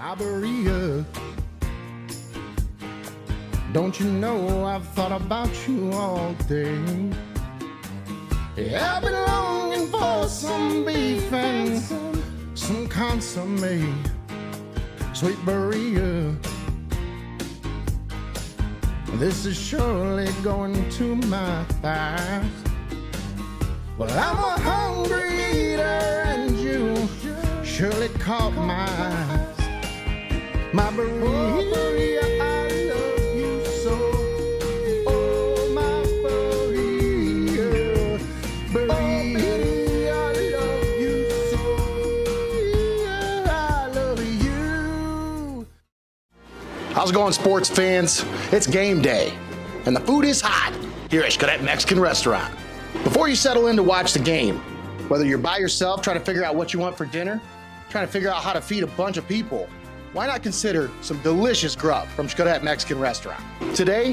My Berea, don't you know I've thought about you all day? Yeah, I've been longing for some beef and some consomme, sweet Berea. This is surely going to my thighs. Well, I'm a hungry eater and you surely caught my eyes. My Berea, I love you so. Oh, my Berea, Berea, I love you so. I love you. How's it going, sports fans? It's game day, and the food is hot here at Xcaret Mexican Restaurant. Before you settle in to watch the game, whether you're by yourself trying to figure out what you want for dinner, trying to figure out how to feed a bunch of people, why not consider some delicious grub from Xcaret Mexican Restaurant? Today,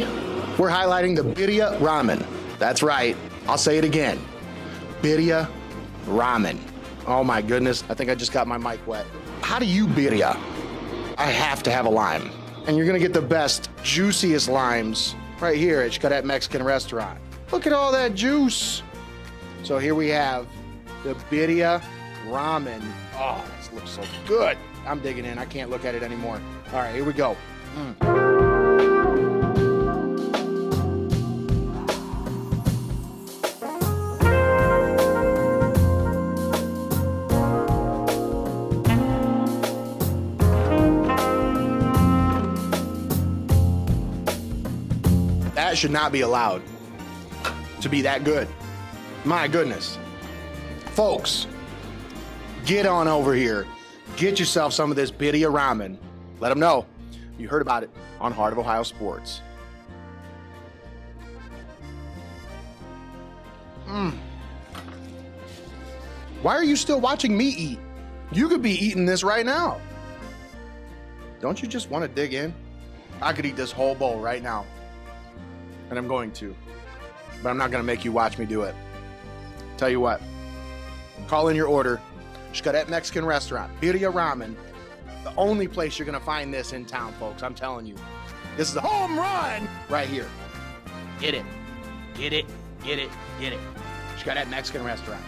we're highlighting the birria ramen. That's right, I'll say it again, birria ramen. Oh my goodness, I think I just got my mic wet. How do you birria? I have to have a lime. And you're gonna get the best, juiciest limes right here at Xcaret Mexican Restaurant. Look at all that juice. So here we have the birria ramen. Oh, this looks so good. I'm digging in. I can't look at it anymore. All right, here we go. That should not be allowed to be that good. My goodness. Folks, get on over here. Get yourself some of this birria ramen. Let them know you heard about it on Heart of Ohio Sports. Why are you still watching me eat? You could be eating this right now. Don't you just want to dig in? I could eat this whole bowl right now. And I'm going to. But I'm not going to make you watch me do it. Tell you what. Call in your order. Xcaret Mexican Restaurant, birria ramen. The only place you're gonna find this in town, folks. I'm telling you. This is a home run right here. Get it. Get it. Get it. Get it. Xcaret Mexican Restaurant.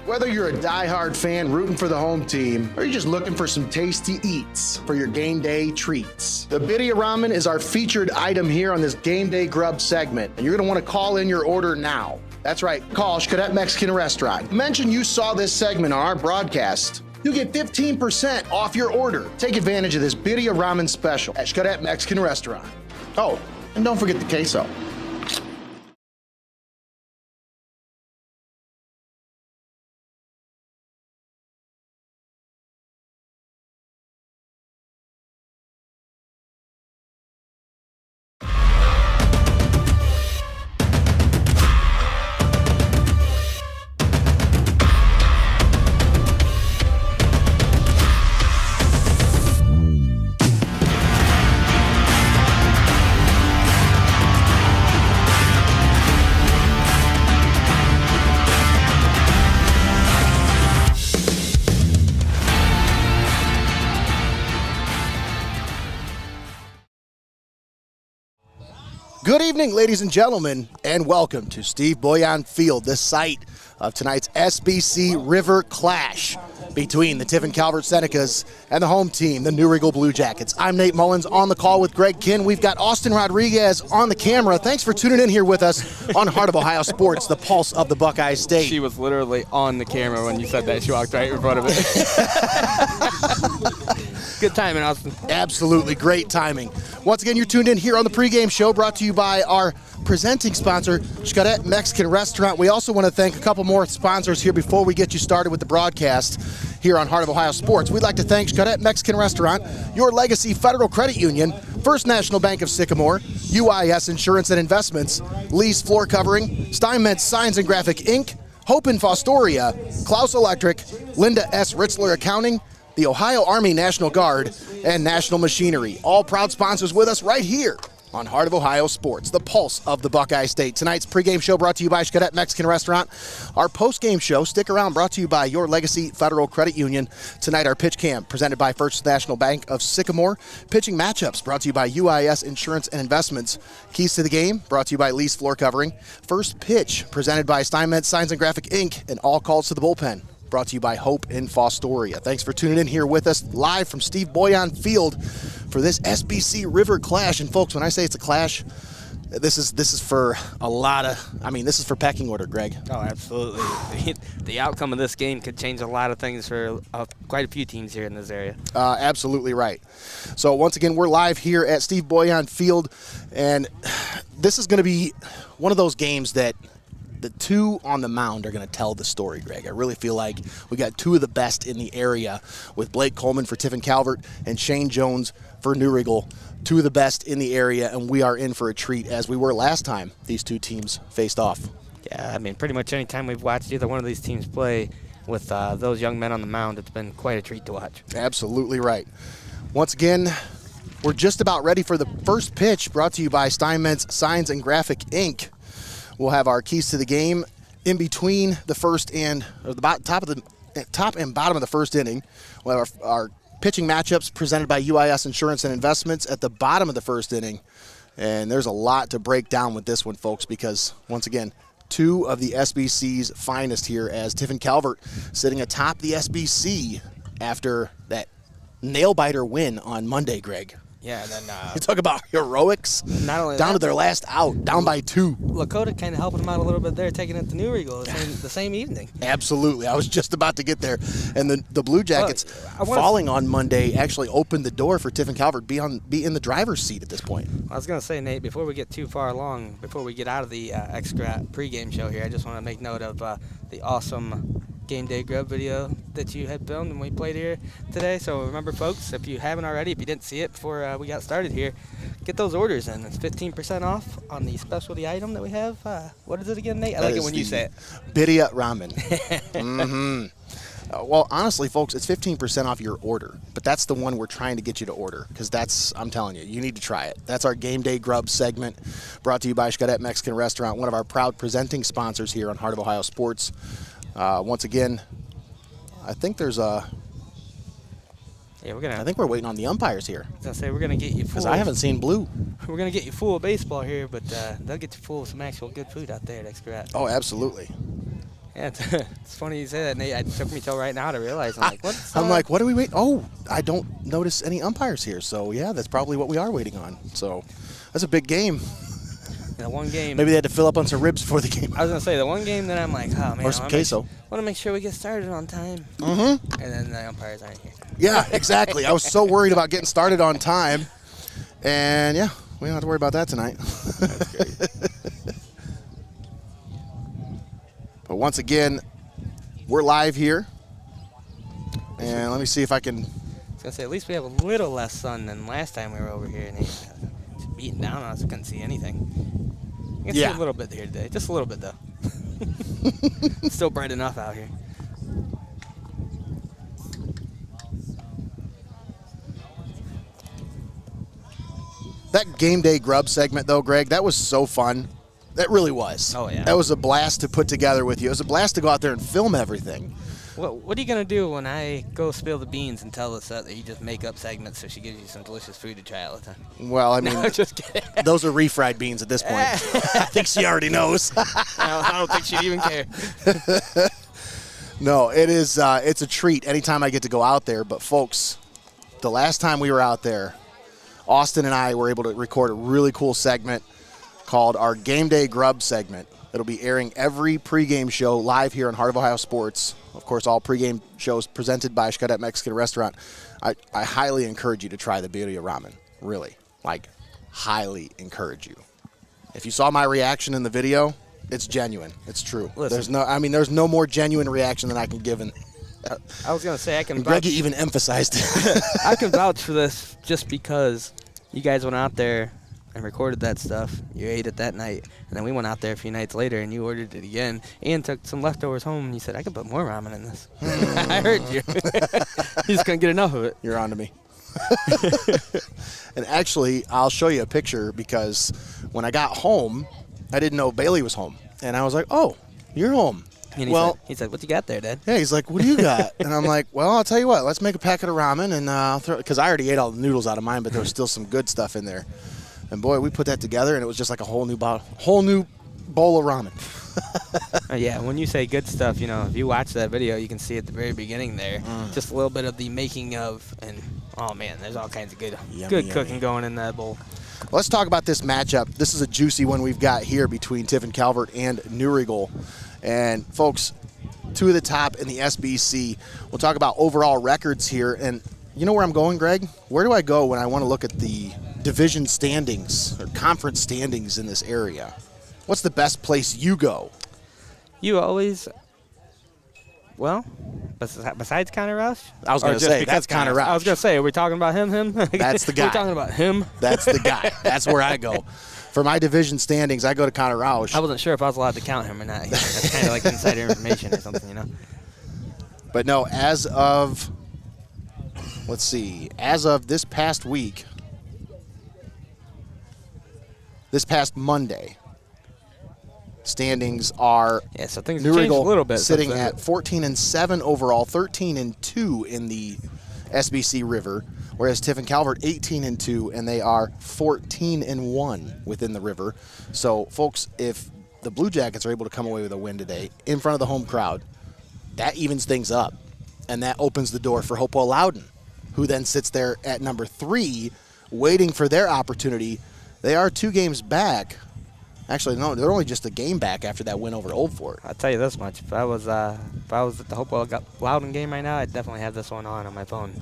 Whether you're a diehard fan rooting for the home team, or you're just looking for some tasty eats for your game day treats, the birria ramen is our featured item here on this game day grub segment, and you're gonna wanna call in your order now. That's right, call Xcaret Mexican Restaurant. Mention you saw this segment on our broadcast. You'll get 15% off your order. Take advantage of this birria ramen special at Xcaret Mexican Restaurant. Oh, and don't forget the queso. Good evening, ladies and gentlemen, and welcome to Steve Bouillon Field, the site of tonight's SBC River clash between the Tiffin Calvert Senecas and the home team, the New Riegel Blue Jackets. I'm Nate Mullins on the call with Greg Kinn. We've got Austin Rodriguez on the camera. Thanks for tuning in here with us on Heart of Ohio Sports, the pulse of the Buckeye State. She was literally on the camera when you said that. She walked right in front of it. Good timing, Austin. Absolutely great timing. Once again, you're tuned in here on the pregame show brought to you by our presenting sponsor, Xcaret Mexican Restaurant. We also want to thank a couple more sponsors here before we get you started with the broadcast here on Heart of Ohio Sports. We'd like to thank Xcaret Mexican Restaurant, Your Legacy Federal Credit Union, First National Bank of Sycamore, UIS Insurance and Investments, Lee's Floor Covering, Steinmetz Signs and Graphic Inc., Hope in Fostoria, Clouse Electric, Linda S. Ritzler Accounting, the Ohio Army National Guard, and National Machinery. All proud sponsors with us right here on Heart of Ohio Sports, the pulse of the Buckeye State. Tonight's pregame show brought to you by Xcaret Mexican Restaurant. Our postgame show, stick around, brought to you by Your Legacy Federal Credit Union. Tonight, our pitch cam presented by First National Bank of Sycamore. Pitching matchups brought to you by UIS Insurance and Investments. Keys to the game brought to you by Lee's Floor Covering. First pitch presented by Steinmetz Signs and Graphic Inc. And all calls to the bullpen brought to you by Hope in Fostoria. Thanks for tuning in here with us live from Steve Bouillon Field for this SBC River clash. And folks, when I say it's a clash, this is for a lot of, this is for pecking order, Greg. Oh, absolutely. The outcome of this game could change a lot of things for quite a few teams here in this area. Absolutely right. So once again, we're live here at Steve Bouillon Field, and this is going to be one of those games that the two on the mound are going to tell the story, Greg. I really feel like we got two of the best in the area with Blake Coleman for Tiffin Calvert and Shane Jones for New Riegel. Two of the best in the area, and we are in for a treat as we were last time these two teams faced off. Yeah, pretty much any time we've watched either one of these teams play with those young men on the mound, it's been quite a treat to watch. Absolutely right. Once again, we're just about ready for the first pitch brought to you by Steinmetz Signs and Graphic Inc. We'll have our keys to the game in between the first and top and bottom of the first inning. We'll have our pitching matchups presented by UIS Insurance and Investments at the bottom of the first inning. And there's a lot to break down with this one, folks, because once again, two of the SBC's finest here, as Tiffin Calvert sitting atop the SBC after that nail-biter win on Monday, Greg. Yeah, and then you talk about heroics. Not only down that, to their last out, down by 2. Lakota kind of helping them out a little bit there, taking it to New Riegel the same evening. Absolutely. I was just about to get there. And the Blue Jackets falling on Monday actually opened the door for Tiffin Calvert be in the driver's seat at this point. I was going to say, Nate, before we get too far along, before we get out of the Xcaret pregame show here, I just want to make note of the awesome game day grub video that you had filmed when we played here today. So remember, folks, if you haven't already, if you didn't see it before we got started here, get those orders in. It's 15% off on the specialty item that we have. What is it again, Nate? I like it when you say it. Birria ramen. Mm-hmm. Well, honestly, folks, it's 15% off your order, but that's the one we're trying to get you to order, because I'm telling you, you need to try it. That's our Game Day Grub segment, brought to you by Xcaret Mexican Restaurant, one of our proud presenting sponsors here on Heart of Ohio Sports. Once again, I think there's a... Yeah, I think we're waiting on the umpires here. I was going to say, we're going to get you full. Because I haven't seen blue. We're going to get you full of baseball here, but they'll get you full of some actual good food out there at Xcaret. Oh, absolutely. Yeah, it's funny you say that, Nate. It took me till right now to realize. I'm like, what are we waiting? Oh, I don't notice any umpires here. So, yeah, that's probably what we are waiting on. So, that's a big game. The one game. Maybe they had to fill up on some ribs before the game. I was going to say, the one game that I'm like, oh, man. Or some queso. Want to make sure we get started on time. Mm-hmm. And then the umpires aren't here. Yeah, exactly. I was so worried about getting started on time. And, yeah, we don't have to worry about that tonight. That's great. But once again, we're live here. And let me see if I can... I was going to say, at least we have a little less sun than last time we were over here. And it's beating down on us. I couldn't see anything. You can see a little bit here today. Just a little bit, though. It's still bright enough out here. That Game Day Grub segment, though, Greg, that was so fun. That really was. Oh, yeah. That was a blast to put together with you. It was a blast to go out there and film everything. What are you going to do when I go spill the beans and tell the set that you just make up segments so she gives you some delicious food to try all the time? Well, I mean, no, just kidding. Those are refried beans at this point. I think she already knows. I don't think she'd even care. No, it's a treat anytime I get to go out there. But, folks, the last time we were out there, Austin and I were able to record a really cool segment called our Game Day Grub segment. It'll be airing every pregame show live here on Heart of Ohio Sports. Of course, all pregame shows presented by Xcaret Mexican Restaurant. I highly encourage you to try the birria ramen. Really. Highly encourage you. If you saw my reaction in the video, it's genuine. It's true. Listen. There's no more genuine reaction than I can give. I was going to say, I can vouch. Greggy even emphasized it. I can vouch for this just because you guys went out there and recorded that stuff. You ate it that night, and then we went out there a few nights later, and you ordered it again, and took some leftovers home, and you said, I could put more ramen in this. I heard you. You just couldn't get enough of it. You're on to me. And actually, I'll show you a picture because when I got home, I didn't know Bailey was home. And I was like, oh, you're home. And he said, what you got there, Dad? Yeah, he's like, what do you got? And I'm like, well, I'll tell you what. Let's make a packet of ramen, and I'll throw, because I already ate all the noodles out of mine, but there was still some good stuff in there. And boy, we put that together, and it was just like a whole new bowl of ramen. Yeah, when you say good stuff, if you watch that video, you can see at the very beginning there, just a little bit of the making of, and oh man, there's all kinds of good cooking going in that bowl. Let's talk about this matchup. This is a juicy one we've got here between Tiffin Calvert and New Riegel. And folks, two of the top in the SBC. We'll talk about overall records here. And you know where I'm going, Greg? Where do I go when I want to look at the division standings or conference standings in this area? What's the best place you go? You always, besides Connor Roush? I was going to say, that's Connor Roush. I was going to say, are we talking about him? That's the guy. We're talking about him? That's the guy. That's where I go. For my division standings, I go to Connor Roush. I wasn't sure if I was allowed to count him or not. That's kind of like insider information or something, But no, as of this past week, this past Monday, standings are so things New have changed a Riegel little bit. sitting at 14-7 overall, 13-2 in the SBC River, whereas Tiffin Calvert 18-2, and they are 14-1 within the River. So, folks, if the Blue Jackets are able to come away with a win today in front of the home crowd, that evens things up, and that opens the door for Hopewell Loudon, who then sits there at number 3, waiting for their opportunity. They are 2 games back. Actually, no, they're only just a game back after that win over Old Fort. I'll tell you this much: if I was at the Hopewell Loudon game right now, I'd definitely have this one on my phone.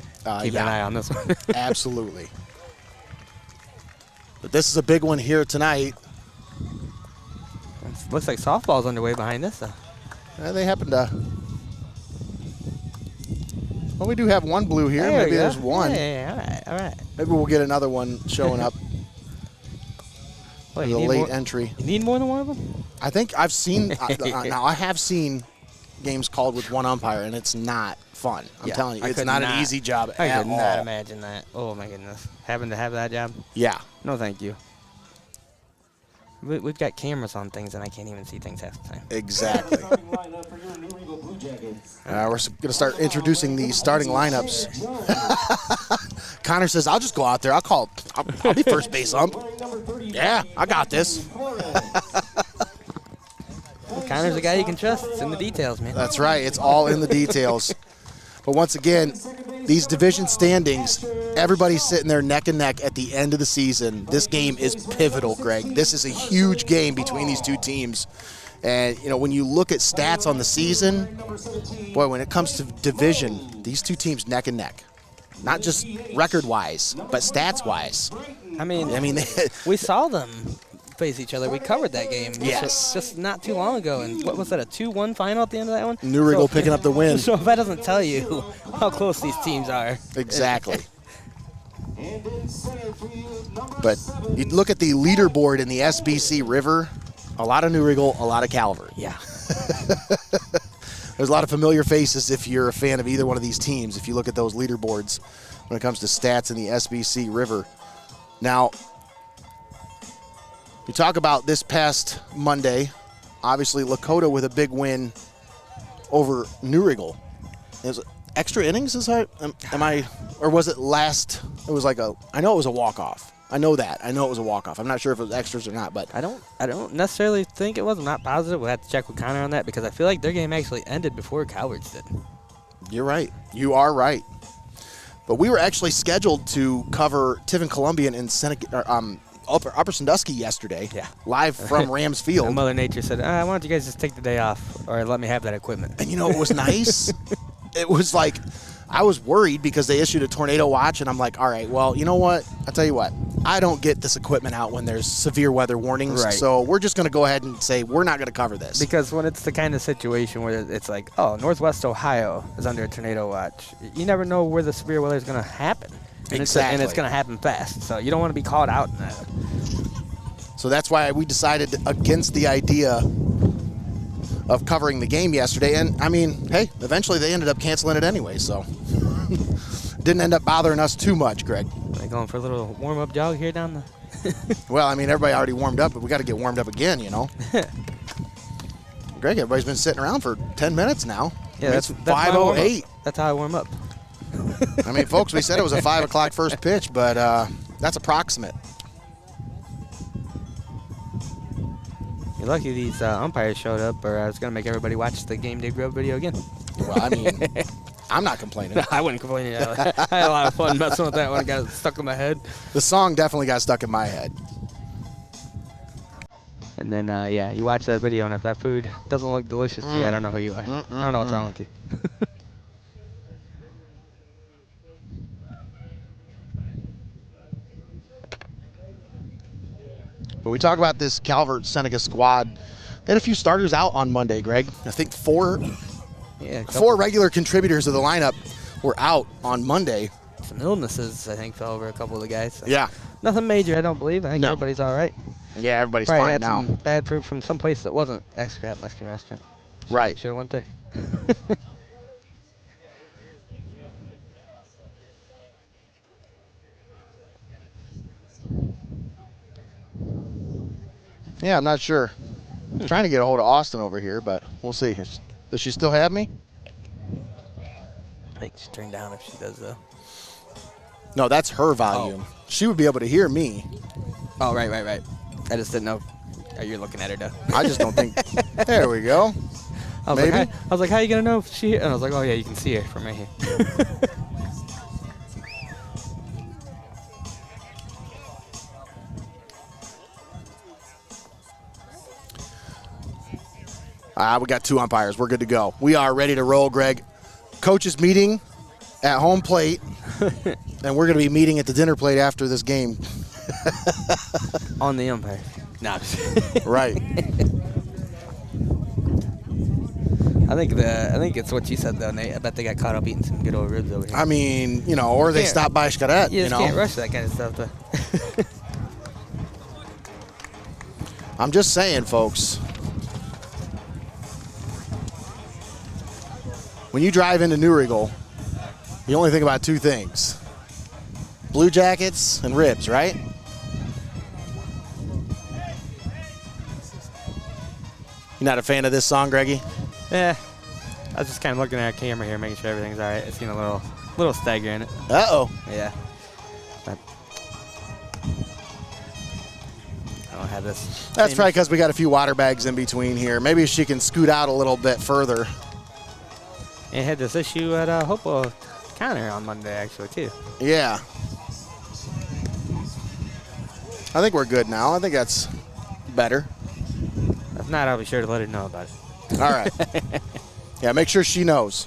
Keep an eye on this one. Absolutely. But this is a big one here tonight. Looks like softball's underway behind this, though. They happen to. Well, we do have one blue here. There Maybe there's one. Yeah, all right. Maybe we'll get another one showing up. Wait, There's a late entry. You need more than one of them? I think I've seen. Now I have seen games called with one umpire, and it's not fun. I'm telling you, it's not an easy job at all. I could not imagine that. Oh my goodness, having to have that job. Yeah. No, thank you. We've got cameras on things, and I can't even see things half the time. Exactly. We're going to start introducing the starting lineups. Connor says, I'll just go out there. I'll be first base ump. Yeah, I got this. Connor's a guy you can trust. It's in the details, man. That's right. It's all in the details. But once again, these division standings, everybody's sitting there neck and neck at the end of the season. This game is pivotal, Greg. This is a huge game between these two teams. And, when you look at stats on the season, boy, when it comes to division, these two teams neck and neck. Not just record-wise, but stats-wise. I mean, we saw them face each other. We covered that game just not too long ago. And what was that, a 2-1 final at the end of that one? New Riegel picking up the win. So if that doesn't tell you how close these teams are. Exactly. But you look at the leaderboard in the SBC River, a lot of New Riegel, a lot of Calvert. Yeah. There's a lot of familiar faces if you're a fan of either one of these teams, if you look at those leaderboards when it comes to stats in the SBC River. Now, you talk about this past Monday, obviously Lakota with a big win over New Riegel. Is it extra innings? Or was it last? It was I know it was a walk-off. I know it was a walk-off. I'm not sure if it was extras or not, but I don't necessarily think it was. I'm not positive. We'll have to check with Connor on that because I feel like their game actually ended before Calvert's did. You're right. You are right. But we were actually scheduled to cover Tiffin Columbian and Upper Sandusky yesterday, live from Rams Field. And Mother Nature said, why don't you guys just take the day off or let me have that equipment? And it was nice? It was like, I was worried because they issued a tornado watch, and I'm like, all right, well, you know what? I'll tell you what. I don't get this equipment out when there's severe weather warnings, so we're just going to go ahead and say we're not going to cover this. Because when it's the kind of situation where it's like, Northwest Ohio is under a tornado watch, you never know where the severe weather is going to happen. And exactly. It's going to happen fast, so you don't want to be caught out in that. So that's why we decided against the idea of covering the game yesterday. And, hey, eventually they ended up canceling it anyway, so didn't end up bothering us too much, Greg. Are they going for a little warm-up jog here down the... Well, I mean, everybody already warmed up, but we got to get warmed up again, you know. Greg, everybody's been sitting around for 10 minutes now. Yeah, I mean, that's it's 5:08. That's how I warm up. I mean, folks, we said it was a 5 o'clock first pitch, but that's approximate. You're lucky these umpires showed up, or I was going to make everybody watch the Game Day Grub video again. Well, I mean, I'm not complaining. I wouldn't complain. I had a lot of fun messing with that one. It got stuck in my head. The song definitely got stuck in my head. And then, yeah, you watch that video, and if that food doesn't look delicious to you, I don't know who you are. I don't know what's wrong with you. But we talk about this Calvert Seneca squad. They had a few starters out on Monday, Greg. I think four regular contributors of the lineup were out on Monday. Some illnesses, I think, fell over a couple of the guys. So. Yeah. Nothing major, I don't believe. I think everybody's all right. Yeah, everybody's Probably fine had now. some bad fruit from some place that wasn't Xcaret Mexican restaurant. Right. Should have went there. Yeah, I'm not sure. I'm trying to get a hold of Austin over here, but we'll see. Does she still have me? I think she turned down if she does, though. No, that's her volume. She would be able to hear me. Oh, right. I just didn't know. Oh, you're looking at her, though. I just don't think. There we go. I was Maybe. like, I was like, how are you going to know if she... And I was like, oh, yeah, you can see her from right here. We got two umpires. We're good to go. We are ready to roll, Greg. Coaches meeting at home plate, and we're going to be meeting at the dinner plate after this game. On the umpire. No. Right. I think it's what you said, though, Nate. I bet they got caught up eating some good old ribs over here. I mean, you know, or they stopped by Xcaret, You you just know. can't rush that kind of stuff, though. I'm just saying, folks. When you drive into New Riegel, you only think about two things. Blue Jackets and ribs, right? You not a fan of this song, Greggy? Yeah. I was just kind of looking at our camera here, making sure everything's all right. I've seen a little stagger in it. Uh-oh. Yeah. But I don't have this. That's probably because we got a few water bags in between here. Maybe she can scoot out a little bit further. And had this issue at Hopewell Counter on Monday, actually, too. Yeah. I think we're good now. I think that's better. If not, I'll be sure to let her know about it. All right. Yeah, make sure she knows.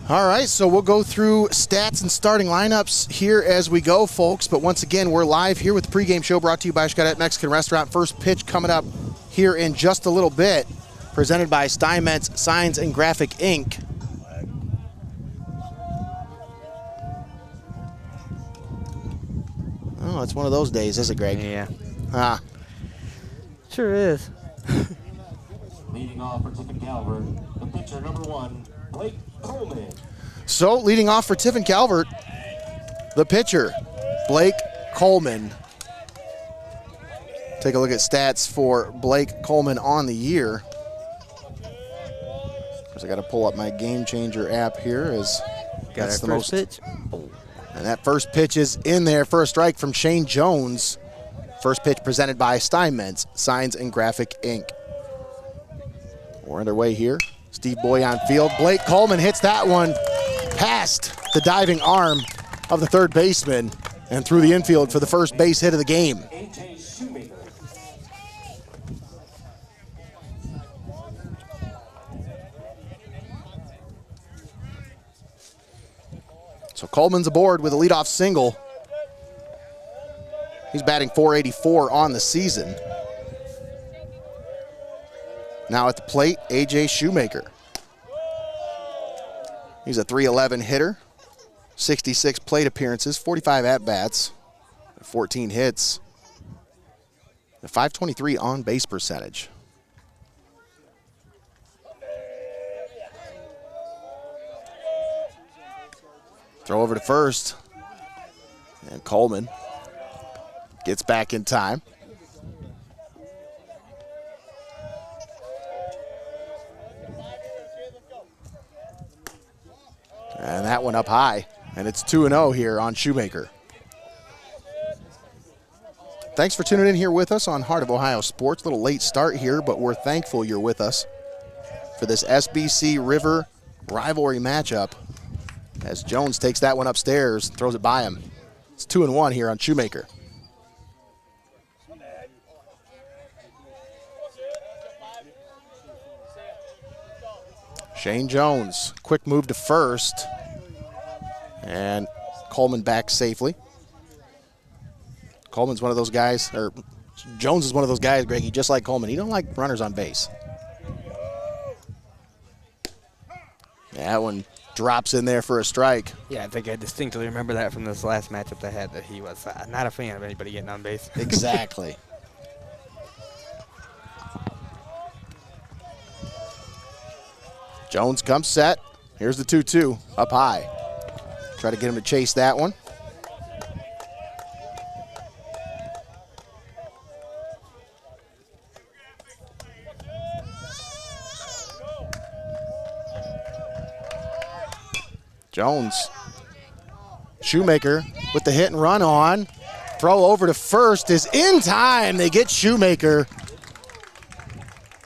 All right, so we'll go through stats and starting lineups here as we go, folks. But once again, we're live here with the pregame show brought to you by Xcaret Mexican Restaurant. First pitch coming up here in just a little bit. Presented by Steinmetz Signs and Graphic Inc. Oh, it's one of those days, is it, Greg? Yeah. Sure is. Leading off for Tiffin Calvert, the pitcher number 1, Blake Coleman. So, leading off for Tiffin Calvert, the pitcher, Blake Coleman. Take a look at stats for Blake Coleman on the year. I got to pull up my Game Changer app here as that's the most pitch. And that first pitch is in there for a strike from Shane Jones. First pitch presented by Steinmetz Signs and Graphic Inc. We're underway here. Steve Bouillon Field. Blake Coleman hits that one past the diving arm of the third baseman and through the infield for the first base hit of the game. So Coleman's aboard with a leadoff single. He's batting .484 on the season. Now at the plate, A.J. Shoemaker. He's a .311 hitter, 66 plate appearances, 45 at-bats, 14 hits, a .523 on-base percentage. Throw over to first. And Coleman gets back in time. And that one up high. And it's 2-0 here on Shoemaker. Thanks for tuning in here with us on Heart of Ohio Sports. A little late start here, but we're thankful you're with us for this SBC River rivalry matchup as Jones takes that one upstairs, throws it by him. It's 2-1 here on Shoemaker. Shane Jones, quick move to first, and Coleman back safely. Coleman's one of those guys, or Jones is one of those guys, Greggy, just like Coleman. He don't like runners on base. That one drops in there for a strike. Yeah, I think I distinctly remember that from this last matchup they had, that he was not a fan of anybody getting on base. Exactly. Jones comes set. Here's the 2-2 up high. Try to get him to chase that one. Jones. Shoemaker with the hit and run on. Throw over to first is in time. They get Shoemaker.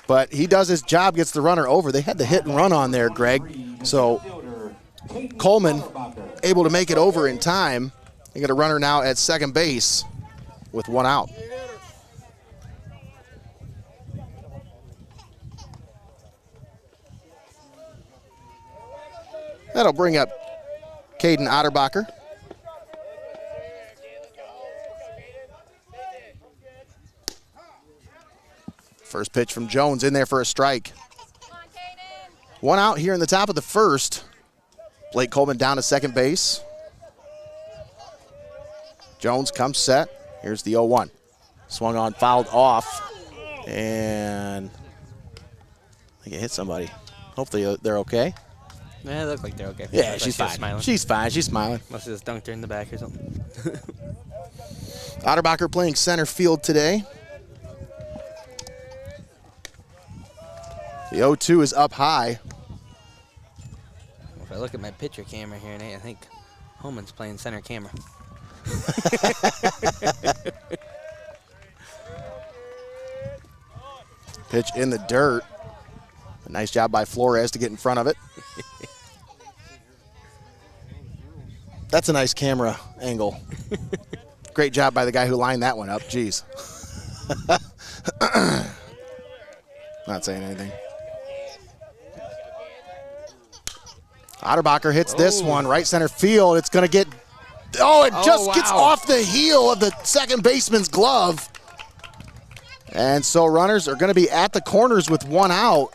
But he does his job, gets the runner over. They had the hit and run on there, Greg. So Coleman able to make it over in time. They got a runner now at second base with one out. That'll bring up Caden Otterbacher. First pitch from Jones in there for a strike. One out here in the top of the first. Blake Coleman down to second base. Jones comes set. Here's the 0-1. Swung on, fouled off. And I think it hit somebody. Hopefully they're okay. Yeah, they look like they're okay. Yeah, Like she's fine. smiling. She's fine. She's smiling. Must have just dunked her in the back or something. Otterbacher playing center field today. The 0-2 is up high. If I look at my picture camera here, Nate, I think Holman's playing center camera. Pitch in the dirt. A nice job by Flores to get in front of it. That's a nice camera angle. Great job by the guy who lined that one up. Jeez. Not saying anything. Otterbacher hits this one, right center field. It's going to get, it just gets off the heel of the second baseman's glove. And so runners are going to be at the corners with one out.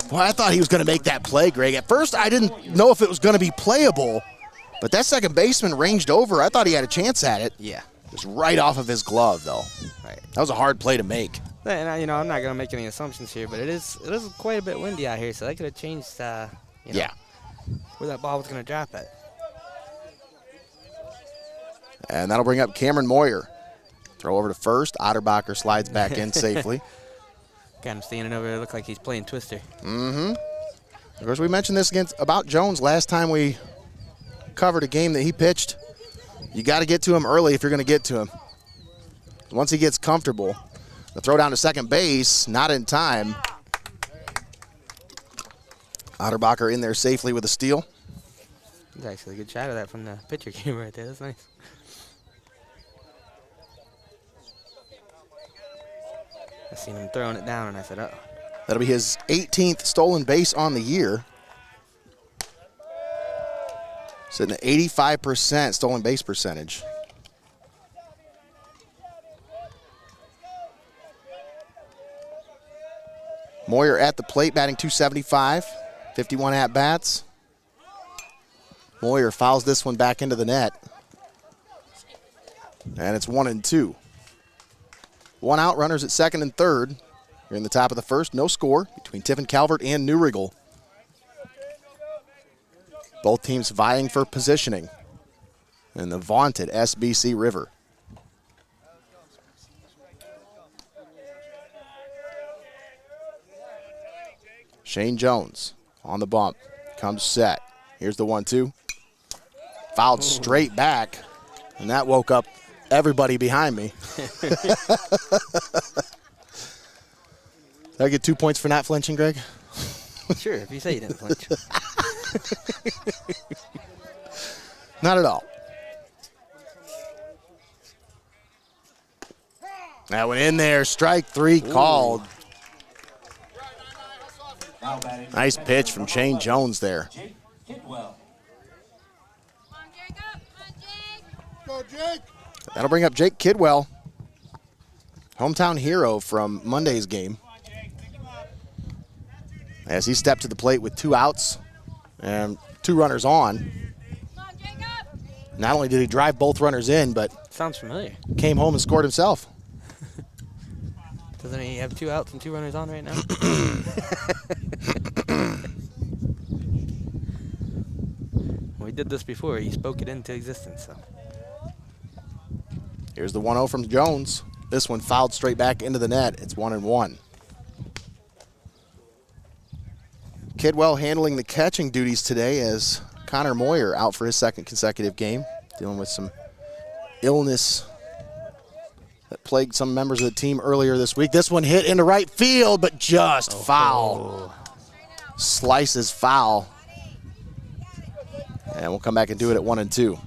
Boy, I thought he was going to make that play, Greg. At first, I didn't know if it was going to be playable, but that second baseman ranged over. I thought he had a chance at it. Yeah. Just right off of his glove, though. Right. That was a hard play to make. And I'm not going to make any assumptions here, but it is quite a bit windy out here, so that could have changed, Yeah. where that ball was going to drop at. And that'll bring up Cameron Moyer. Throw over to first. Otterbacher slides back in safely. Got him standing over there. Look like he's playing Twister. Mm-hmm. Of course, we mentioned this about Jones last time we covered a game that he pitched. You got to get to him early if you're going to get to him. Once he gets comfortable, the throw down to second base, not in time. Otterbacher in there safely with a steal. That's actually a good shot of that from the pitcher camera right there. That's nice. I seen him throwing it down, and I said, uh-oh. That'll be his 18th stolen base on the year. Sitting at 85% stolen base percentage. Moyer at the plate, batting .275, 51 at-bats. Moyer fouls this one back into the net. And it's 1-2. One out, runners at second and third. Here in the top of the first, no score between Tiffin Calvert and New Riegel. Both teams vying for positioning. in the vaunted SBC River. Shane Jones on the bump, comes set. Here's the 1-2. Fouled straight back, and that woke up everybody behind me. Did I get 2 points for not flinching, Greg? Sure, if you say you didn't flinch. Not at all. That went in there, strike 3 called. Nice pitch from Shane Jones there. That'll bring up Jake Kidwell, hometown hero from Monday's game, as he stepped to the plate with 2 outs and 2 runners on. Not only did he drive both runners in, but sounds familiar. Came home and scored himself. Doesn't he have 2 outs and 2 runners on right now? We did this before. He spoke it into existence. So. Here's the 1-0 from Jones. This one fouled straight back into the net. It's 1-1. Kidwell handling the catching duties today as Connor Moyer out for his 2nd consecutive game, dealing with some illness that plagued some members of the team earlier this week. This one hit into right field, but just foul. Slices foul. And we'll come back and do it at 1-2.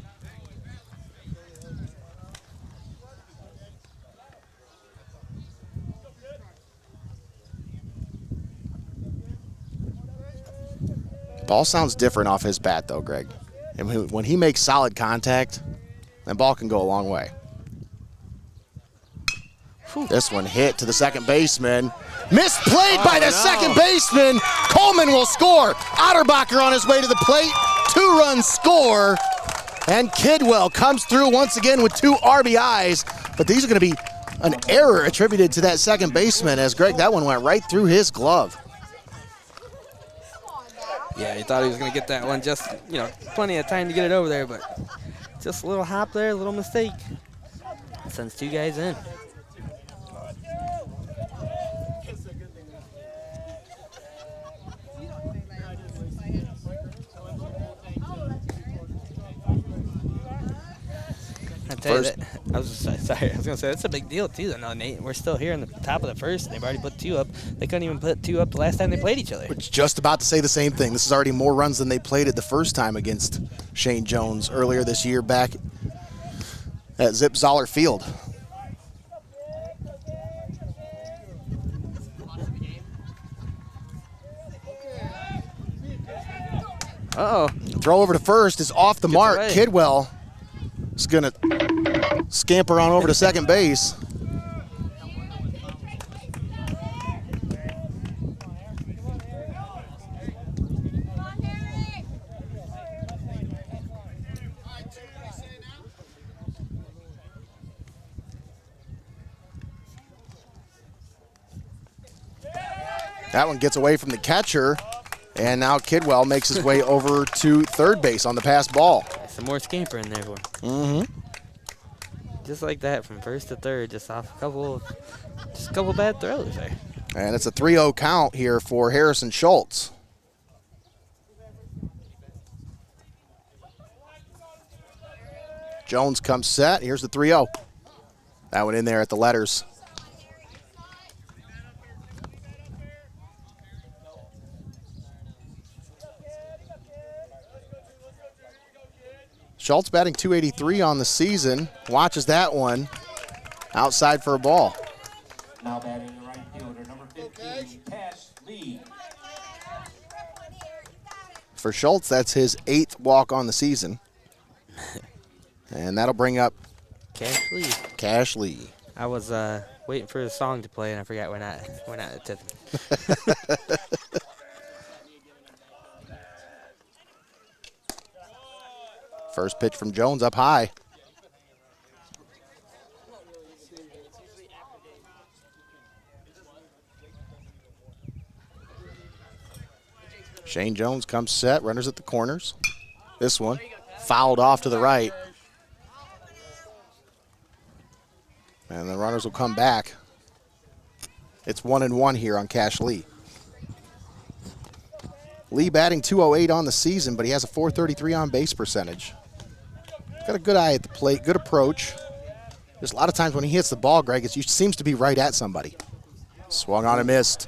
Ball sounds different off his bat, though, Greg. And when he makes solid contact, that ball can go a long way. This one hit to the second baseman. Misplayed by the second baseman. Coleman will score. Otterbacher on his way to the plate. 2-run score. And Kidwell comes through once again with 2 RBIs. But these are going to be an error attributed to that second baseman, as Greg, that one went right through his glove. Yeah, he thought he was going to get that one. Just, plenty of time to get it over there, but just a little hop there, a little mistake. Sends 2 guys in. I was going to say, that's a big deal, too, though, Nate. We're still here in the top of the first. They've already put 2 up. They couldn't even put 2 up the last time they played each other. Which just about to say the same thing. This is already more runs than they played it the first time against Shane Jones earlier this year back at Zip Zoller Field. Uh-oh. Throw over to first is off the mark. away. Kidwell is going to scamper on over to second base. That one gets away from the catcher, and now Kidwell makes his way over to third base on the pass ball. Some more scamper in there for him. Just like that, from first to third, just off a couple bad throws there. And it's a 3-0 count here for Harrison Schultz. Jones comes set. Here's the 3-0. That one in there at the letters. Schultz batting .283 on the season. Watches that one. Outside for a ball. Now batting the right fielder, number 15, Cash Lee. For Schultz, that's his 8th walk on the season. And that'll bring up Cash Lee. I was waiting for the song to play, and I forgot we're not at Tiffin. First pitch from Jones up high. Shane Jones comes set, runners at the corners. This one fouled off to the right. And the runners will come back. It's 1-1 here on Cash Lee. Lee batting .208 on the season, but he has a .433 on base percentage. Got a good eye at the plate, good approach. There's a lot of times when he hits the ball, Greg, it seems to be right at somebody. Swung on and missed.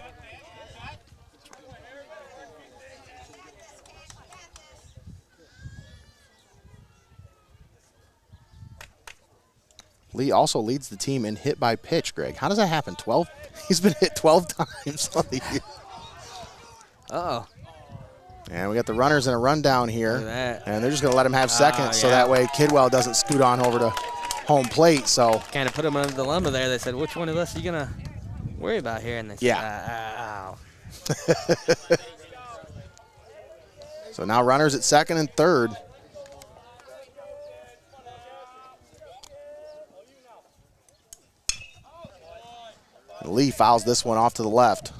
Lee also leads the team in hit by pitch, Greg. How does that happen? 12? He's been hit 12 times on the year. Uh-oh. And we got the runners in a rundown here. Look at that. And they're just going to let him have seconds so that way Kidwell doesn't scoot on over to home plate. So kind of put him in a dilemma there. They said, which one of us are you going to worry about here? And they said, ow. So now runners at second and third. Lee fouls this one off to the left.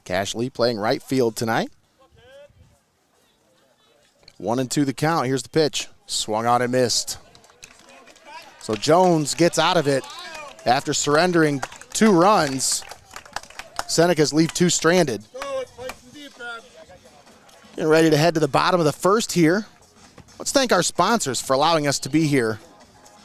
Cash Lee playing right field tonight. 1-2 the count. Here's the pitch. Swung on and missed. So Jones gets out of it after surrendering 2 runs. Senecas leave 2 stranded. Getting ready to head to the bottom of the first here. Let's thank our sponsors for allowing us to be here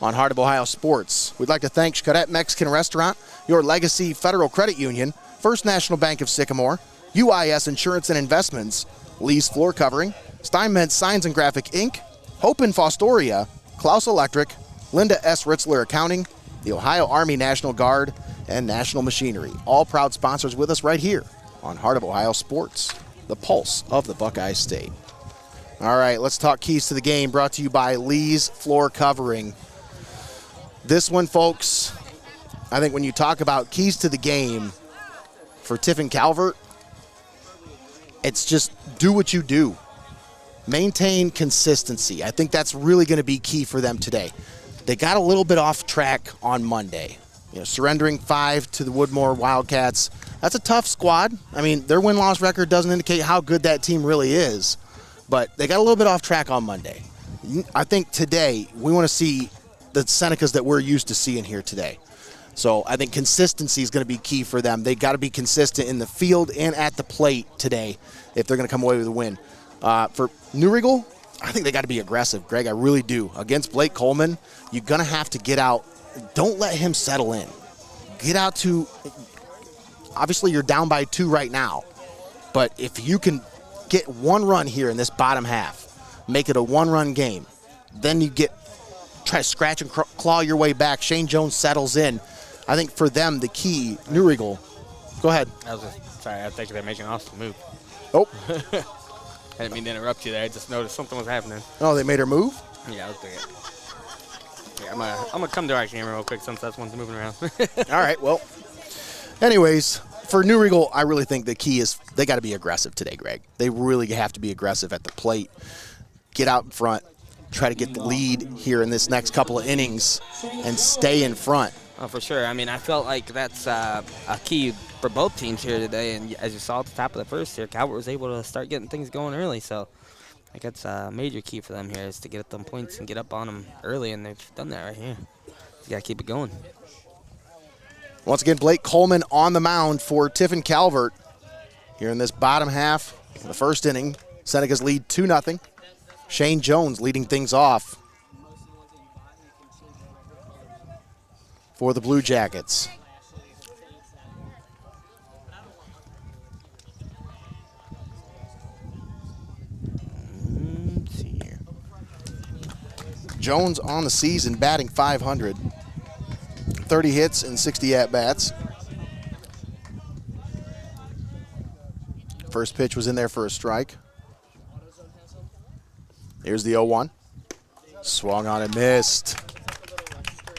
on Heart of Ohio Sports. We'd like to thank Xcaret Mexican Restaurant, Your Legacy Federal Credit Union, First National Bank of Sycamore, UIS Insurance and Investments, Lee's Floor Covering, Steinmetz Signs and Graphic Inc., Hope in Fostoria, Clouse Electric, Linda S. Ritzler Accounting, the Ohio Army National Guard, and National Machinery. All proud sponsors with us right here on Heart of Ohio Sports, the pulse of the Buckeye State. All right, let's talk keys to the game, brought to you by Lee's Floor Covering. This one, folks, I think when you talk about keys to the game for Tiffin Calvert, it's just do what you do. Maintain consistency. I think that's really going to be key for them today. They got a little bit off track on Monday. Surrendering 5 to the Woodmore Wildcats. That's a tough squad. I mean, their win-loss record doesn't indicate how good that team really is, but they got a little bit off track on Monday. I think today we want to see the Senecas that we're used to seeing here today. So I think consistency is going to be key for them. They got to be consistent in the field and at the plate today if they're going to come away with a win. For New Riegel, I think they got to be aggressive, Greg. I really do. Against Blake Coleman, you're going to have to get out. Don't let him settle in. Get out to, obviously you're down by 2 right now, but if you can get 1 run here in this bottom half, make it a 1-run game, then you try to scratch and claw your way back. Shane Jones settles in. I think for them, the key, New Riegel, go ahead. Sorry, I think they're making an awesome move. Oh. I didn't mean to interrupt you there. I just noticed something was happening. Oh, they made her move? Yeah, I was thinking. Yeah, I'm gonna come to our camera real quick since that's one's moving around. All right, well, anyways, for New Riegel, I really think the key is they got to be aggressive today, Greg. They really have to be aggressive at the plate. Get out in front, try to get the lead here in this next couple of innings, and stay in front. Oh, for sure. I mean, I felt like that's a key for both teams here today. And as you saw at the top of the first here, Calvert was able to start getting things going early. So I think that's a major key for them here is to get at them points and get up on them early, and they've done that right here. You got to keep it going. Once again, Blake Coleman on the mound for Tiffin Calvert here in this bottom half of the first inning. Senecas lead 2-0. Shane Jones leading things off for the Blue Jackets. Let's see here. Jones on the season batting .500. 30 hits and 60 at-bats. First pitch was in there for a strike. Here's the 0-1. Swung on and missed.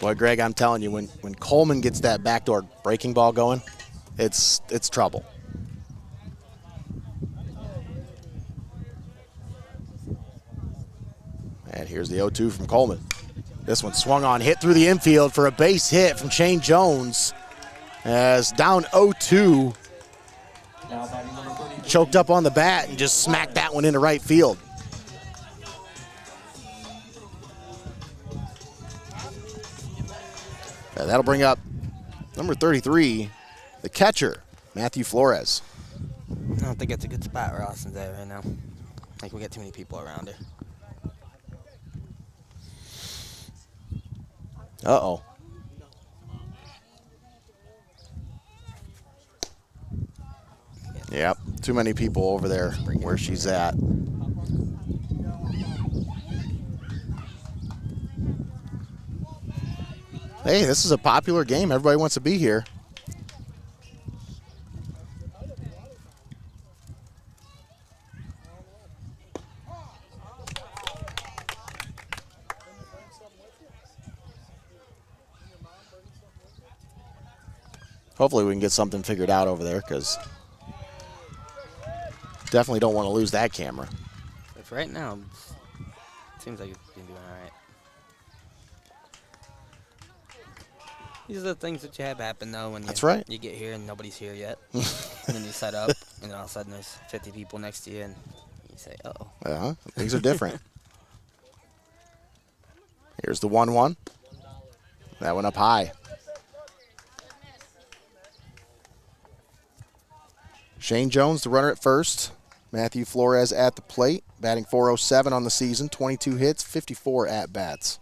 Boy, Greg, I'm telling you, when Coleman gets that backdoor breaking ball going, it's trouble. And here's the 0-2 from Coleman. This one swung on, hit through the infield for a base hit from Shane Jones. As down 0-2. choked up on the bat and just smacked that one into right field. That'll bring up number 33, the catcher, Matthew Flores. I don't think it's a good spot where Austin's at right now. I think we got too many people around her. Uh-oh. Yep, too many people over there where she's at. Hey, this is a popular game. Everybody wants to be here. Hopefully we can get something figured out over there, because definitely don't want to lose that camera. But for right now, it seems like it's been doing all right. These are the things that you have happen, though, when you get here and nobody's here yet. And then you set up, and then all of a sudden there's 50 people next to you, and you say, uh-oh. Things are different. Here's the 1-1. That went up high. Shane Jones, the runner at first. Matthew Flores at the plate, batting .407 on the season, 22 hits, 54 at-bats.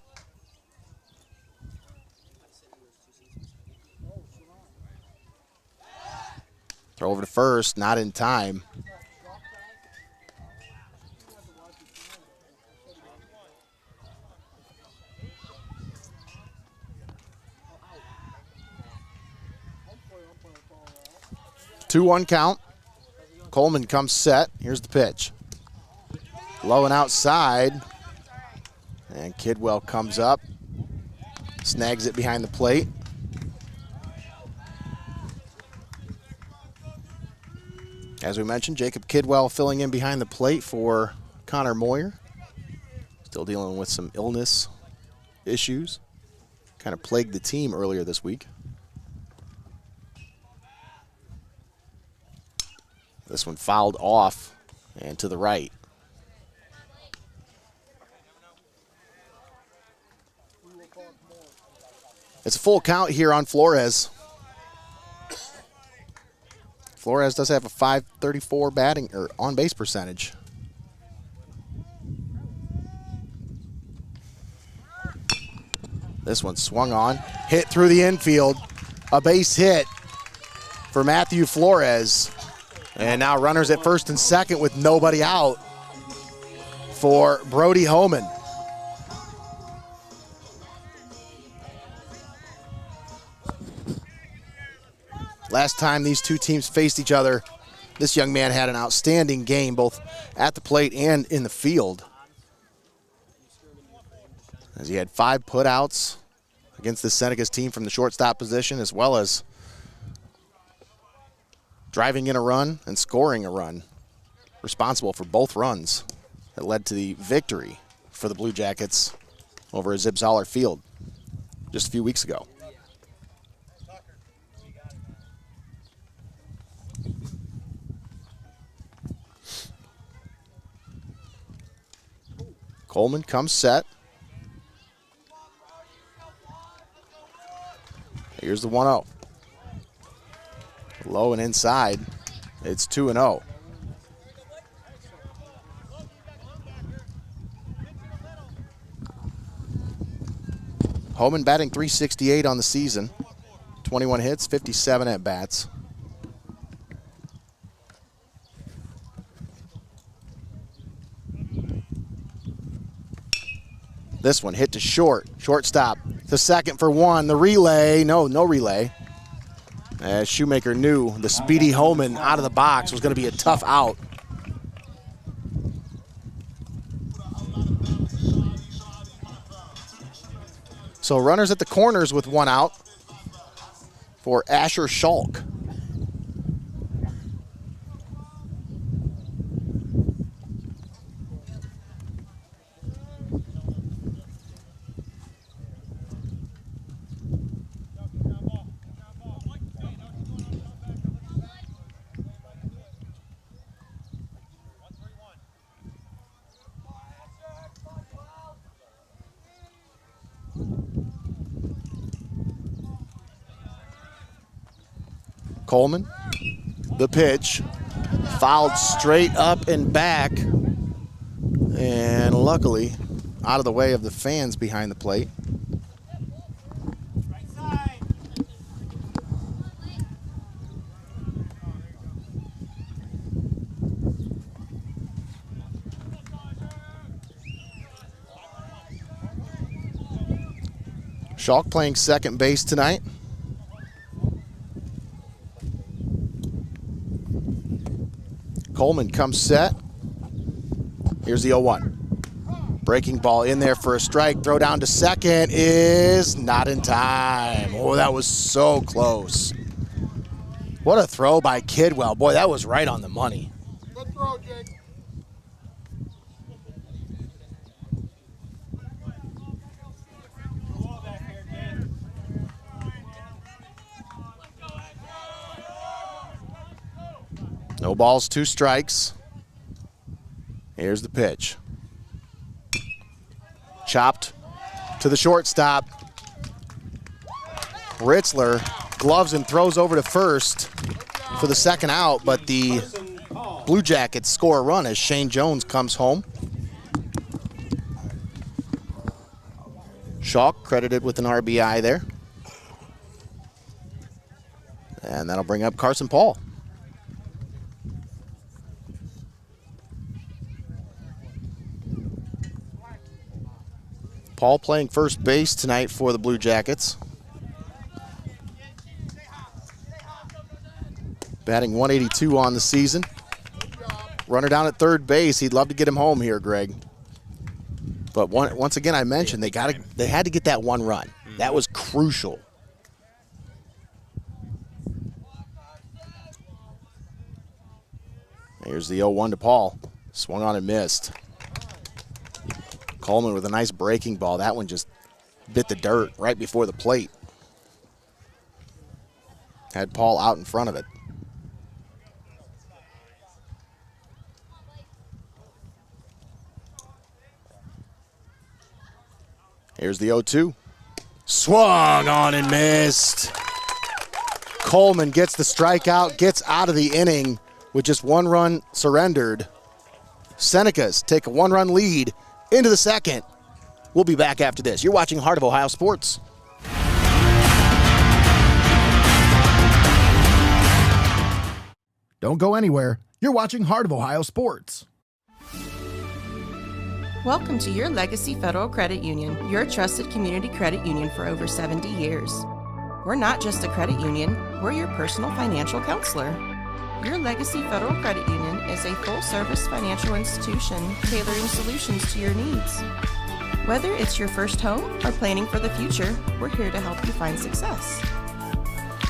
Throw over to first, not in time. Two-one count. Coleman comes set. Here's the pitch. Low and outside. And Kidwell comes up. Snags it behind the plate. As we mentioned, Jacob Kidwell filling in behind the plate for Connor Moyer. Still dealing with some illness issues. Kind of plagued the team earlier this week. This one fouled off and to the right. It's a full count here on Flores. Flores does have a .534 batting or on base percentage. This one swung on, hit through the infield. A base hit for Matthew Flores. And now runners at first and second with nobody out for Brody Homan. Last time these two teams faced each other, this young man had an outstanding game both at the plate and in the field, as he had 5 putouts against the Senecas team from the shortstop position, as well as driving in a run and scoring a run, responsible for both runs that led to the victory for the Blue Jackets over at Zib Zoller Field just a few weeks ago. Coleman comes set. Here's the 1-0. Low and inside. It's 2-0. Homan batting .368 on the season. 21 hits, 57 at-bats. This one hit to shortstop to second for one. The relay, no relay. As Shoemaker knew the speedy Homan out of the box was going to be a tough out. So runners at the corners with 1 out for Asher Schalk. Coleman, the pitch, fouled straight up and back, and luckily out of the way of the fans behind the plate. Schalk playing second base tonight. Coleman comes set. Here's the 0-1. Breaking ball in there for a strike. Throw down to second is not in time. Oh, that was so close. What a throw by Kidwell. Boy, that was right on the money. Good throw, Jake. No balls, 2 strikes. Here's the pitch. Chopped to the shortstop. Ritzler gloves and throws over to first for the second out, but the Blue Jackets score a run as Shane Jones comes home. Schalk credited with an RBI there. And that'll bring up Carson Paul. Paul playing first base tonight for the Blue Jackets. Batting 182 on the season. Runner down at third base. He'd love to get him home here, Greg. But once again, I mentioned they had to get that 1 run. That was crucial. Here's the 0-1 to Paul. Swung on and missed. Coleman with a nice breaking ball. That one just bit the dirt right before the plate. Had Paul out in front of it. Here's the 0-2. Swung on and missed. Coleman gets the strikeout, gets out of the inning with just 1 run surrendered. Senecas take a 1-run lead into the second. We'll be back after this. You're watching Heart of Ohio Sports. Don't go anywhere. You're watching Heart of Ohio Sports. Welcome to your Legacy Federal Credit Union, your trusted community credit union for over 70 years. We're not just a credit union, we're your personal financial counselor. Your Legacy Federal Credit Union is a full-service financial institution tailoring solutions to your needs. Whether it's your first home or planning for the future, we're here to help you find success.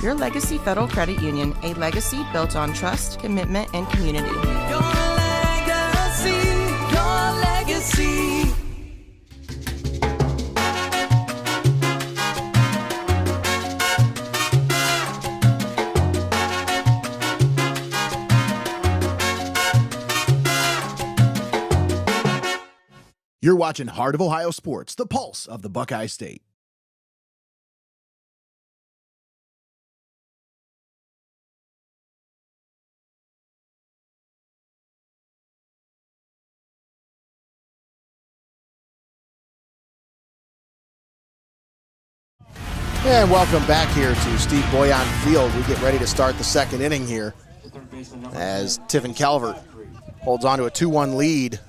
Your Legacy Federal Credit Union, a legacy built on trust, commitment, and community. Your legacy, your legacy. You're watching Heart of Ohio Sports, the pulse of the Buckeye State. And welcome back here to Steve Bouillon Field. We get ready to start the second inning here as Tiffin Calvert holds on to a 2-1 lead.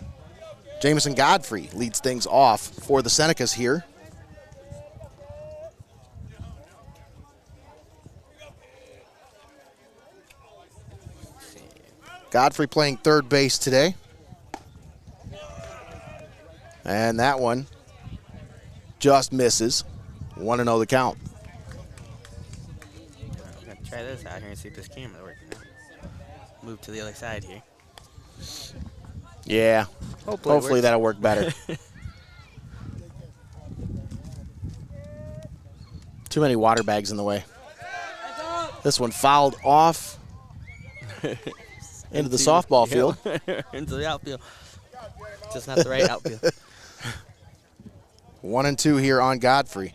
Jamison Godfrey leads things off for the Senecas here. Godfrey playing third base today. And that one just misses. 1-0 the count. I'm going to try this out here and see if this camera works now. Move to the other side here. Yeah, hopefully that'll work better. Too many water bags in the way. This one fouled off into the softball field. Into the outfield. Just not the right outfield. 1-2 here on Godfrey.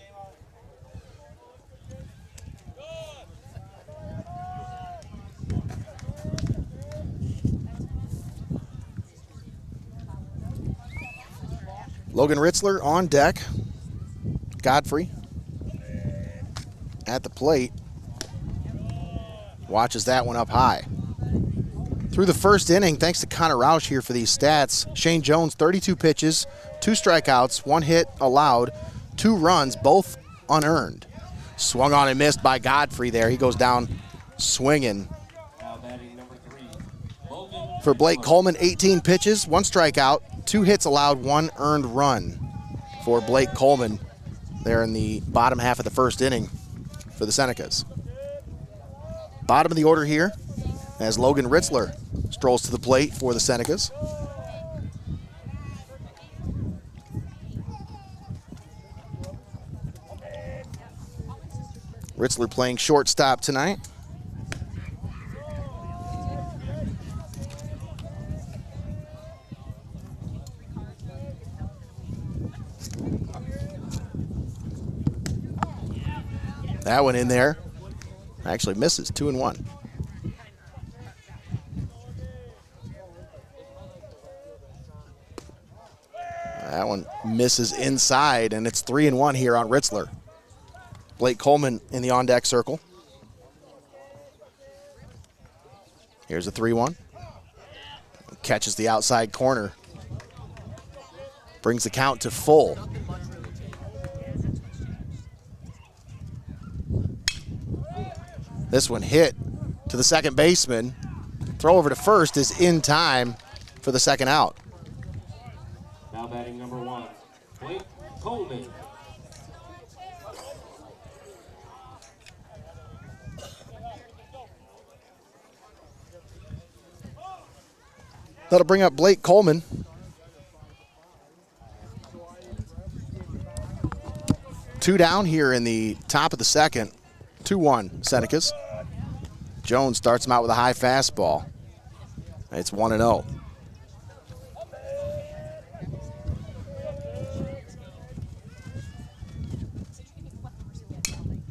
Logan Ritzler on deck. Godfrey at the plate. Watches that one up high. Through the first inning, thanks to Connor Roush here for these stats, Shane Jones, 32 pitches, 2 strikeouts, 1 hit allowed, 2 runs, both unearned. Swung on and missed by Godfrey there. He goes down swinging. For Blake Coleman, 18 pitches, 1 strikeout, 2 hits allowed, 1 earned run for Blake Coleman there in the bottom half of the first inning for the Senecas. Bottom of the order here as Logan Ritzler strolls to the plate for the Senecas. Ritzler playing shortstop tonight. That one in there. Actually misses, 2-1. That one misses inside, and it's 3-1 here on Ritzler. Blake Coleman in the on-deck circle. Here's a 3-1. Catches the outside corner. Brings the count to full. This one hit to the second baseman. Throw over to first is in time for the second out. Now batting number 1, Blake Coleman. That'll bring up Blake Coleman. Two down here in the top of the second. 2-1 Senecas. Jones starts him out with a high fastball. It's 1-0.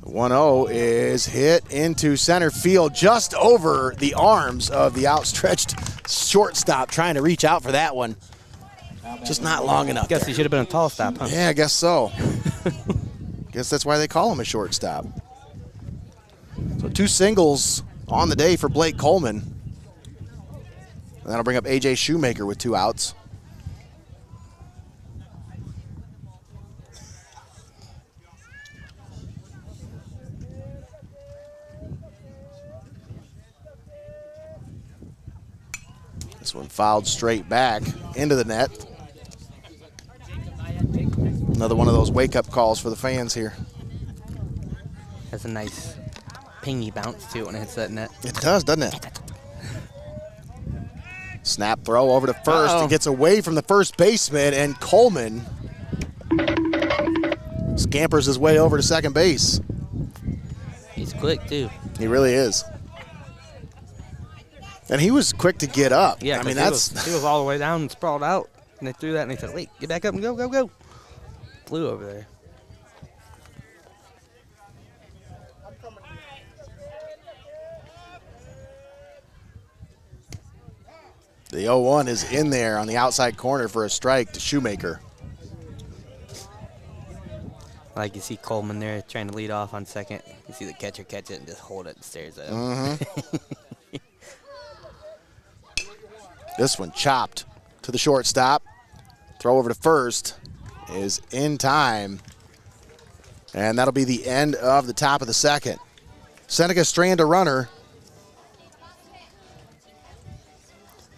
1-0 is hit into center field, just over the arms of the outstretched shortstop, trying to reach out for that one. Just not long enough. Guess he should have been a tall stop, huh? Yeah, I guess so. Guess that's why they call him a shortstop. So 2 singles on the day for Blake Coleman. And that'll bring up A.J. Shoemaker with 2 outs. This one fouled straight back into the net. Another one of those wake-up calls for the fans here. That's a nice pingy bounce, too, when it hits that net. It does, doesn't it? Snap throw over to first. It gets away from the first baseman, and Coleman scampers his way over to second base. He's quick, too. He really is. And he was quick to get up. Yeah, I mean, he was all the way down and sprawled out, and they threw that, and they said, wait, get back up and go, go, go. Flew over there. The 0-1 is in there on the outside corner for a strike to Shoemaker. Like you see Coleman there trying to lead off on second. You see the catcher catch it and just hold it and stares at him. This one chopped to the shortstop. Throw over to first is in time. And that'll be the end of the top of the second. Seneca strand a runner.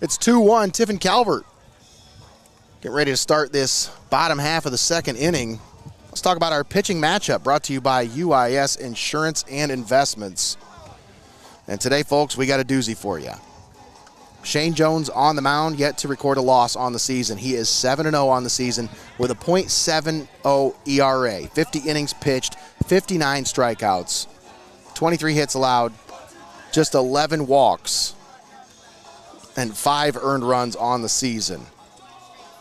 It's 2-1, Tiffin Calvert. Getting ready to start this bottom half of the second inning. Let's talk about our pitching matchup brought to you by UIS Insurance and Investments. And today, folks, we got a doozy for you. Shane Jones on the mound, yet to record a loss on the season. He is 7-0 on the season with a .70 ERA. 50 innings pitched, 59 strikeouts, 23 hits allowed, just 11 walks, and 5 earned runs on the season.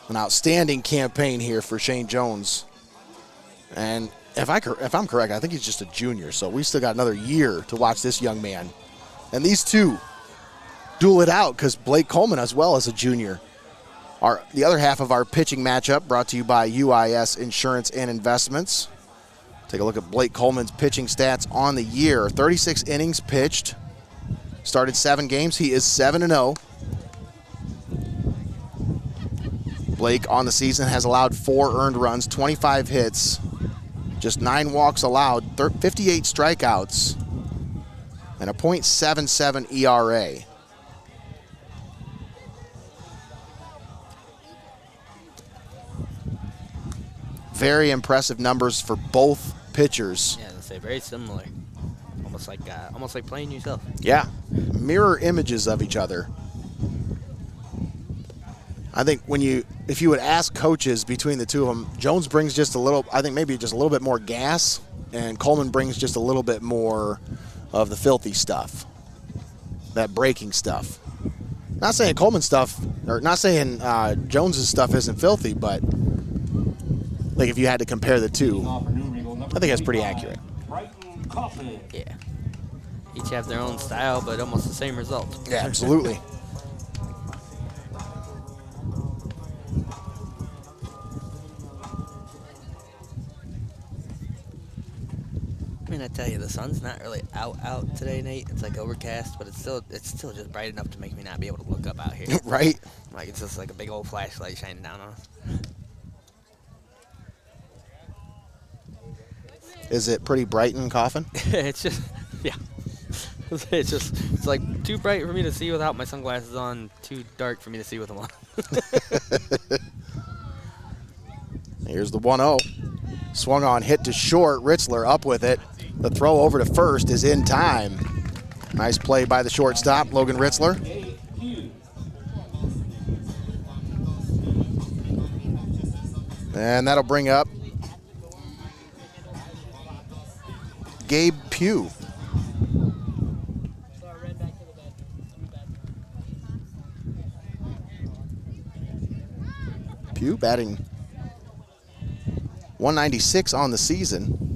An outstanding campaign here for Shane Jones. And if I'm correct, I think he's just a junior, so we still got another year to watch this young man. And these two duel it out because Blake Coleman as well as a junior. The other half of our pitching matchup brought to you by UIS Insurance and Investments. Take a look at Blake Coleman's pitching stats on the year. 36 innings pitched. Started 7 games. He is 7-0. Blake on the season has allowed 4 earned runs, 25 hits, just 9 walks allowed, 58 strikeouts, and a .77 ERA. Very impressive numbers for both pitchers. Yeah, they say very similar. Almost like playing yourself. Yeah, mirror images of each other. I think if you would ask coaches between the two of them, Jones brings just a little, I think maybe just a little bit more gas, and Coleman brings just a little bit more of the filthy stuff, that breaking stuff. Not saying Coleman stuff, or not saying Jones's stuff isn't filthy, but like if you had to compare the two, I think that's pretty accurate. Yeah. Each have their own style, but almost the same result. Yeah, absolutely. I mean, I tell you, the sun's not really out today, Nate. It's like overcast, but it's still just bright enough to make me not be able to look up out here. Right? Like it's just like a big old flashlight shining down on us. Is it pretty bright in Coffin? It's just, yeah. It's like too bright for me to see without my sunglasses on, too dark for me to see with them on. Here's the 1-0. Swung on, hit to short. Ritzler up with it. The throw over to first is in time. Nice play by the shortstop, Logan Ritzler. And that'll bring up Gabe Pugh. Pugh batting .196 on the season.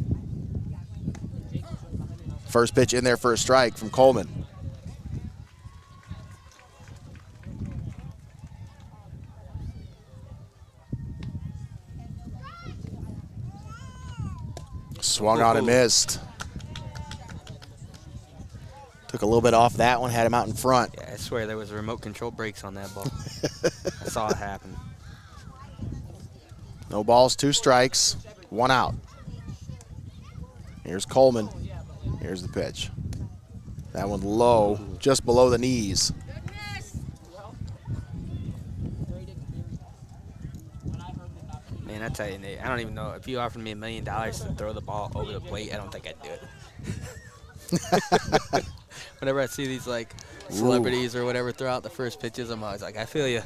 First pitch in there for a strike from Coleman. Swung on and missed. Took a little bit off that one, had him out in front. Yeah, I swear there was remote control brakes on that ball. I saw it happen. No balls, 2 strikes, 1 out. Here's Coleman. Here's the pitch. That one low, just below the knees. Man, I tell you, Nate, I don't even know. If you offered me $1 million to throw the ball over the plate, I don't think I'd do it. Whenever I see these, like, celebrities or whatever throw out the first pitches, I'm always like, I feel you.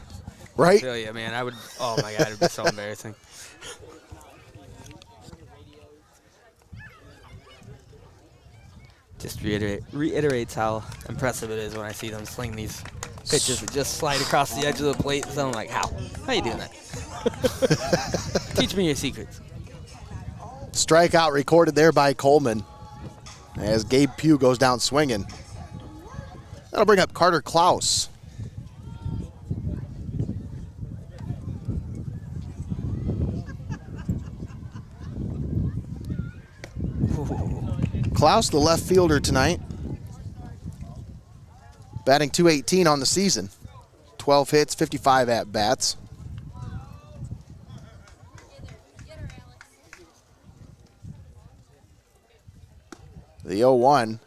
Right? I feel you, man. I would, oh, my God, it would be so embarrassing. Just reiterates how impressive it is when I see them sling these pitches that just slide across the edge of the plate. So I'm like, how? How you doing that? Teach me your secrets. Strikeout recorded there by Coleman as Gabe Pugh goes down swinging. That'll bring up Carter Clouse. Clouse, the left fielder tonight, batting .218 on the season. 12 hits, 55 at-bats. The 0-1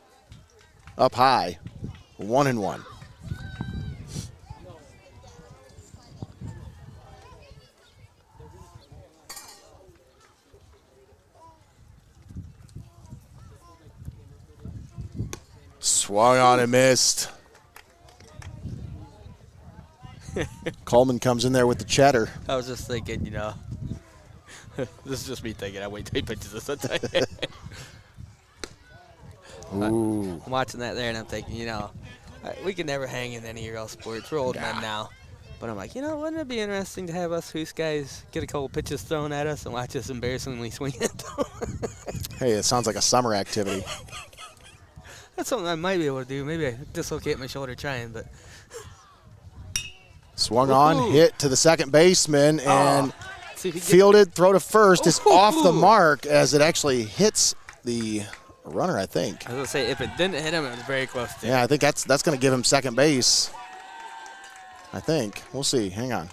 up high, 1-1. Swung on and missed. Coleman comes in there with the cheddar. I was just thinking, you know, this is just me thinking. I wait till he pitches this at Ooh. I'm watching that there, and I'm thinking, you know, we can never hang in any real sports. We're old men now. But I'm like, you know, wouldn't it be interesting to have us Hoos guys get a couple pitches thrown at us and watch us embarrassingly swing it? Hey, it sounds like a summer activity. That's something I might be able to do. Maybe I dislocate my shoulder trying, but Swung on, hit to the second baseman, and See if he fielded, throw to first. Is off the mark as it actually hits the runner, I think. I was going to say, if it didn't hit him, it was very close to. Yeah, I think that's going to give him second base. I think. We'll see. Hang on.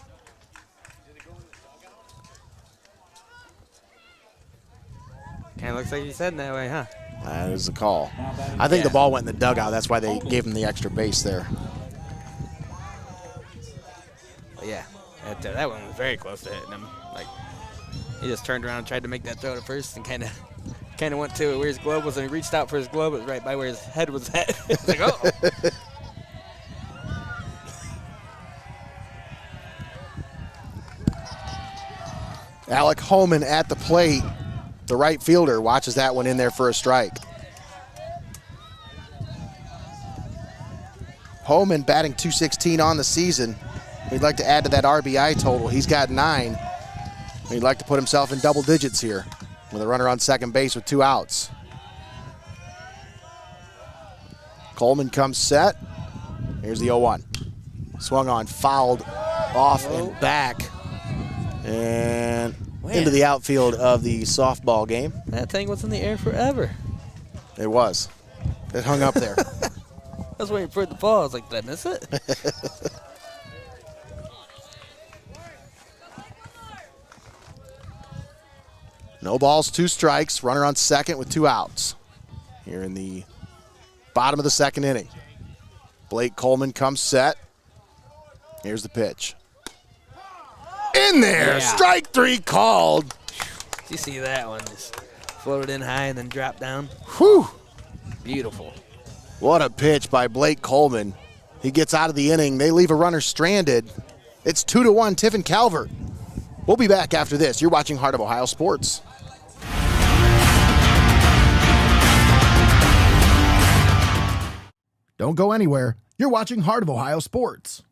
Kind of looks like he's heading that way, huh? That is a call. I think the ball went in the dugout. That's why they gave him the extra base there. But yeah, that one was very close to hitting him. Like, he just turned around and tried to make that throw to first and kind of went to where his glove was, and he reached out for his glove. It was right by where his head was at. It's like, oh. Alec Holman at the plate. The right fielder watches that one in there for a strike. Holman batting .216 on the season. He'd like to add to that RBI total. He's got 9. He'd like to put himself in double digits here with a runner on second base with 2 outs. Coleman comes set. Here's the 0-1. Swung on, fouled off and back. And into the outfield of the softball game. That thing was in the air forever. It was. It hung up there. I was waiting for it to fall. I was like, did I miss it? No balls, 2 strikes. Runner on second with 2 outs. Here in the bottom of the second inning. Blake Coleman comes set. Here's the pitch. In there, Yeah. strike 3 called. Did you see that one? Just floated in high and then dropped down. Whew. Beautiful. What a pitch by Blake Coleman. He gets out of the inning. They leave a runner stranded. It's 2-1 Tiffin Calvert. We'll be back after this. You're watching Heart of Ohio Sports. Don't go anywhere. You're watching Heart of Ohio Sports.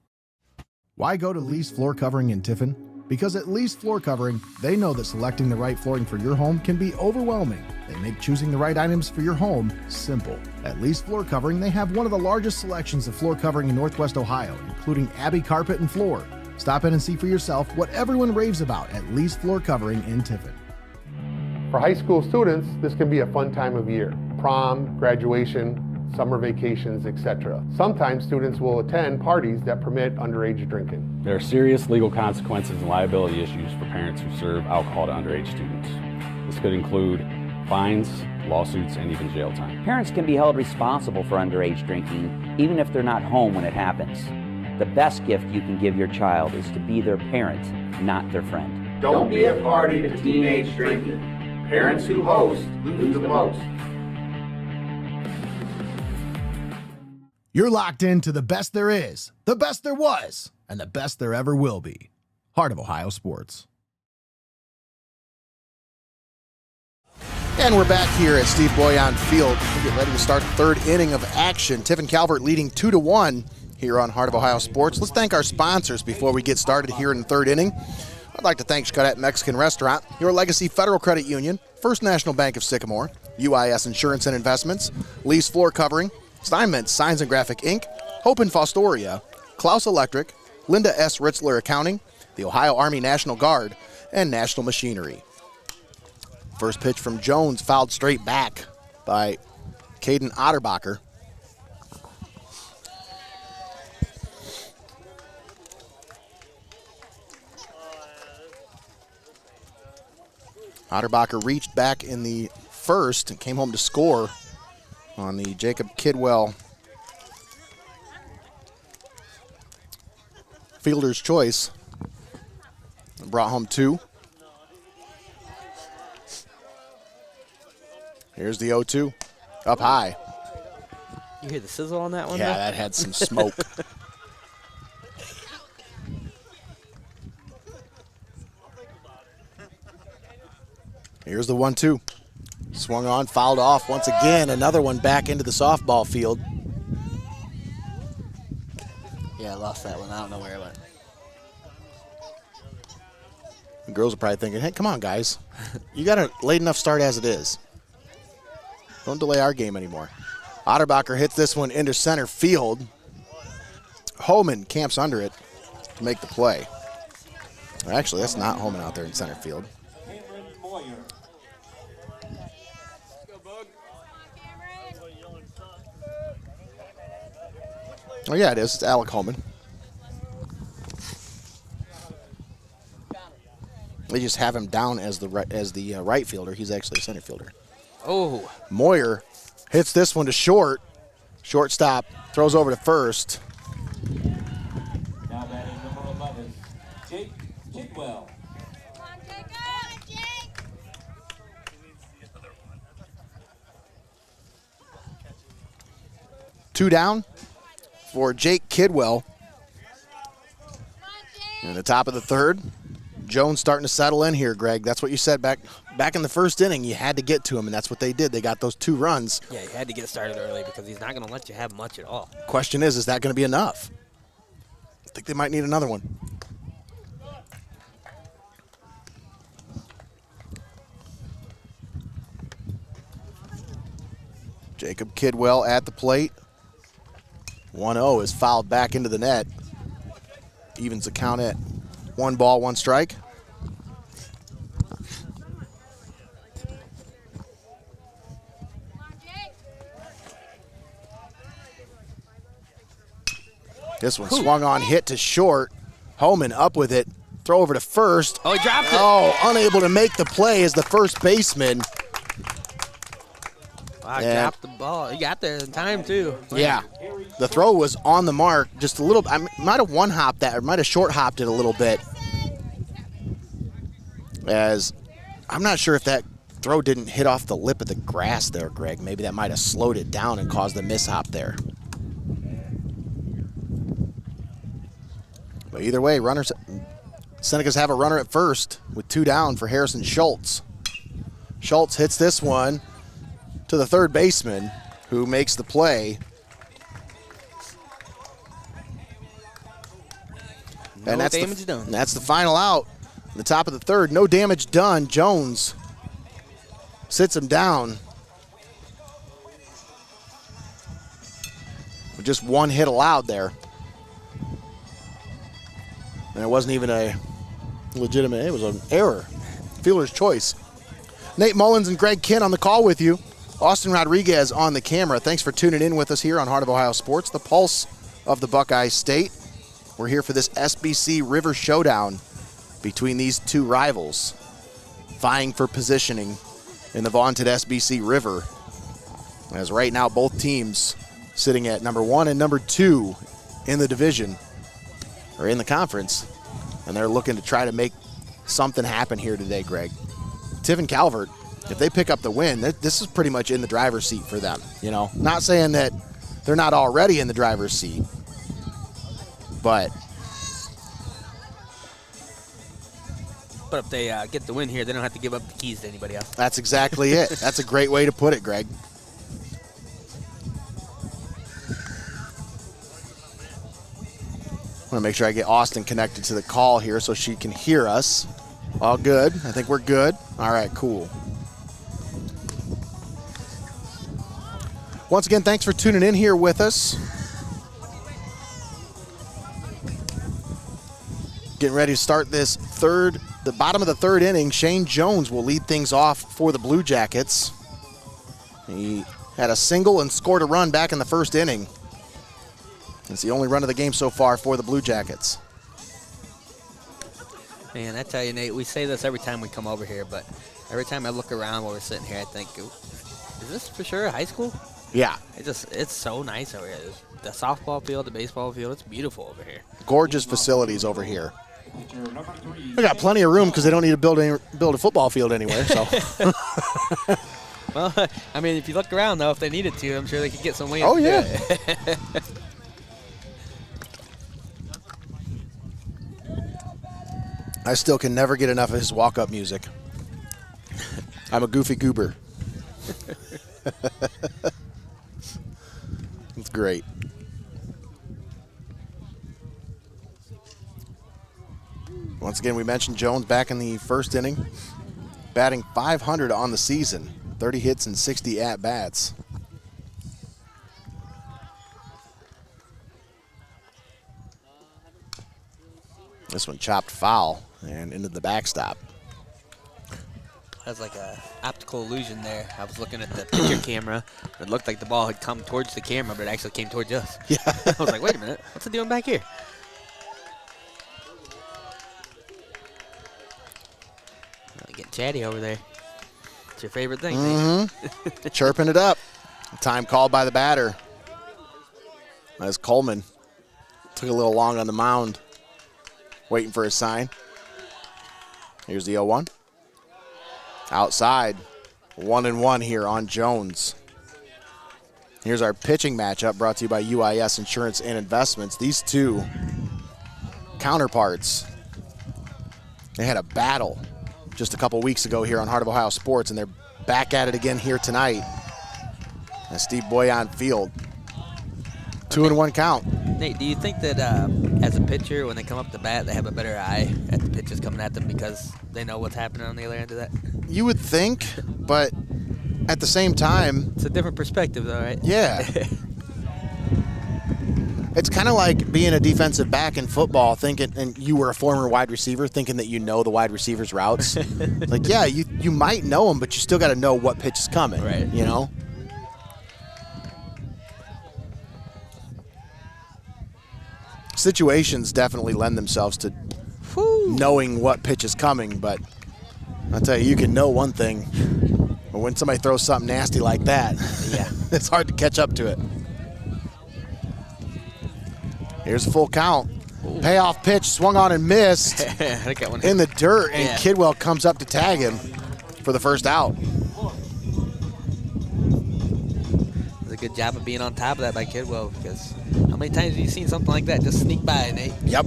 Why go to Lee's Floor Covering in Tiffin? Because at Lee's Floor Covering, they know that selecting the right flooring for your home can be overwhelming. They make choosing the right items for your home simple. At Lee's Floor Covering, they have one of the largest selections of floor covering in Northwest Ohio, including Abbey Carpet and Floor. Stop in and see for yourself what everyone raves about at Lee's Floor Covering in Tiffin. For high school students, this can be a fun time of year. Prom, graduation, summer vacations, etc. Sometimes students will attend parties that permit underage drinking. There are serious legal consequences and liability issues for parents who serve alcohol to underage students. This could include fines, lawsuits, and even jail time. Parents can be held responsible for underage drinking, even if they're not home when it happens. The best gift you can give your child is to be their parent, not their friend. Don't be a party to teenage drinking. Parents who host lose the most. You're locked into the best there is, the best there was, and the best there ever will be. Heart of Ohio Sports. And we're back here at Steve Bouillon Field. We'll get ready to start the 3rd inning of action. Tiffin Calvert leading 2-1 here on Heart of Ohio Sports. Let's thank our sponsors before we get started here in the 3rd inning. I'd like to thank Xcaret Mexican Restaurant, Your Legacy Federal Credit Union, First National Bank of Sycamore, UIS Insurance and Investments, Lee's Floor Covering, Steinmetz Signs and Graphic Inc., Hope in Fostoria, Clouse Electric, Linda S. Ritzler Accounting, the Ohio Army National Guard, and National Machinery. First pitch from Jones, fouled straight back by Caden Otterbacher. Otterbacher reached back in the first and came home to score on the Jacob Kidwell fielder's choice. Brought home 2. Here's the 0-2. Up high. You hear the sizzle on that one? Yeah, though? that had some smoke. Here's the 1-2. Swung on, fouled off once again. Another one back into the softball field. Yeah, I lost that one. I don't know where it went. The girls are probably thinking, hey, come on, guys. You got a late enough start as it is. Don't delay our game anymore. Otterbacher hits this one into center field. Holman camps under it. to make the play. Or actually, that's not Holman out there in center field. Oh, yeah, it is. It's Alec Holman. They just have him down as the right fielder. He's actually a center fielder. Oh. Moyer hits this one to short. Shortstop throws over to first. Now batting number 11, Jake Kidwell. Two down for Jake Kidwell. In the top of the third. Jones starting to settle in here, Greg. That's what you said back in the first inning. You had to get to him, and that's what they did. They got those 2 runs. Yeah, you had to get started early because he's not going to let you have much at all. Question is that going to be enough? I think they might need another one. Jacob Kidwell at the plate. 1-0 is fouled back into the net. Evens the count at 1 ball, 1 strike. This one swung on, hit to short. Holman up with it. Throw over to first. Oh, he dropped it. Oh, unable to make the play as the first baseman. Wow, dropped the ball. He got there in time, too. Yeah. The throw was on the mark just a little. I might have one-hopped that, or might have short-hopped it a little bit. As I'm not sure if that throw didn't hit off the lip of the grass there, Greg. Maybe that might have slowed it down and caused the mishop there. But either way, Senecas have a runner at first with 2 down for Harrison Schultz. Schultz hits this one to the third baseman, who makes the play. No damage done. That's the final out. The top of the third, no damage done. Jones sits him down with just 1 hit allowed there. And it wasn't even a legitimate, it was an error. Fielder's choice. Nate Mullins and Greg Kinn on the call with you. Austin Rodriguez on the camera. Thanks for tuning in with us here on Heart of Ohio Sports, the pulse of the Buckeye State. We're here for this SBC River showdown between these 2 rivals, vying for positioning in the vaunted SBC River. As right now, both teams sitting at number 1 and number 2 in the division, or in the conference, and they're looking to try to make something happen here today, Greg. Tiffin Calvert, if they pick up the win, this is pretty much in the driver's seat for them. You know, not saying that they're not already in the driver's seat, but if they get the win here, they don't have to give up the keys to anybody else. That's exactly it. That's a great way to put it, Greg. I want to make sure I get Austin connected to the call here so she can hear us. All good. I think we're good. All right, cool. Once again, thanks for tuning in here with us. Getting ready to start this the bottom of the third inning. Shane Jones will lead things off for the Blue Jackets. He had a single and scored a run back in the first inning. It's the only run of the game so far for the Blue Jackets. Man, I tell you, Nate, we say this every time we come over here, but every time I look around while we're sitting here, I think, is this for sure high school? Yeah. It's so nice over here. The softball field, the baseball field, it's beautiful over here. Gorgeous facilities over here. We got plenty of room because they don't need to build a football field anywhere. So. Well, I mean, if you look around, though, if they needed to, I'm sure they could get some land. Oh, yeah. I still can never get enough of his walk-up music. I'm a goofy goober. It's great. Once again, we mentioned Jones back in the first inning, batting .500 on the season, 30 hits and 60 at-bats. This one chopped foul and into the backstop. That's like a optical illusion there. I was looking at the picture camera. It looked like the ball had come towards the camera, but it actually came towards us. Yeah. I was like, wait a minute, what's it doing back here? Getting chatty over there. It's your favorite thing. Mm-hmm. Chirping it up. Time called by the batter. As Coleman took a little long on the mound, waiting for his sign. Here's the 0-1. Outside, 1-1 here on Jones. Here's our pitching matchup brought to you by UIS Insurance and Investments. These two counterparts, they had a battle just a couple weeks ago here on Heart of Ohio Sports, and they're back at it again here tonight at Steve Bouillon Field. 2-1 count. Nate, do you think that as a pitcher, when they come up to bat, they have a better eye at the pitches coming at them because they know what's happening on the other end of that? You would think, but at the same time, it's a different perspective, though, right? Yeah. It's kind of like being a defensive back in football, thinking, and you were a former wide receiver, thinking that you know the wide receiver's routes. Like, yeah, you might know them, but you still got to know what pitch is coming, right? You know? Situations definitely lend themselves to knowing what pitch is coming, but I'll tell you can know one thing, but when somebody throws something nasty like that, yeah, it's hard to catch up to it. Here's a full count. Ooh. Payoff pitch, swung on and missed in the dirt, and Kidwell comes up to tag him for the first out. It's a good job of being on top of that by Kidwell, because how many times have you seen something like that just sneak by, Nate? Yep.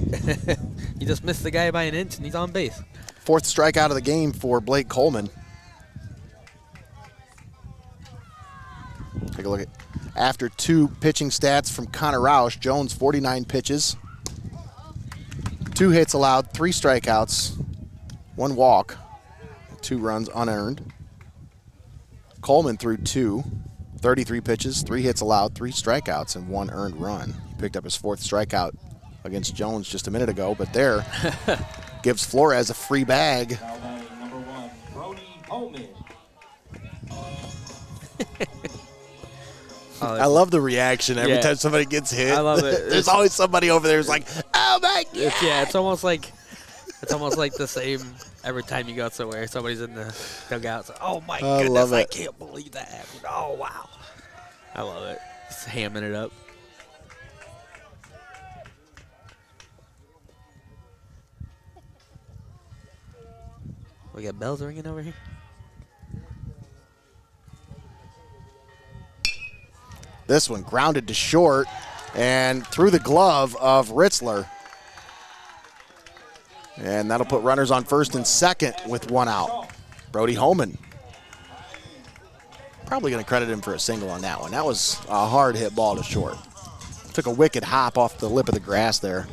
You just missed the guy by an inch, and he's on base. Fourth strikeout of the game for Blake Coleman. Take a look at after two pitching stats from Connor Roush. Jones, 49 pitches, 2 hits allowed, 3 strikeouts, 1 walk, 2 runs unearned. Coleman threw 33 pitches, 3 hits allowed, 3 strikeouts, and 1 earned run. He picked up his 4th strikeout against Jones just a minute ago, but there gives Flores a free bag. Number 1, Brody Coleman. I love the reaction every time somebody gets hit. I love it. There's always somebody over there who's like, "Oh my God!" It's almost like the same every time you go somewhere. Somebody's in the dugout. It's like, oh my goodness! I can't believe that happened. Oh wow! I love it. Just hamming it up. We got bells ringing over here. This one grounded to short and through the glove of Ritzler. And that'll put runners on first and second with 1 out. Brody Holman. Probably going to credit him for a single on that one. That was a hard hit ball to short. Took a wicked hop off the lip of the grass there.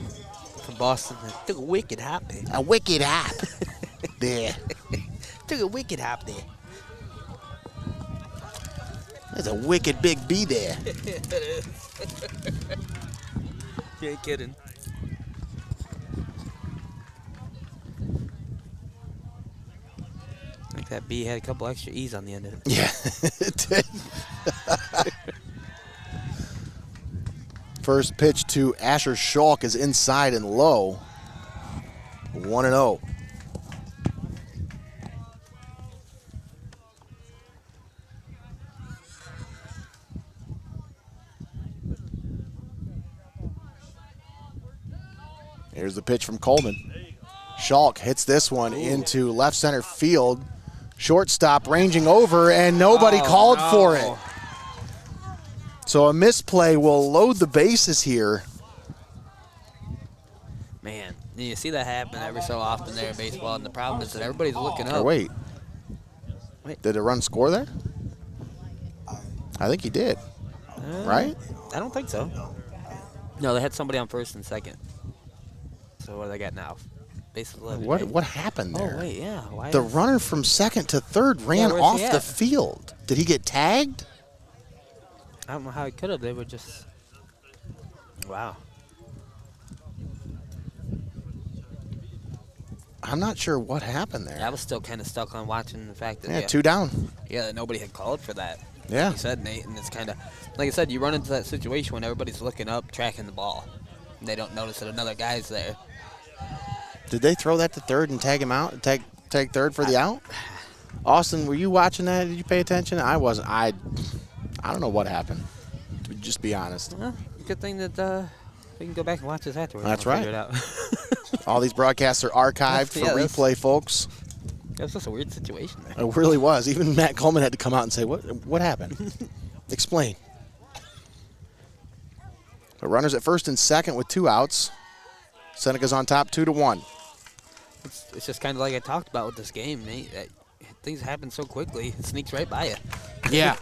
From Boston. Took a wicked hop there. A wicked hop. There. Took a wicked hop there. There's a wicked big bee there. It is. You ain't kidding. I think that bee had a couple extra E's on the end of it. Yeah, it did. First pitch to Asher Schalk is inside and low. 1-0. Here's the pitch from Coleman. Schalk hits this one into left center field. Shortstop ranging over, and nobody called for it. So a misplay will load the bases here. Man, you see that happen every so often there in baseball, and the problem is that everybody's looking up. Oh, wait. Did a run score there? I think he did. Right? I don't think so. No, they had somebody on first and second. So what do they got now? Bases loaded. What happened there? Oh, wait, yeah. Why the runner from second to third ran off the field. Did he get tagged? I don't know how he could have. They were just... Wow. I'm not sure what happened there. I was still kind of stuck on watching the fact that 2 down. Yeah, that nobody had called for that. Yeah. Like you said, Nate, and it's kind of like I said, you run into that situation when everybody's looking up, tracking the ball. And they don't notice that another guy's there. Did they throw that to third and tag him out? Tag third for the out? Austin, were you watching that? Did you pay attention? I wasn't. I don't know what happened. To just be honest. Well, good thing that we can go back and watch this afterwards. That's We'll right. figure it out. All these broadcasts are archived for replay, folks. That was just a weird situation there. It really was. Even Matt Coleman had to come out and say, "What happened? Explain." But runners at first and second with 2 outs. Senecas on top 2-1. It's just kind of like I talked about with this game, Nate. That things happen so quickly, it sneaks right by you. Yeah.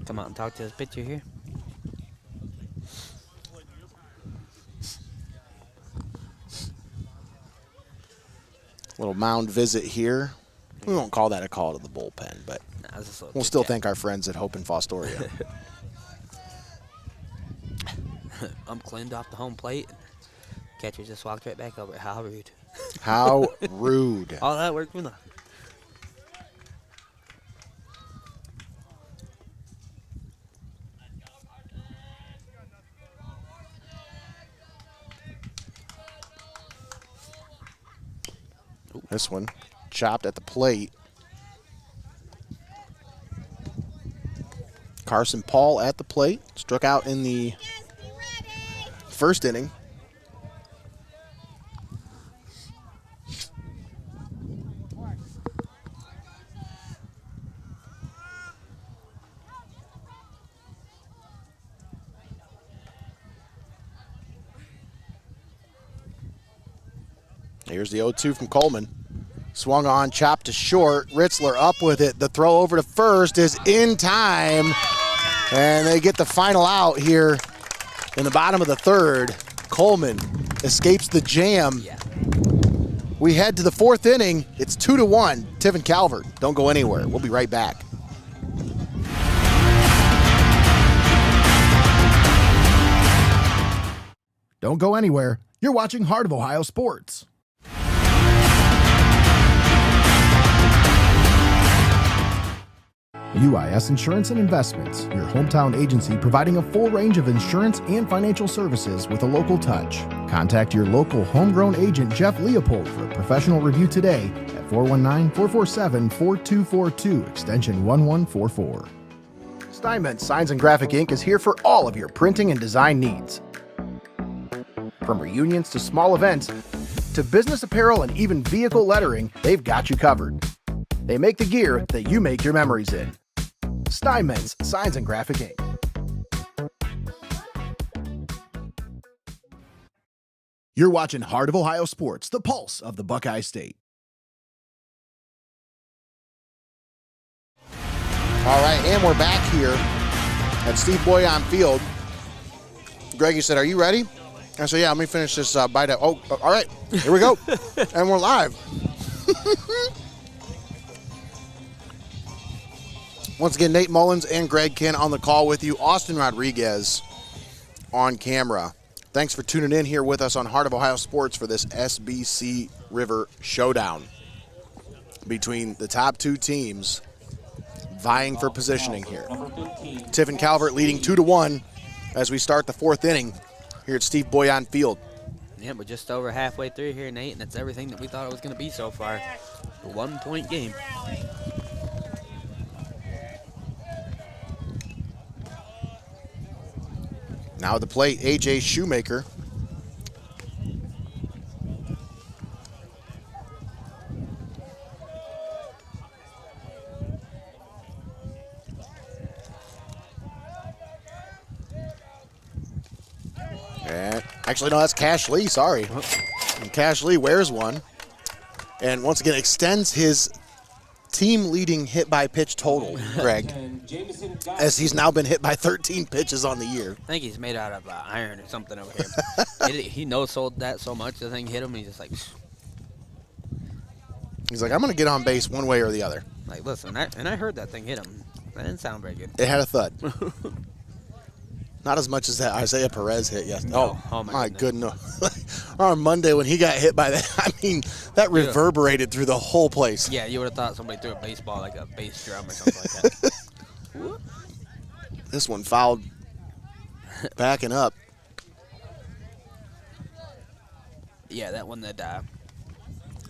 Come out and talk to this pitcher here. Little mound visit here. We won't call that a call to the bullpen, but we'll still thank our friends at Hope and Fostoria. I'm cleaned off the home plate. Catcher just walked right back over. How rude. How rude. All that work for nothing. This one chopped at the plate. Carson Paul at the plate. Struck out in the first inning. Here's the 0-2 from Coleman. Swung on, chopped to short. Ritzler up with it. The throw over to first is in time. And they get the final out here in the bottom of the third. Coleman escapes the jam. Yeah. We head to the fourth inning. It's 2-1. Tiffin Calvert. Don't go anywhere. We'll be right back. Don't go anywhere. You're watching Heart of Ohio Sports. UIS Insurance and Investments, your hometown agency providing a full range of insurance and financial services with a local touch. Contact your local homegrown agent, Jeff Leopold, for a professional review today at 419-447-4242, extension 1144. Steinmetz Signs and Graphic Ink is here for all of your printing and design needs. From reunions to small events, to business apparel and even vehicle lettering, they've got you covered. They make the gear that you make your memories in. Steinmetz Signs and Graphic Ink. You're watching Heart of Ohio Sports, the pulse of the Buckeye State. All right, and we're back here at Steve Bouillon Field. Greg, you said, "Are you ready?" I said, "Yeah, let me finish this bite out." Oh, all right, here we go. And we're live. Once again, Nate Mullins and Greg Kinn on the call with you. Austin Rodriguez on camera. Thanks for tuning in here with us on Heart of Ohio Sports for this SBC River showdown between the top 2 teams vying for positioning here. Tiffin Calvert leading 2-1 as we start the fourth inning here at Steve Bouillon Field. Yeah, we're just over halfway through here, Nate, and it's everything that we thought it was going to be so far. A 1-point game. Now at the plate, A.J. Shoemaker. And actually, no, that's Cash Lee, sorry. And Cash Lee wears one. And once again, extends his team-leading hit-by-pitch total, Greg, as he's now been hit by 13 pitches on the year. I think he's made out of iron or something over here. He no-sold that so much, the thing hit him, he's just like... He's like, I'm going to get on base one way or the other. Like, listen, I heard that thing hit him. That didn't sound very good. It had a thud. Not as much as that Isaiah Perez hit yesterday. No. Oh, my goodness. On Monday when he got hit by that, I mean, that reverberated through the whole place. Yeah, you would have thought somebody threw a baseball like a bass drum or something like that. This one fouled, backing up. Yeah, that one that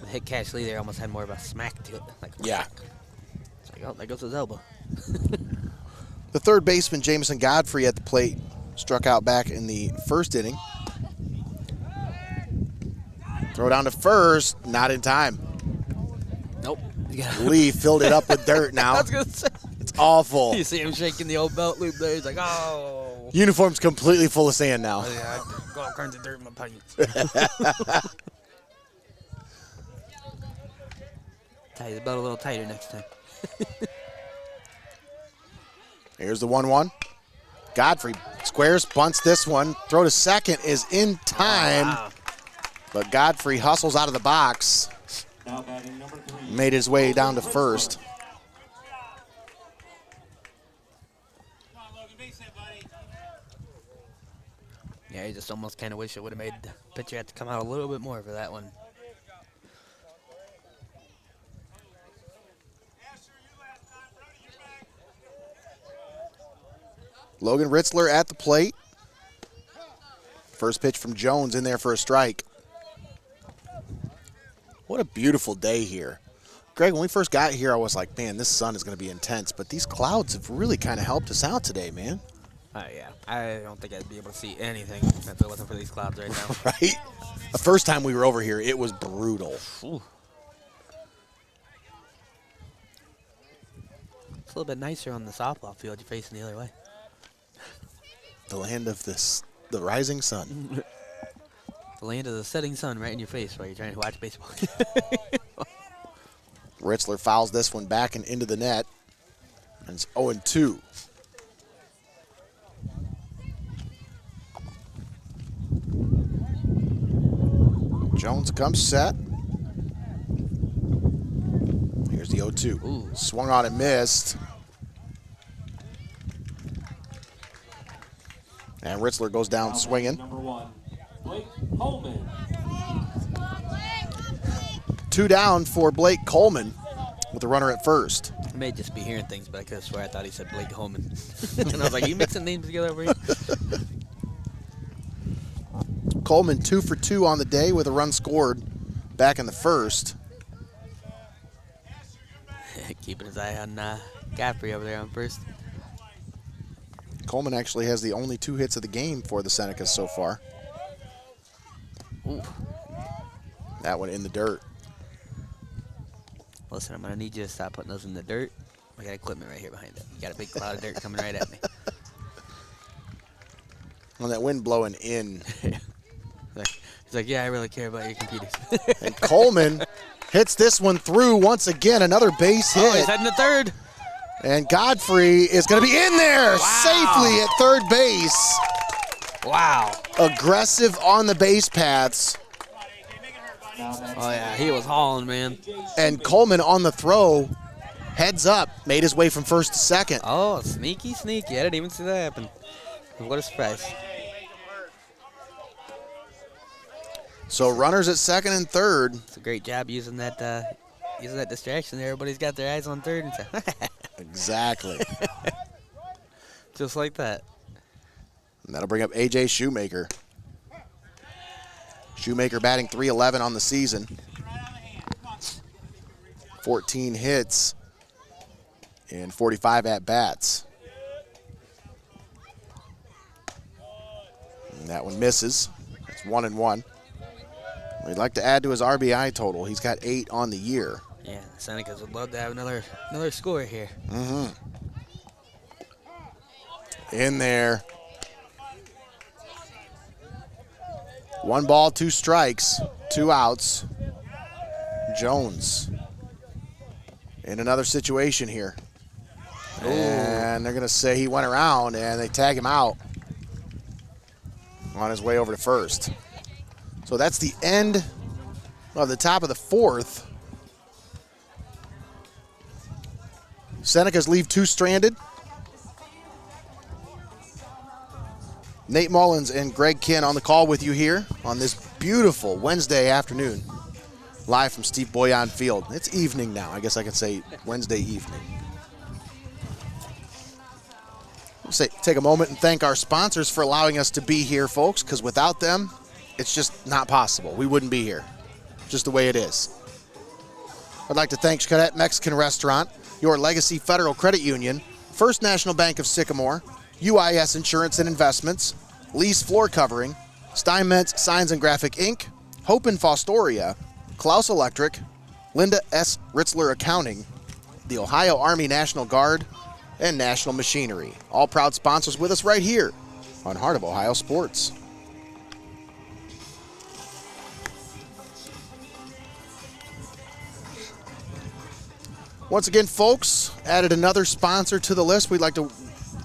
hit Cash Lee there almost had more of a smack to it. Like, Yeah. It's like, oh, there goes his elbow. The third baseman, Jamison Godfrey, at the plate, struck out back in the first inning. Throw down to first, not in time. Nope. Lee filled it up with dirt now. I was going to say. It's awful. You see him shaking the old belt loop there. He's like, oh. Uniform's completely full of sand now. Oh, yeah, I got all kinds of dirt in my pants. Tie the belt a little tighter next time. Here's the 1-1. Godfrey squares, bunts this one. Throw to second is in time. Oh, wow. But Godfrey hustles out of the box. Now batting number 3. Made his way down to first. Yeah, you just almost kind of wish it would have made the pitcher have to come out a little bit more for that one. Logan Ritzler at the plate. First pitch from Jones in there for a strike. What a beautiful day here. Greg, when we first got here, I was like, man, this sun is going to be intense. But these clouds have really kind of helped us out today, man. Yeah, I don't think I'd be able to see anything if it wasn't for these clouds right now. Right? The first time we were over here, it was brutal. Ooh. It's a little bit nicer on the softball field. You're facing the other way. The land of the rising sun. The land of the setting sun right in your face while you're trying to watch baseball. Ritzler fouls this one back and into the net. And it's 0-2. Jones comes set. Here's the 0-2. Ooh. Swung on and missed. And Ritzler goes down swinging. Number 1, Blake Coleman. 2 down for Blake Coleman with a runner at first. I may just be hearing things, but I could swear I thought he said Blake Holman. And I was like, you mixing names together over here? Coleman 2 for 2 on the day with a run scored back in the first. Keeping his eye on Godfrey over there on first. Coleman actually has the only 2 hits of the game for the Senecas so far. Ooh. That one in the dirt. Listen, I'm going to need you to stop putting those in the dirt. I got equipment right here behind it. You got a big cloud of dirt coming right at me. On that wind blowing in. He's like, yeah, I really care about your computers. And Coleman hits this one through once again. Another base hit. Oh, he's heading to third. And Godfrey is going to be in there safely at third base. Wow. Aggressive on the base paths. Oh, yeah, he was hauling, man. And Coleman on the throw, heads up, made his way from first to second. Oh, sneaky, sneaky. I didn't even see that happen. What a surprise. So runners at second and third. It's a great job using that distraction there. Everybody's got their eyes on third. And Exactly. just like that. And that'll bring up A.J. Shoemaker. Shoemaker batting .311 on the season. 14 hits and 45 at-bats. And that one misses. It's 1-1. We'd like to add to his RBI total. He's got 8 on the year. Yeah, the Senecas would love to have another score here. Mm-hmm. In there. 1 ball, 2 strikes, 2 outs. Jones in another situation here. Ooh. And they're going to say he went around, and they tag him out on his way over to first. So that's the end of the top of the 4th. Senecas leave 2 stranded. Nate Mullins and Greg Kinn on the call with you here on this beautiful Wednesday afternoon, live from Steve Bouillon Field. It's evening now. I guess I can say Wednesday evening. Take a moment and thank our sponsors for allowing us to be here, folks, because without them, it's just not possible. We wouldn't be here, just the way it is. I'd like to thank Xcaret Mexican Restaurant, Your Legacy Federal Credit Union, First National Bank of Sycamore, UIS Insurance and Investments, Lee's Floor Covering, Steinmetz Signs and Graphic Inc., Hope in Fostoria, Clouse Electric, Linda S. Ritzler Accounting, the Ohio Army National Guard, and National Machinery. All proud sponsors with us right here on Heart of Ohio Sports. Once again, folks, added another sponsor to the list. We'd like to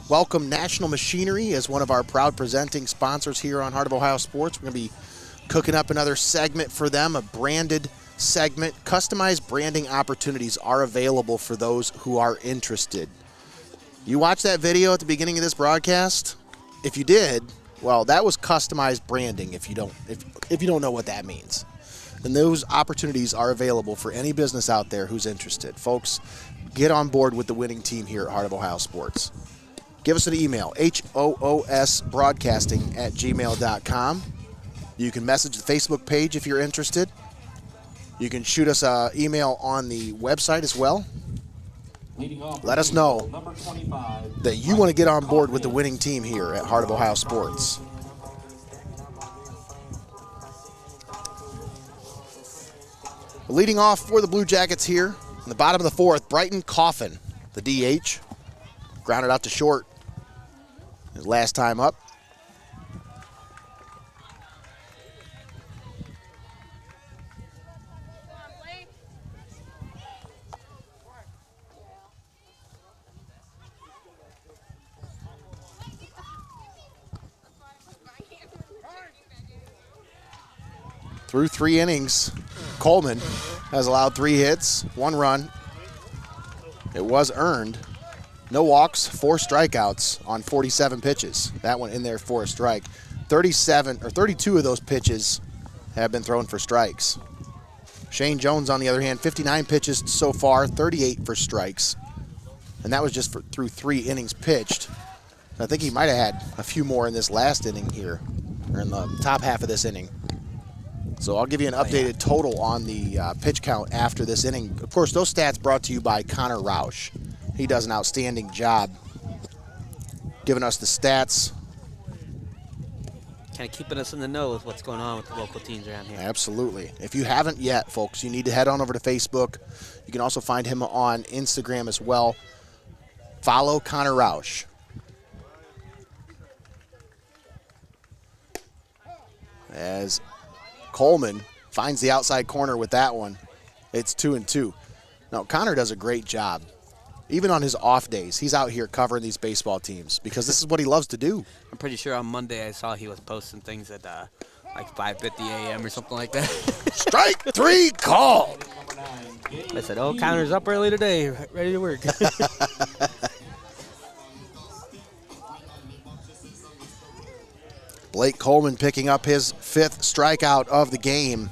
welcome National Machinery as one of our proud presenting sponsors here on Heart of Ohio Sports. We're going to be cooking up another segment for them, a branded segment. Customized branding opportunities are available for those who are interested. You watched that video at the beginning of this broadcast? If you did, well, that was customized branding if you don't know what that means. And those opportunities are available for any business out there who's interested. Folks, get on board with the winning team here at Heart of Ohio Sports. Give us an email, hoosbroadcasting@gmail.com. You can message the Facebook page if you're interested. You can shoot us an email on the website as well. Let us know that you want to get on board with the winning team here at Heart of Ohio Sports. Leading off for the Blue Jackets here in the bottom of the fourth, Brighton Coffin, the DH, grounded out to short his last time up. Through 3 innings, Coleman has allowed 3 hits, 1 run. It was earned. No walks, 4 strikeouts on 47 pitches. That one in there for a strike. 32 of those pitches have been thrown for strikes. Shane Jones, on the other hand, 59 pitches so far, 38 for strikes. And that was just through 3 innings pitched. I think he might have had a few more in this last inning here, or in the top half of this inning. So I'll give you an updated total on the pitch count after this inning. Of course, those stats brought to you by Connor Roush. He does an outstanding job giving us the stats. Kind of keeping us in the know with what's going on with the local teams around here. Absolutely. If you haven't yet, folks, you need to head on over to Facebook. You can also find him on Instagram as well. Follow Connor Roush. As Coleman finds the outside corner with that one. It's 2-2. Now, Connor does a great job. Even on his off days, he's out here covering these baseball teams because this is what he loves to do. I'm pretty sure on Monday I saw he was posting things at like 5:50 a.m. or something like that. Strike 3 called. I said, oh, Connor's up early today, ready to work. Blake Coleman picking up his 5th strikeout of the game.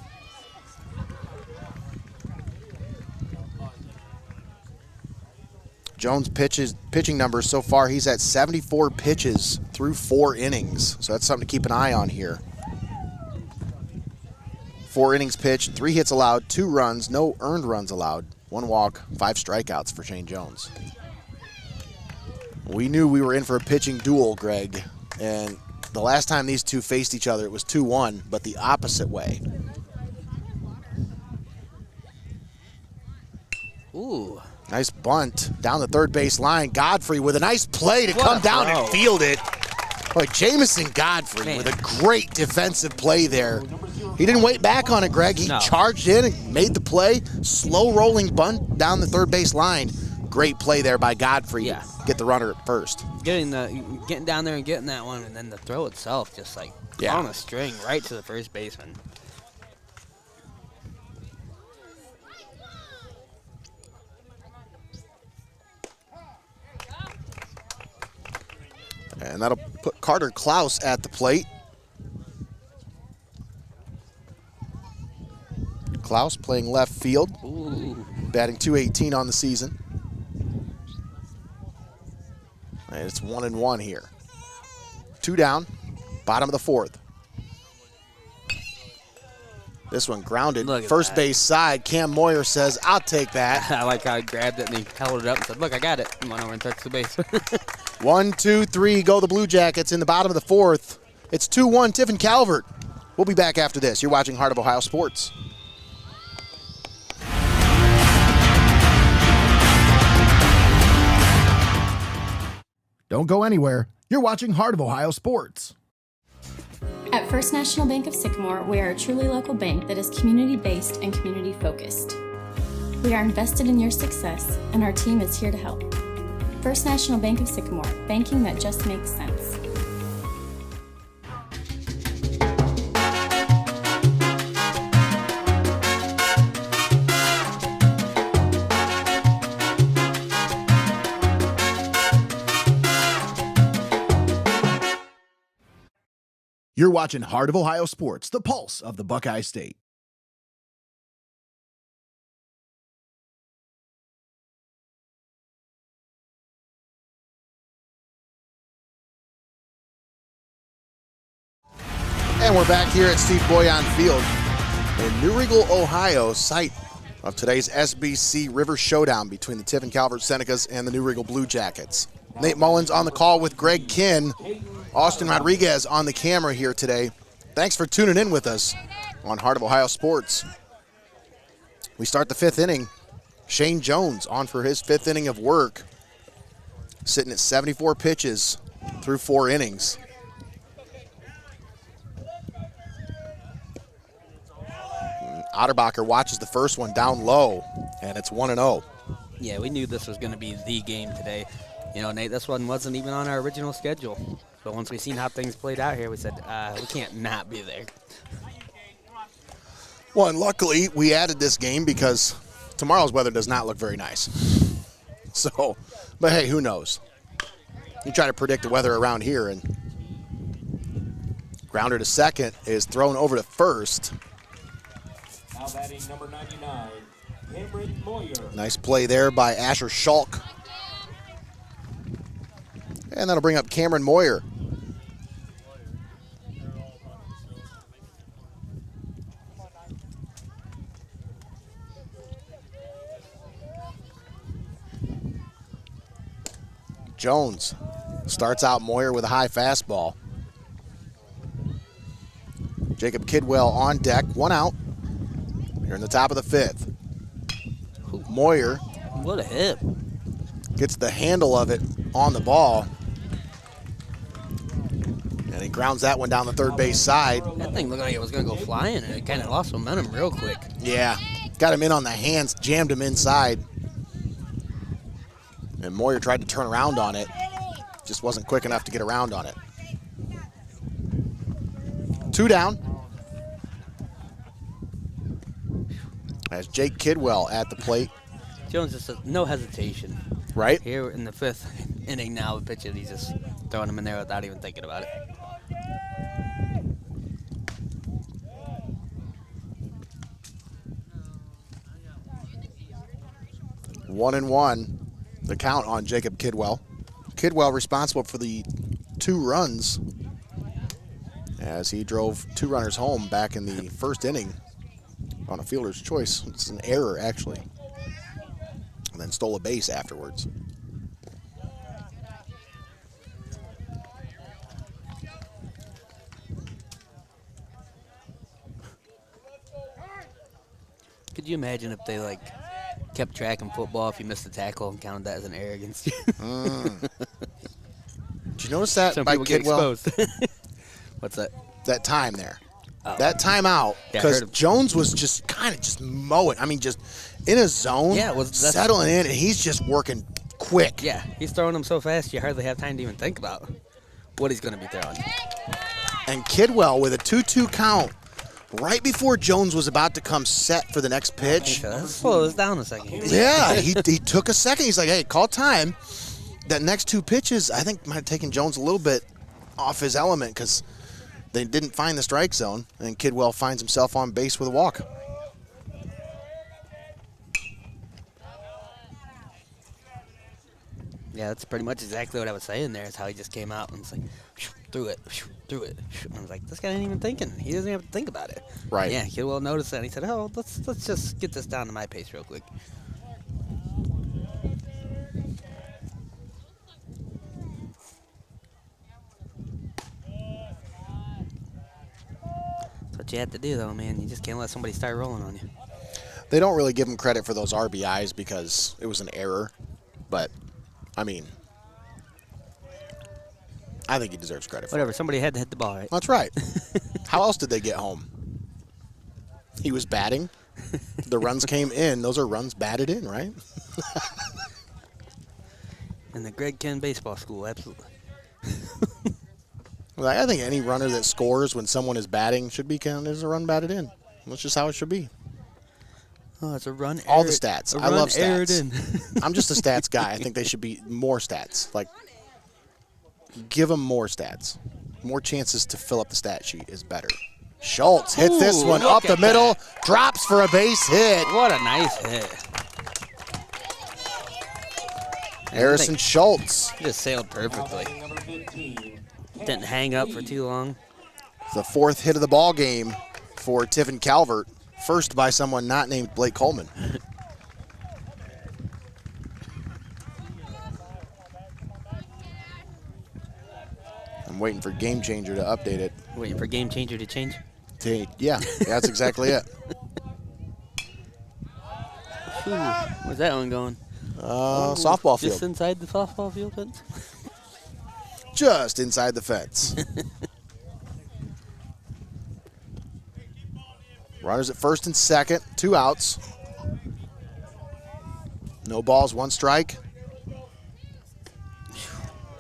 Jones' pitching numbers so far, he's at 74 pitches through 4 innings. So that's something to keep an eye on here. 4 innings pitched, 3 hits allowed, 2 runs, no earned runs allowed, 1 walk, 5 strikeouts for Shane Jones. We knew we were in for a pitching duel, Greg, and the last time these two faced each other, it was 2-1, but the opposite way. Ooh. Nice bunt down the third base line. Godfrey with a nice play to come down and field it. Boy, Jamison Godfrey with a great defensive play there. He didn't wait back on it, Greg. He charged in and made the play. Slow rolling bunt down the third base line. Great play there by Godfrey. Yeah. Get the runner at first. Getting down there and getting that one, and then the throw itself just like on a string right to the first baseman. And that'll put Carter Clouse at the plate. Clouse playing left field, batting .218 on the season. And it's 1-1 here. 2 down, bottom of the 4th. This one grounded, first base side. Cam Moyer says, I'll take that. I like how he grabbed it and he held it up and said, look, I got it. And went over and touched the base. 1, 2, 3, go the Blue Jackets in the bottom of the 4th. It's 2-1, Tiffin Calvert. We'll be back after this. You're watching Heart of Ohio Sports. Don't go anywhere. You're watching Heart of Ohio Sports. At First National Bank of Sycamore, we are a truly local bank that is community-based and community-focused. We are invested in your success, and our team is here to help. First National Bank of Sycamore, banking that just makes sense. You're watching Heart of Ohio Sports, the pulse of the Buckeye State. And we're back here at Steve Bouillon Field in New Riegel, Ohio, site of today's SBC River showdown between the Tiffin Calvert Senecas and the New Riegel Blue Jackets. Nate Mullins on the call with Greg Kinn. Austin Rodriguez on the camera here today. Thanks for tuning in with us on Heart of Ohio Sports. We start the 5th inning. Shane Jones on for his 5th inning of work, sitting at 74 pitches through 4 innings. Otterbacher watches the first one down low, and it's 1-0. Yeah, we knew this was going to be the game today. You know, Nate, this one wasn't even on our original schedule. But once we seen how things played out here, we said, we can't not be there. Well, and luckily we added this game because tomorrow's weather does not look very nice. So, but hey, who knows? You try to predict the weather around here, and grounder to second is thrown over to first. Now batting number 99, Cameron Moyer. Nice play there by Asher Schulk. And that'll bring up Cameron Moyer. Jones starts out Moyer with a high fastball. Jacob Kidwell on deck, 1 out. Here in the top of the 5th. Moyer. What a hit. Gets the handle of it on the ball. And he grounds that one down the third base side. That thing looked like it was going to go flying, and it kind of lost momentum real quick. Yeah, got him in on the hands, jammed him inside. And Moyer tried to turn around on it. Just wasn't quick enough to get around on it. 2 down. As Jake Kidwell at the plate. Jones just says no hesitation. Right. Here in the 5th inning now, the pitch, he's just throwing him in there without even thinking about it. One and 1, the count on Jacob Kidwell. Kidwell responsible for the 2 runs as he drove 2 runners home back in the 1st inning on a fielder's choice. It's an error, actually. And then stole a base afterwards. Could you imagine if they, like, kept track in football if you missed a tackle and counted that as an error against you? Did you notice that Some by people get Kidwell? exposed. What's that? That time there. Oh. That timeout, because Jones was just kind of just mowing. I mean, just in a zone, settling in, and he's just working quick. Yeah, he's throwing them so fast you hardly have time to even think about what he's going to be throwing. And Kidwell with a 2-2 count right before Jones was about to come set for the next pitch. Let's slow this down a second. Yeah, he took a second. He's like, hey, call time. that next 2 pitches, I think, might have taken Jones a little bit off his element because they didn't find the strike zone, and Kidwell finds himself on base with a walk. Yeah, that's pretty much exactly what I was saying there, is how he just came out and was like, threw it. And I was like, this guy ain't even thinking. He doesn't have to think about it. Right. Yeah, Kidwell noticed that, and he said, oh, let's just get this down to my pace real quick. That's what you have to do, though, man. You just can't let somebody start rolling on you. They don't really give him credit for those RBIs because it was an error, but, I mean, I think he deserves credit for Whatever, it. somebody had to hit the ball, right? That's right. How else did they get home? He was batting. The runs came in. Those are runs batted in, right? In the Greg Kinn baseball school, absolutely. Like, I think any runner that scores when someone is batting should be counted as a run batted in. That's just how it should be. Oh, it's a run. All the stats. I love stats. In. I'm just a stats guy. I think they should be more stats. Like, give them more stats. More chances to fill up the stat sheet is better. Schultz hits this one up the middle, drops for a base hit. What a nice hit. Harrison Schultz. Just sailed perfectly. Didn't hang up for too long. The 4th hit of the ball game for Tiffin Calvert. First by someone not named Blake Coleman. I'm waiting for Game Changer to update it. Waiting for Game Changer to change? Yeah, that's exactly it. Where's that one going? Softball field. Just inside the softball field fence? Just inside the fence. Runners at first and second, 2 outs. No balls, 1 strike.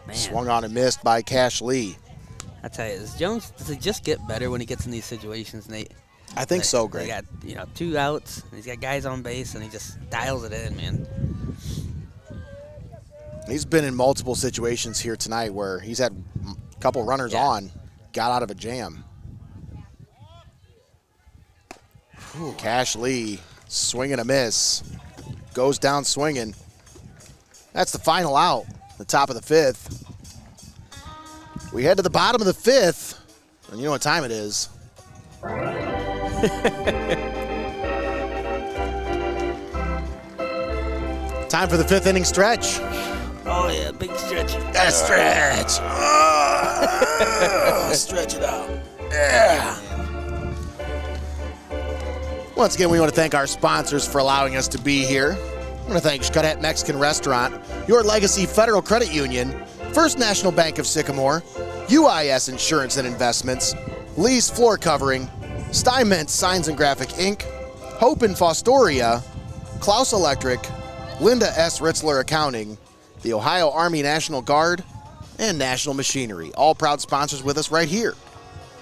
Man. Swung on and missed by Cash Lee. I tell you, does he just get better when he gets in these situations, Nate? I think so, Greg. They got 2 outs, and he's got guys on base, and he just dials it in, man. He's been in multiple situations here tonight where he's had a couple runners on, got out of a jam. Cash Lee, swing and a miss, goes down swinging. That's the final out, the top of the 5th. We head to the bottom of the 5th, and you know what time it is. Time for the 5th inning stretch. Oh, yeah, big stretch. A stretch. Stretch it out. Yeah. Once again, we want to thank our sponsors for allowing us to be here. I want to thank Xcaret Mexican Restaurant, Your Legacy Federal Credit Union, First National Bank of Sycamore, UIS Insurance and Investments, Lee's Floor Covering, Steinmetz Signs and Graphic Inc., Hope in Fostoria, Clouse Electric, Linda S. Ritzler Accounting, the Ohio Army National Guard, and National Machinery. All proud sponsors with us right here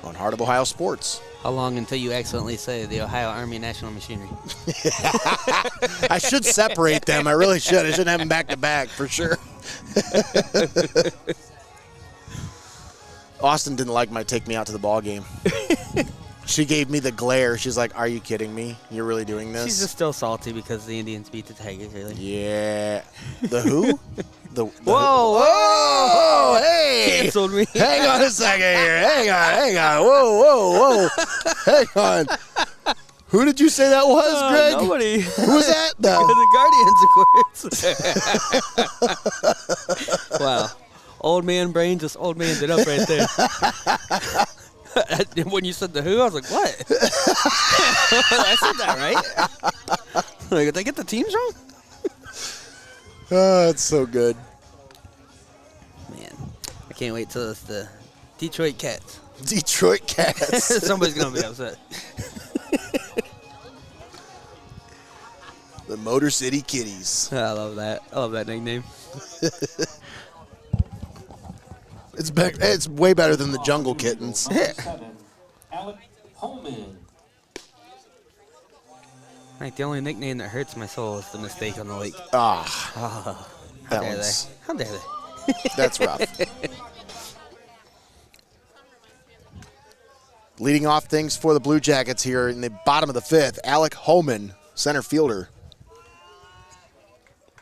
on Heart of Ohio Sports. How long until you accidentally say the Ohio Army National Machinery? I should separate them. I really should. I shouldn't have them back to back for sure. Austin didn't like my take me out to the ball game. She gave me the glare. She's like, "Are you kidding me? You're really doing this?" She's just still salty because the Indians beat the Tigers, really. Yeah. The who? The whoa, whoa, hey! Canceled me. Hang on a second here. Hang on. Whoa. Hang on. Who did you say that was, Greg? Nobody. Who was that? The Guardians, of course. Wow. Old man brain just old man's it up right there. When you said the who, I was like, what? I said that right? Like, did they get the teams wrong? Oh, it's so good. Man, I can't wait till it's the Detroit Cats. Detroit Cats. Somebody's going to be upset. The Motor City Kitties. I love that. I love that nickname. It's way better than the Jungle Kittens. Like, the only nickname that hurts my soul is the mistake on the lake. Ah. How dare they? How dare they? That's rough. Leading off things for the Blue Jackets here in the bottom of the fifth, Alec Holman, center fielder.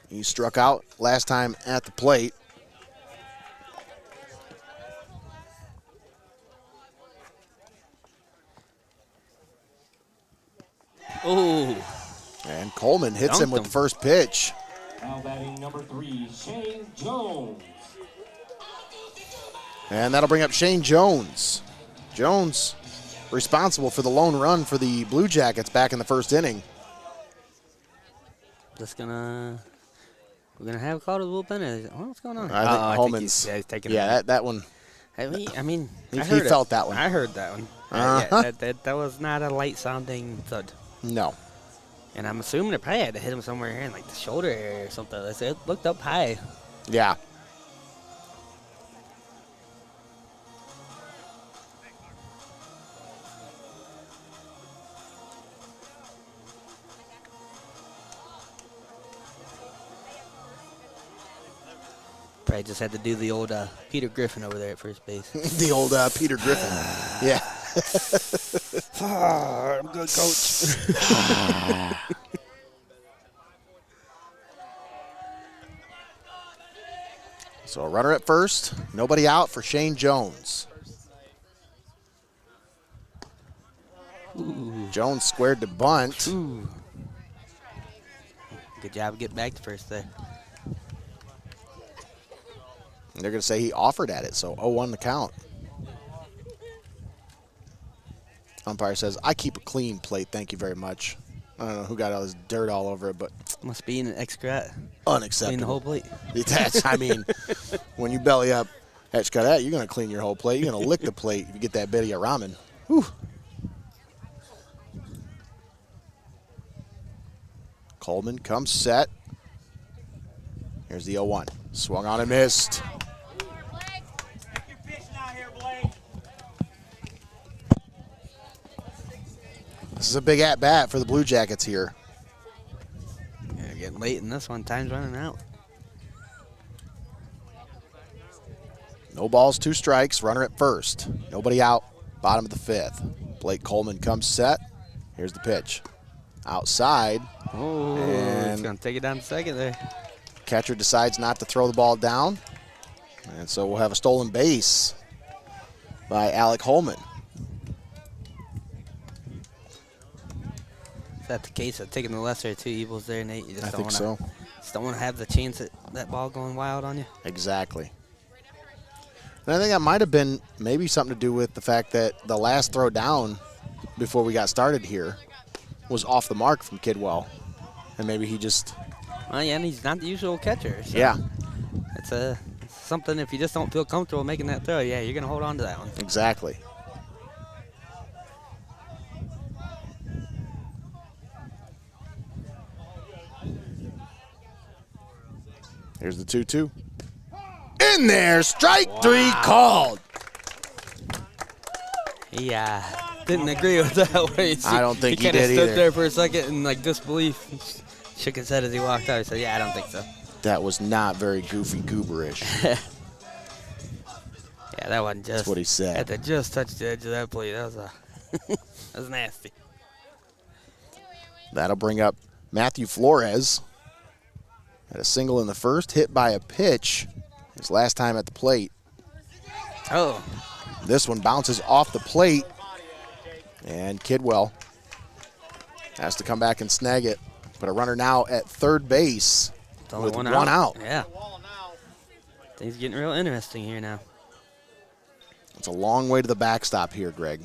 He struck out last time at the plate. Ooh. And Coleman hits him with the first pitch. Now batting number 3, Shane Jones. And that'll bring up Shane Jones. Jones responsible for the lone run for the Blue Jackets back in the first inning. We're gonna have a call to the bullpen. What's going on? I think Holman's. He's taking that one. I mean, he felt that one. I heard that one. That was not a light sounding thud. No. And I'm assuming it probably had to hit him somewhere here in like the shoulder area or something. It looked up high. Yeah. Probably just had to do the old Peter Griffin over there at first base. The old Peter Griffin. Yeah. I'm good, coach. So a runner at first, nobody out for Shane Jones. Ooh. Jones squared to bunt. Ooh. Good job getting back to first there. And they're going to say he offered at it, so 0-1 the count. Umpire says, I keep a clean plate, thank you very much. I don't know who got all this dirt all over it, but... Must be in an Xcaret. Unacceptable. Clean the whole plate. I mean, when you belly up at Xcaret, you're going to clean your whole plate. You're going to lick the plate if you get that bit of your ramen. Whew. Coleman comes set. Here's the 0-1. Swung on and missed. This is a big at-bat for the Blue Jackets here. Yeah, getting late in this one. Time's running out. No balls, 2 strikes. Runner at first. Nobody out. Bottom of the fifth. Blake Coleman comes set. Here's the pitch. Outside. Oh, and he's going to take it down to second there. Catcher decides not to throw the ball down. And so we'll have a stolen base by Alec Holman. Is that the case of taking the lesser of 2 evils there, Nate? You just I don't think wanna, so. Just don't want to have the chance at that ball going wild on you? Exactly. And I think that might have been maybe something to do with the fact that the last throw down before we got started here was off the mark from Kidwell. And maybe he just... Well, yeah, and he's not the usual catcher. So yeah. It's something, if you just don't feel comfortable making that throw, yeah, you're going to hold on to that one. Exactly. Here's the 2-2. In there, strike 3 called. Yeah, didn't agree with that. I don't think he kind of did stood either. there for a second in like disbelief, shook his head as he walked out. He said, "Yeah, I don't think so." That was not very goofy gooberish. Yeah, that wasn't just. That's what he said. Had to just touch the edge of that plate. That was that was nasty. That'll bring up Matthew Flores. Had a single in the first, hit by a pitch his last time at the plate. Oh. This one bounces off the plate, and Kidwell has to come back and snag it. But a runner now at third base with one out. Yeah. Things getting real interesting here now. It's a long way to the backstop here, Greg.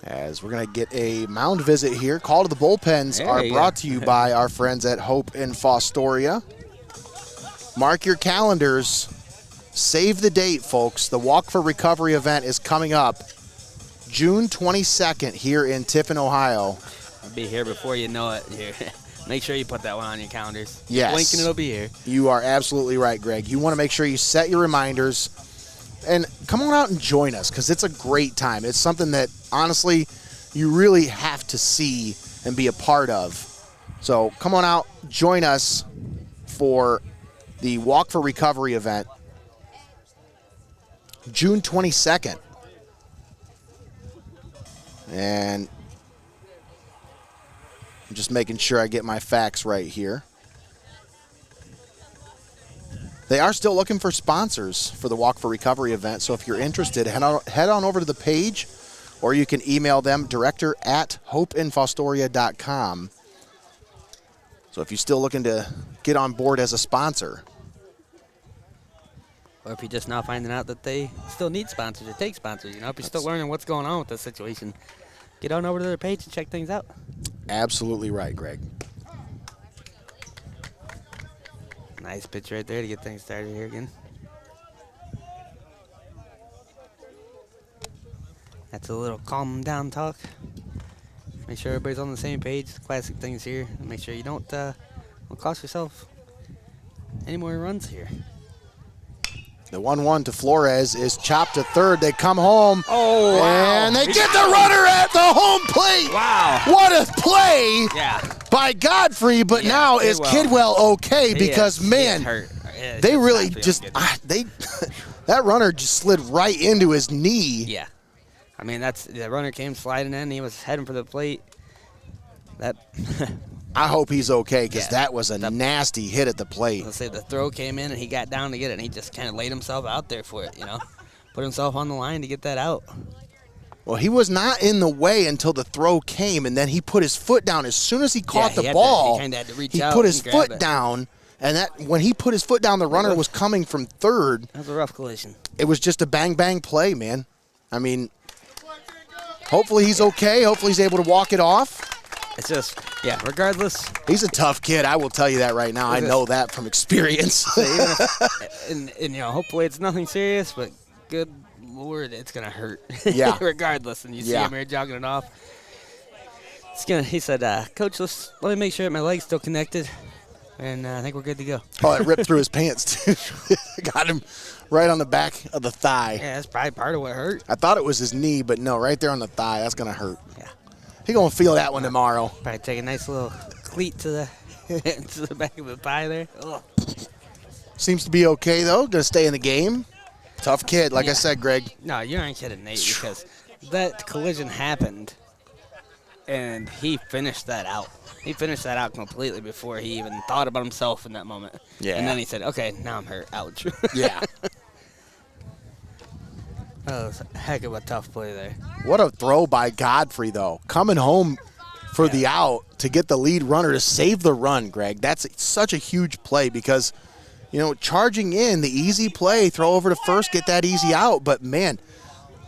As we're going to get a mound visit here. Call to the bullpens are brought to you by our friends at Hope in Fostoria. Mark your calendars. Save the date, folks. The Walk for Recovery event is coming up June 22nd here in Tiffin, Ohio. I'll be here before you know it. Here. Make sure you put that one on your calendars. Yes. Blink and it'll be here. You are absolutely right, Greg. You want to make sure you set your reminders and come on out and join us because it's a great time. It's something that, honestly, you really have to see and be a part of So come on out, join us for the Walk for Recovery event, June 22nd. And I'm just making sure I get my facts right here. They are still looking for sponsors for the Walk for Recovery event, so if you're interested, head on over to the page, or you can email them, director@hopeinfostoria.com. So if you're still looking to get on board as a sponsor. Or if you're just now finding out that they still need sponsors or take sponsors, if you're still learning what's going on with this situation, get on over to their page and check things out. Absolutely right, Greg. Nice pitch right there to get things started here again. That's a little calm down talk. Make sure everybody's on the same page. Classic things here. Make sure you don't cost yourself any more runs here. The 1-1 to Flores is chopped to third. They come home. Oh, wow. And they get the runner at the home plate. Wow. What a play by Godfrey. But now is Kidwell okay? Because, man, they really just that runner just slid right into his knee. Yeah. I mean, the runner came sliding in. He was heading for the plate. I hope he's okay, because that was a nasty hit at the plate. Let's say the throw came in and he got down to get it, and he just kind of laid himself out there for it, Put himself on the line to get that out. Well, he was not in the way until the throw came, and then he put his foot down. As soon as he caught the ball, he kind of had to reach out. He put his foot down, and when he put his foot down, the runner was coming from third. That was a rough collision. It was just a bang-bang play, man. I mean, hopefully he's okay. Hopefully he's able to walk it off. It's just, regardless. He's a tough kid. I will tell you that right now. I know that from experience. and hopefully it's nothing serious, but good Lord, it's going to hurt. Yeah. Regardless. And you see him here jogging it off. He said, Coach, let me make sure that my leg's still connected, and I think we're good to go. Oh, it ripped through his pants, too. Got him right on the back of the thigh. Yeah, that's probably part of what hurt. I thought it was his knee, but no, right there on the thigh. That's going to hurt. Yeah. He's going to feel that one tomorrow. Probably take a nice little cleat to the to the back of the thigh there. Ugh. Seems to be okay, though. Going to stay in the game. Tough kid, like I said, Greg. No, you aren't kidding, Nate, because that collision happened, and he finished that out. He finished that out completely before he even thought about himself in that moment. Yeah. And then he said, okay, now I'm hurt. Ouch. Yeah. That was a heck of a tough play there. What a throw by Godfrey, though. Coming home for the out to get the lead runner to save the run, Greg. That's such a huge play because, charging in, the easy play, throw over to first, get that easy out. But, man,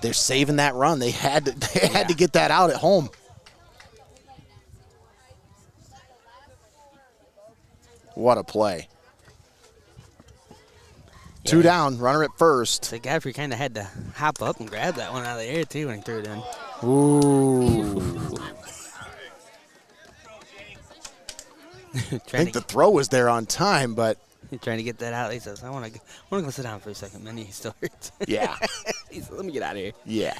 they're saving that run. They had to get that out at home. What a play. Yeah. 2 down, runner at first. So Godfrey kind of had to hop up and grab that one out of the air, too, when he threw it in. Ooh. I think the throw was there on time, but he's trying to get that out. He says, I want to go sit down for a second. Man, he still hurts. Yeah. He said, let me get out of here. Yeah.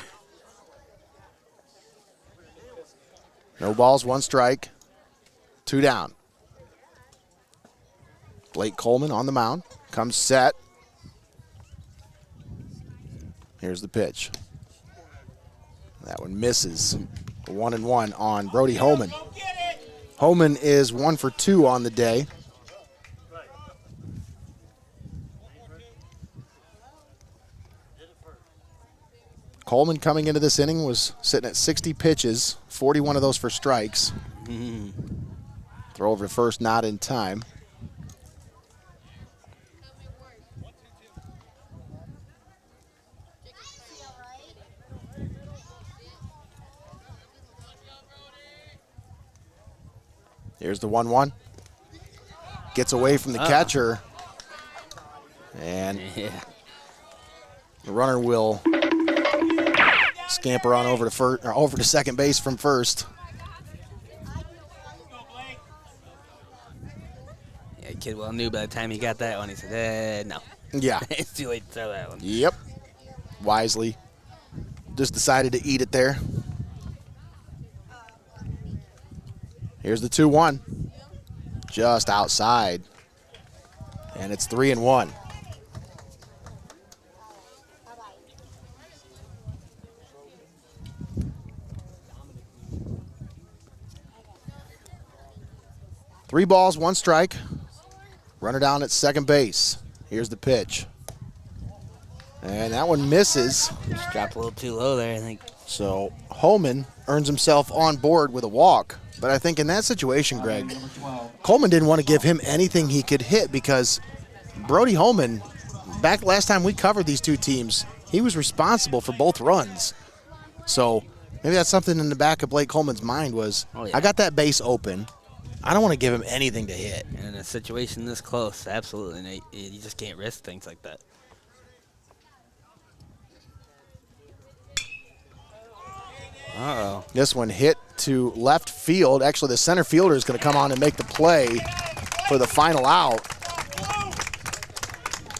No balls, 1 strike. 2 down. Blake Coleman on the mound. Comes set. Here's the pitch. That one misses. 1-1 on Brody Homan. Homan is 1 for 2 on the day. Coleman coming into this inning was sitting at 60 pitches, 41 of those for strikes. Throw over to first, not in time. Here's the 1-1. Gets away from the catcher. And the runner will scamper on over to second base from first. Yeah, Kidwell knew by the time he got that one, he said, no. Yeah. It's too late to throw that one. Yep. Wisely. Just decided to eat it there. Here's the 2-1. just outside. And it's 3-1. Three balls, one strike. Runner down at second base. Here's the pitch. And that one misses. Just dropped a little too low there, I think. So Holman earns himself on board with a walk. But I think in that situation, Greg, Coleman didn't want to give him anything he could hit because Brody Holman, back last time we covered these two teams, he was responsible for both runs. So maybe that's something in the back of Blake Coleman's mind was, I got that base open. I don't want to give him anything to hit. And in a situation this close, absolutely, Nate, you just can't risk things like that. Uh-oh. This one hit to left field. Actually, the center fielder is going to come on and make the play for the final out.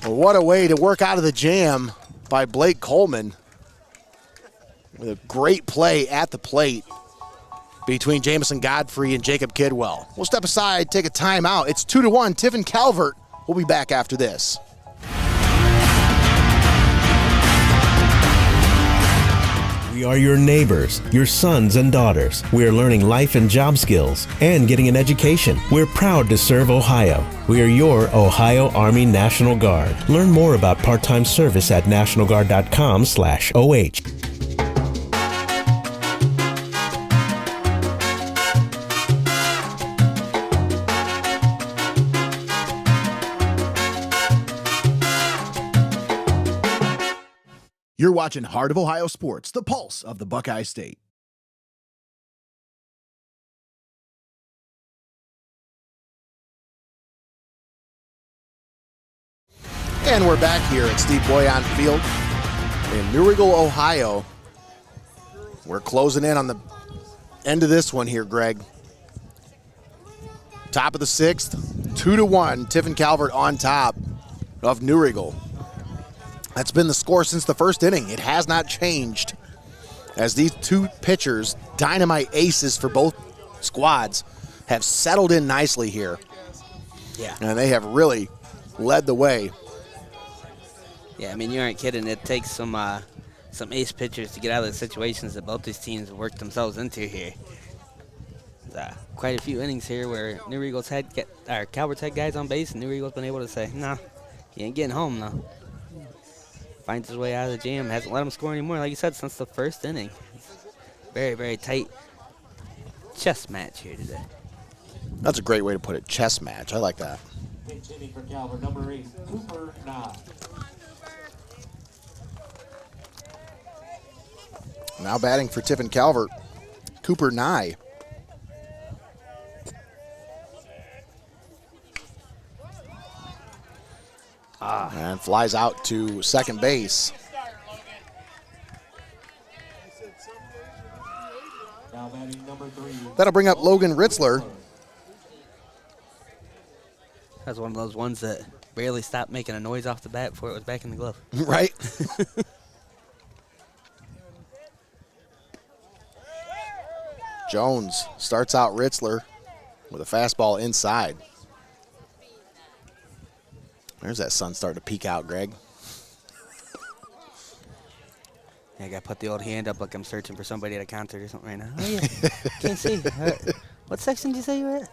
Well, what a way to work out of the jam by Blake Coleman. With a great play at the plate between Jamison Godfrey and Jacob Kidwell. We'll step aside, take a timeout. It's 2-1. Tiffin Calvert will be back after this. We are your neighbors, your sons and daughters. We are learning life and job skills and getting an education. We're proud to serve Ohio. We are your Ohio Army National Guard. Learn more about part-time service at nationalguard.com/OH. You're watching Heart of Ohio Sports, the pulse of the Buckeye State. And we're back here at Steve Bouillon Field in New Riegel, Ohio. We're closing in on the end of this one here, Greg. Top of the sixth, 2-1. Tiffin Calvert on top of New Riegel. That's been the score since the first inning. It has not changed as these two pitchers, dynamite aces for both squads, have settled in nicely here. Yeah. And they have really led the way. Yeah, I mean, you aren't kidding. It takes some ace pitchers to get out of the situations that both these teams have worked themselves into here. Quite a few innings here where New Riegels Calvert's had guys on base, and New Riegels been able to say, nah, you ain't getting home now. Finds his way out of the jam. Hasn't let him score anymore, like you said, since the first inning. Very, very tight chess match here today. That's a great way to put it. Chess match. I like that. For Calvert, number 8, Cooper Nye. Now batting for Tiffin Calvert, Cooper Nye. And flies out to second base. Now batting number 3. That'll bring up Logan Ritzler. That's one of those ones that barely stopped making a noise off the bat before it was back in the glove. Right? Jones starts out Ritzler with a fastball inside. There's that sun starting to peek out, Greg. Yeah, I got to put the old hand up like I'm searching for somebody at a concert or something right now. Oh, yeah. Can't see. What section did you say you were at?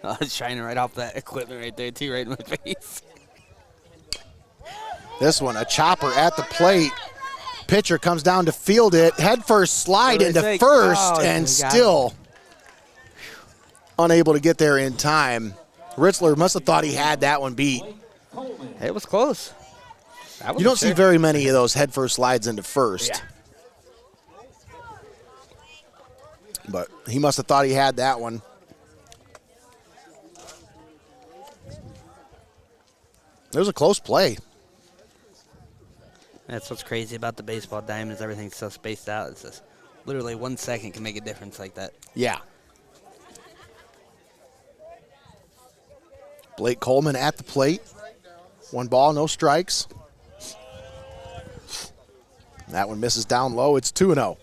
Oh, it's shining right off that equipment right there, too, right in my face. This one, a chopper at the plate. Pitcher comes down to field it. Head first slide into first and still unable to get there in time. Ritzler must have thought he had that one beat. It was close. You don't see very many of those head first slides into first. Yeah. But he must have thought he had that one. It was a close play. That's what's crazy about the baseball diamond is everything's so spaced out. It's just literally 1 second can make a difference like that. Yeah. Blake Coleman at the plate. 1 ball, no strikes. That one misses down low. It's 2-0.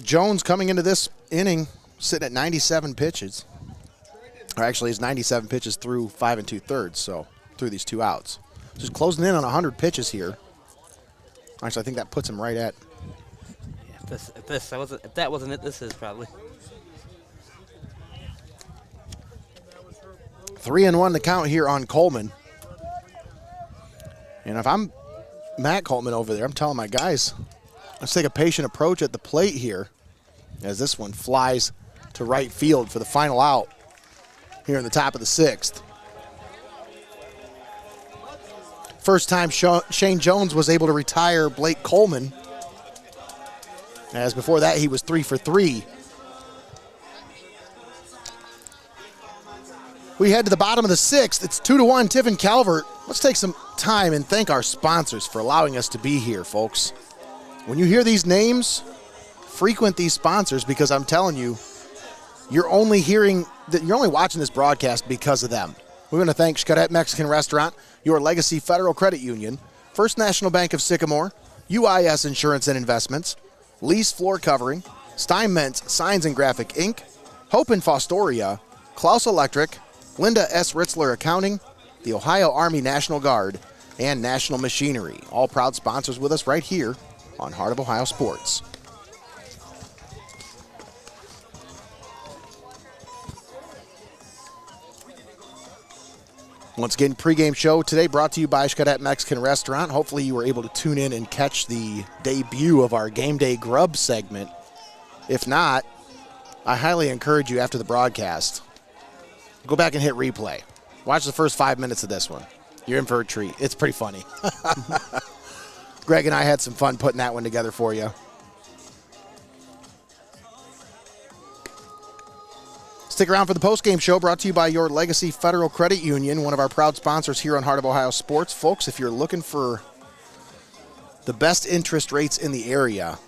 Jones coming into this inning sitting at 97 pitches. Or actually, it's 97 pitches through 5 2/3, so through these 2 outs. Just closing in on 100 pitches here. Actually, I think that puts him right at. Yeah, if that wasn't it, this is probably. 3-1 the count here on Coleman. And if I'm Matt Coleman over there, I'm telling my guys, let's take a patient approach at the plate here as this one flies to right field for the final out here in the top of the 6th. First time Shane Jones was able to retire Blake Coleman, as before that he was 3 for 3. We head to the bottom of the 6th. It's 2-1 Tiffin Calvert. Let's take some time and thank our sponsors for allowing us to be here, folks. When you hear these names, frequent these sponsors, because I'm telling you, you're only watching this broadcast because of them. We want to thank Xcaret Mexican Restaurant, Your Legacy Federal Credit Union, First National Bank of Sycamore, UIS Insurance and Investments, Lease Floor Covering, Steinmetz Signs and Graphic Inc., Hope in Fostoria, Clouse Electric, Linda S. Ritzler Accounting, the Ohio Army National Guard, and National Machinery. All proud sponsors with us right here on Heart of Ohio Sports. Once again, pregame show today brought to you by Xcaret Mexican Restaurant. Hopefully you were able to tune in and catch the debut of our Game Day Grub segment. If not, I highly encourage you after the broadcast, go back and hit replay. Watch the first 5 minutes of this one. You're in for a treat. It's pretty funny. Greg and I had some fun putting that one together for you. Stick around for the postgame show brought to you by Your Legacy Federal Credit Union, one of our proud sponsors here on Heart of Ohio Sports. Folks, if you're looking for the best interest rates in the area,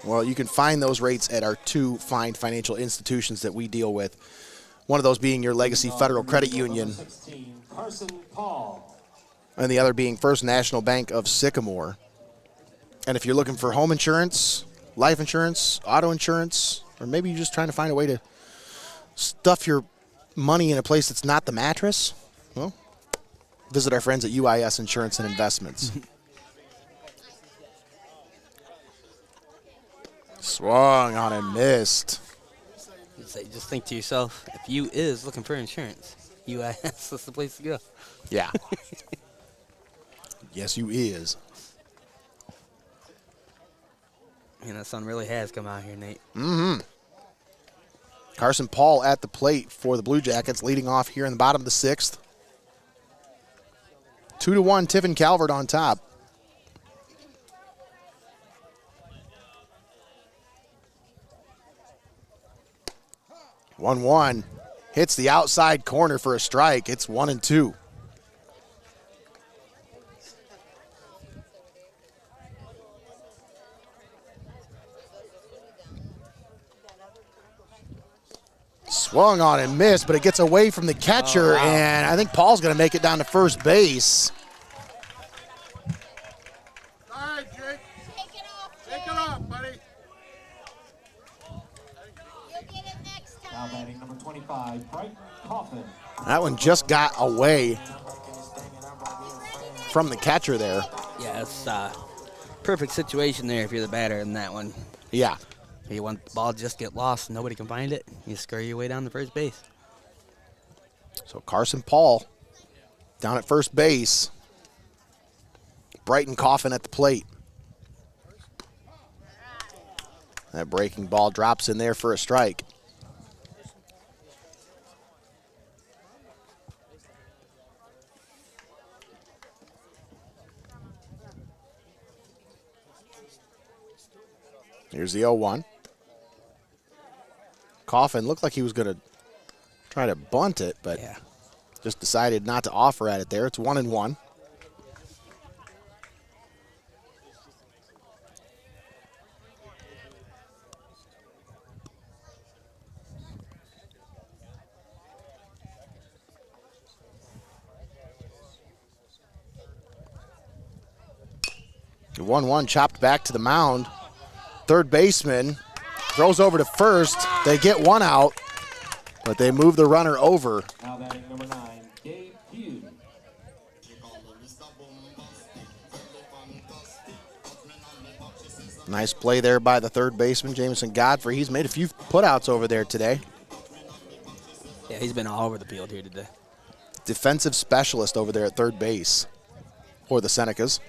well, you can find those rates at our 2 fine financial institutions that we deal with. One of those being Your Legacy Federal Credit Union, and the other being First National Bank of Sycamore. And if you're looking for home insurance, life insurance, auto insurance, or maybe you're just trying to find a way to stuff your money in a place that's not the mattress, well, visit our friends at UIS Insurance and Investments. Swung on and missed. Just think to yourself, if you is looking for insurance, UIS, that's the place to go. Yeah. Yes, you is. Man, that sun really has come out here, Nate. Mm-hmm. Carson Paul at the plate for the Blue Jackets, leading off here in the bottom of the 6th. 2-1, Tiffin Calvert on top. One hits the outside corner for a strike. It's 1-2. Swung on and missed, but it gets away from the catcher, and I think Paul's going to make it down to first base. All right, Jake. Take it off, buddy. Now batting number 25, Bright Coffin. That one just got away from the catcher there. Yeah, it's perfect situation there if you're the batter in that one. Yeah. You want the ball to just get lost and nobody can find it, you scurry your way down to first base. So Carson Paul down at first base. Brighton Coffin at the plate. That breaking ball drops in there for a strike. Here's the 0-1. Coffin looked like he was going to try to bunt it, but just decided not to offer at it there. It's 1-1. The 1-1 chopped back to the mound. Third baseman throws over to first. They get one out, but they move the runner over. Now batting number 9, Gabe Hughes. Nice play there by the third baseman, Jameson Godfrey. He's made a few putouts over there today. Yeah, he's been all over the field here today. Defensive specialist over there at third base for the Senecas.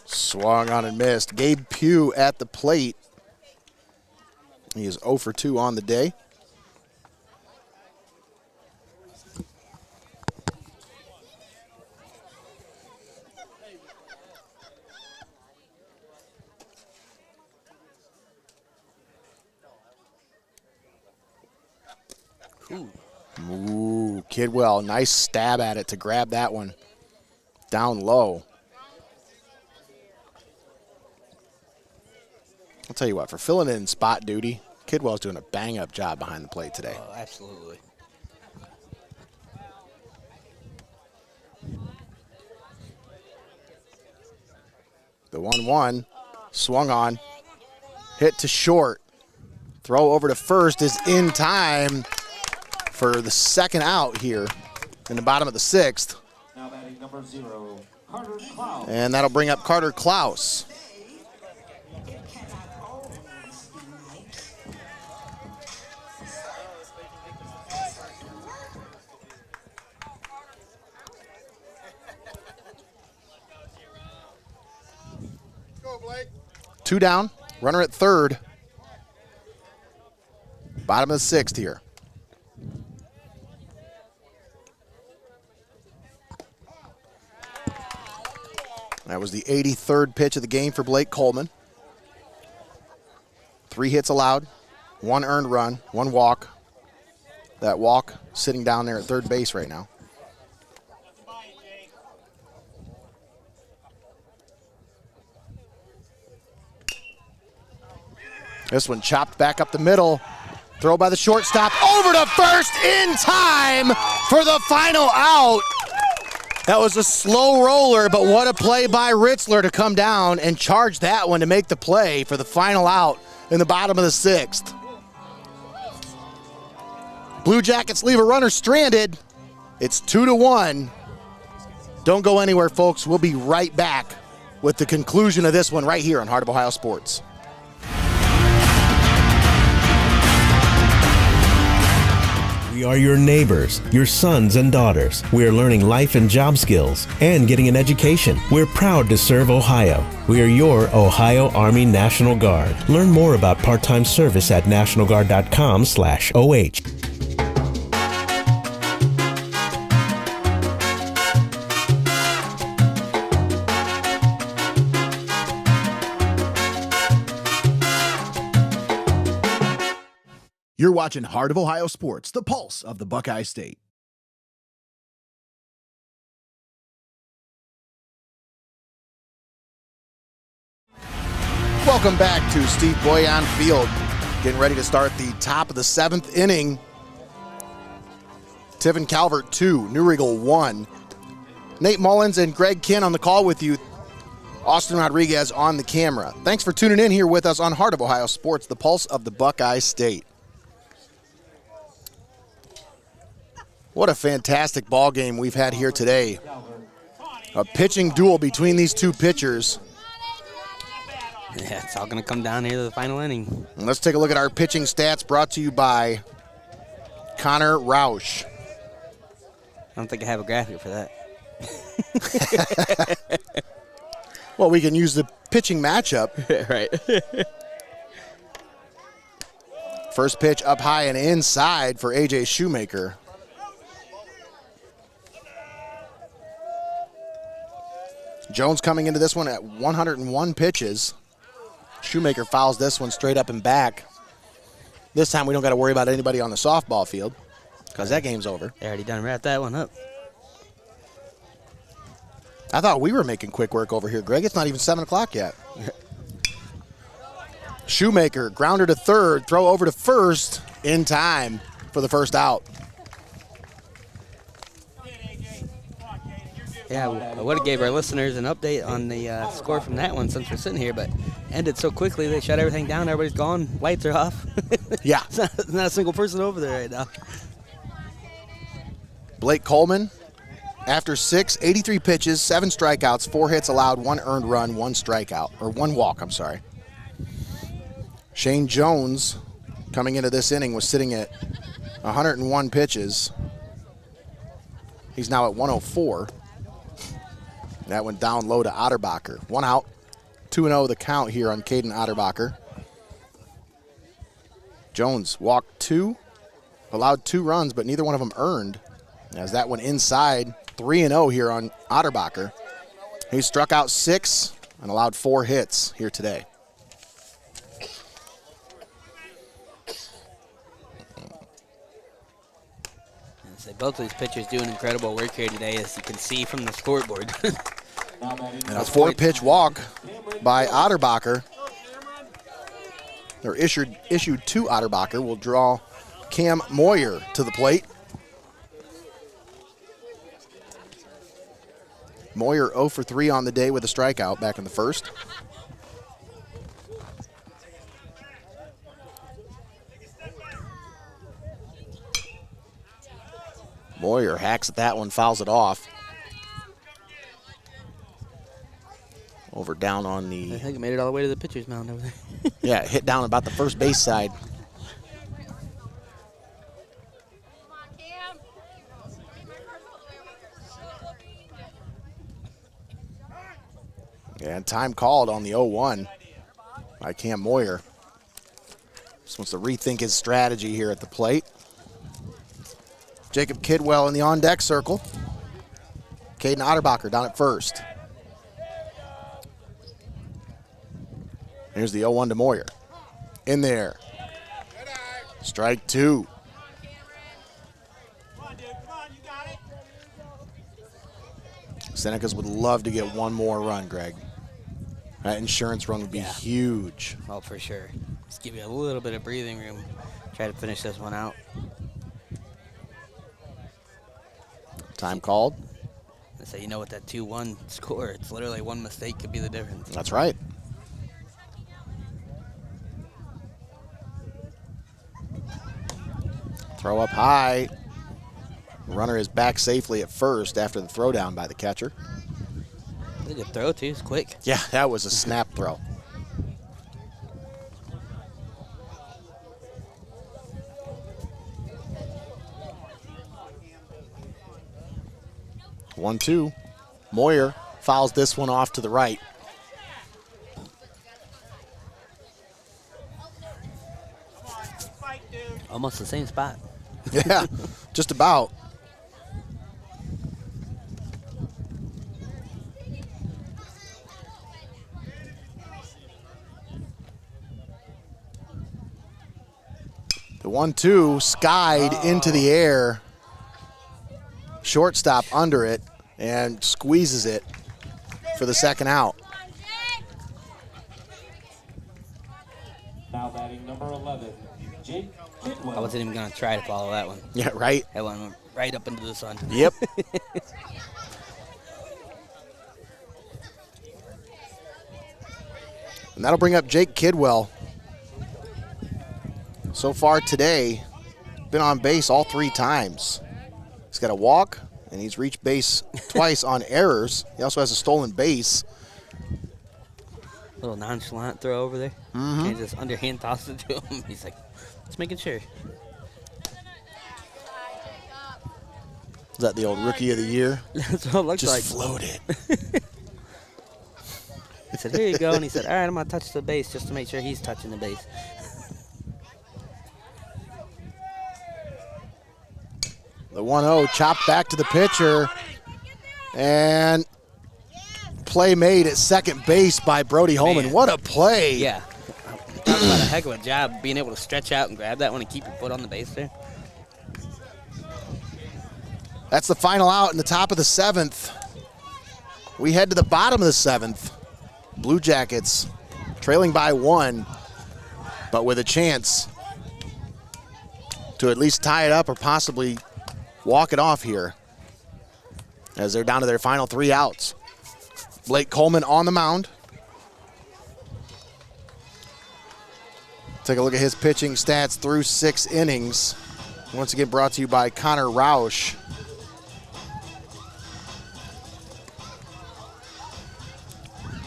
Swung on and missed. Gabe Pugh at the plate. He is 0 for 2 on the day. Ooh, Kidwell, nice stab at it to grab that one down low. I'll tell you what, for filling in spot duty, Kidwell's doing a bang-up job behind the plate today. Oh, absolutely. The 1-1, swung on, hit to short. Throw over to first is in time for the second out here in the bottom of the 6th. Now batting number 0, Carter Clouse. And that'll bring up Carter Clouse. Two down, runner at third. Bottom of the 6th here. That was the 83rd pitch of the game for Blake Coleman. 3 hits allowed, 1 earned run, 1 walk. That walk sitting down there at third base right now. This one chopped back up the middle. Throw by the shortstop, over to first in time for the final out. That was a slow roller, but what a play by Ritzler to come down and charge that one to make the play for the final out in the bottom of the 6th. Blue Jackets leave a runner stranded. It's 2-1. Don't go anywhere, folks. We'll be right back with the conclusion of this one right here on Heart of Ohio Sports. We are your neighbors, your sons and daughters. We are learning life and job skills and getting an education. We're proud to serve Ohio. We are your Ohio Army National Guard. Learn more about part-time service at nationalguard.com/OH. You're watching Heart of Ohio Sports, the pulse of the Buckeye State. Welcome back to Steve Bouillon Field. Getting ready to start the top of the 7th inning. Tiffin Calvert 2, New Riegel 1. Nate Mullins and Greg Kinn on the call with you. Austin Rodriguez on the camera. Thanks for tuning in here with us on Heart of Ohio Sports, the pulse of the Buckeye State. What a fantastic ball game we've had here today. A pitching duel between these two pitchers. Yeah, it's all going to come down here to the final inning. And let's take a look at our pitching stats brought to you by Connor Roush. I don't think I have a graphic for that. Well, we can use the pitching matchup. Right. First pitch up high and inside for A.J. Shoemaker. Jones coming into this one at 101 pitches. Shoemaker fouls this one straight up and back. This time we don't got to worry about anybody on the softball field because that game's over. They already done wrapped that one up. I thought we were making quick work over here, Greg. It's not even 7 o'clock yet. Shoemaker, grounder to third, throw over to first in time for for the first out. Yeah, I would have gave our listeners an update on the score from that one since we're sitting here, but ended so quickly they shut everything down. Everybody's gone. Lights are off. Yeah. There's not a single person over there right now. Blake Coleman, after 83 pitches, 7 strikeouts, 4 hits allowed, 1 earned run, 1 strikeout, or 1 walk, I'm sorry. Shane Jones, coming into this inning, was sitting at 101 pitches. He's now at 104. That went down low to Otterbacher. 1 out, 2-0 the count here on Caden Otterbacher. Jones walked 2, allowed 2 runs, but neither one of them earned. As that went inside, 3-0 here on Otterbacher. He struck out 6 and allowed 4 hits here today. Both of these pitchers doing incredible work here today, as you can see from the scoreboard. And a 4-pitch walk by Otterbacher. They're issued to Otterbacher. Will draw Cam Moyer to the plate. Moyer 0 for 3 on the day with a strikeout back in the first. Moyer hacks at that one, fouls it off. Over down on the... I think it made it all the way to the pitcher's mound over there. Yeah, hit down about the first base side. And time called on the 0-1 by Cam Moyer. Just wants to rethink his strategy here at the plate. Jacob Kidwell in the on-deck circle. Caden Otterbacher down at first. Here's the 0-1 to Moyer. In there. Strike 2. Senecas would love to get one more run, Greg. That insurance run would be huge. Oh, for sure. Just give you a little bit of breathing room. Try to finish this one out. Time called. So you know, with that 2-1 score, it's literally one mistake could be the difference. That's right. Throw up high. Runner is back safely at first after the throwdown by the catcher. Good throw, too. It's quick. Yeah, that was a snap throw. One, 2. Moyer fouls this one off to the right. Almost the same spot. Yeah, just about. The 1-2 skied into the air. Shortstop under it and squeezes it for the second out. Now batting number 11, Jake Kidwell. I wasn't even going to try to follow that one. Yeah, right. That one went right up into the sun. Yep. And that'll bring up Jake Kidwell. So far today, been on base all 3 times. He's got a walk, and he's reached base twice on errors. He also has a stolen base. Little nonchalant throw over there. Mm-hmm. And just underhand toss it to him. He's like, just making sure. Is that the old rookie of the year? That's what it looks just like. Just floated. He said, here you go. And he said, all right, I'm going to touch the base just to make sure he's touching the base. The 1-0 chopped back to the pitcher. And play made at second base by Brody Holman. Man. What a play. Yeah. Talk about a heck of a job being able to stretch out and grab that one and keep your foot on the base there. That's the final out in the top of the 7th. We head to the bottom of the 7th. Blue Jackets trailing by 1, but with a chance to at least tie it up or possibly walk it off here as they're down to their final 3 outs. Blake Coleman on the mound. Take a look at his pitching stats through 6 innings. Once again, brought to you by Connor Roush.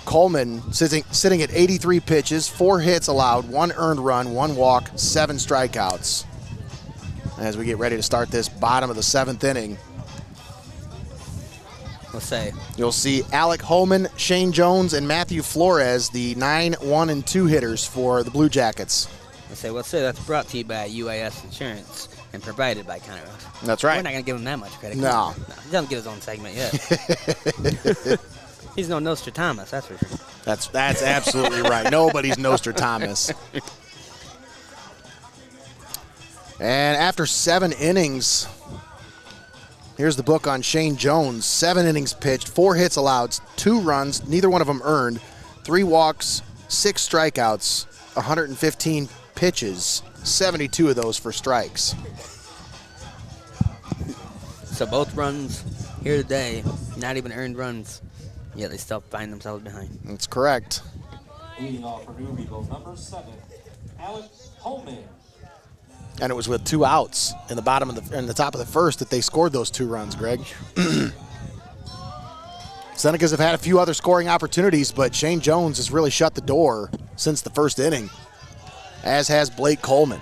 Coleman sitting at 83 pitches, 4 hits allowed, 1 earned run, 1 walk, 7 strikeouts. As we get ready to start this bottom of the 7th inning, you'll see Alec Holman, Shane Jones, and Matthew Flores, the 9, 1, and 2 hitters for the Blue Jackets. We'll say that's brought to you by UIS Insurance and provided by Connor Roush. That's right. We're not going to give him that much credit. No. He doesn't get his own segment yet. He's no Nostradamus, that's for sure. That's absolutely right. Nobody's Nostradamus. And after 7 innings, here's the book on Shane Jones. 7 innings pitched, 4 hits allowed, 2 runs, neither one of them earned, 3 walks, 6 strikeouts, 115 pitches, 72 of those for strikes. So both runs here today, not even earned runs, yet they still find themselves behind. That's correct. Leading off for New Eagles, number 7, Alec Holman. And it was with 2 outs in the top of the first that they scored those 2 runs, Greg. Senecas have had a few other scoring opportunities, but Shane Jones has really shut the door since the first inning, as has Blake Coleman.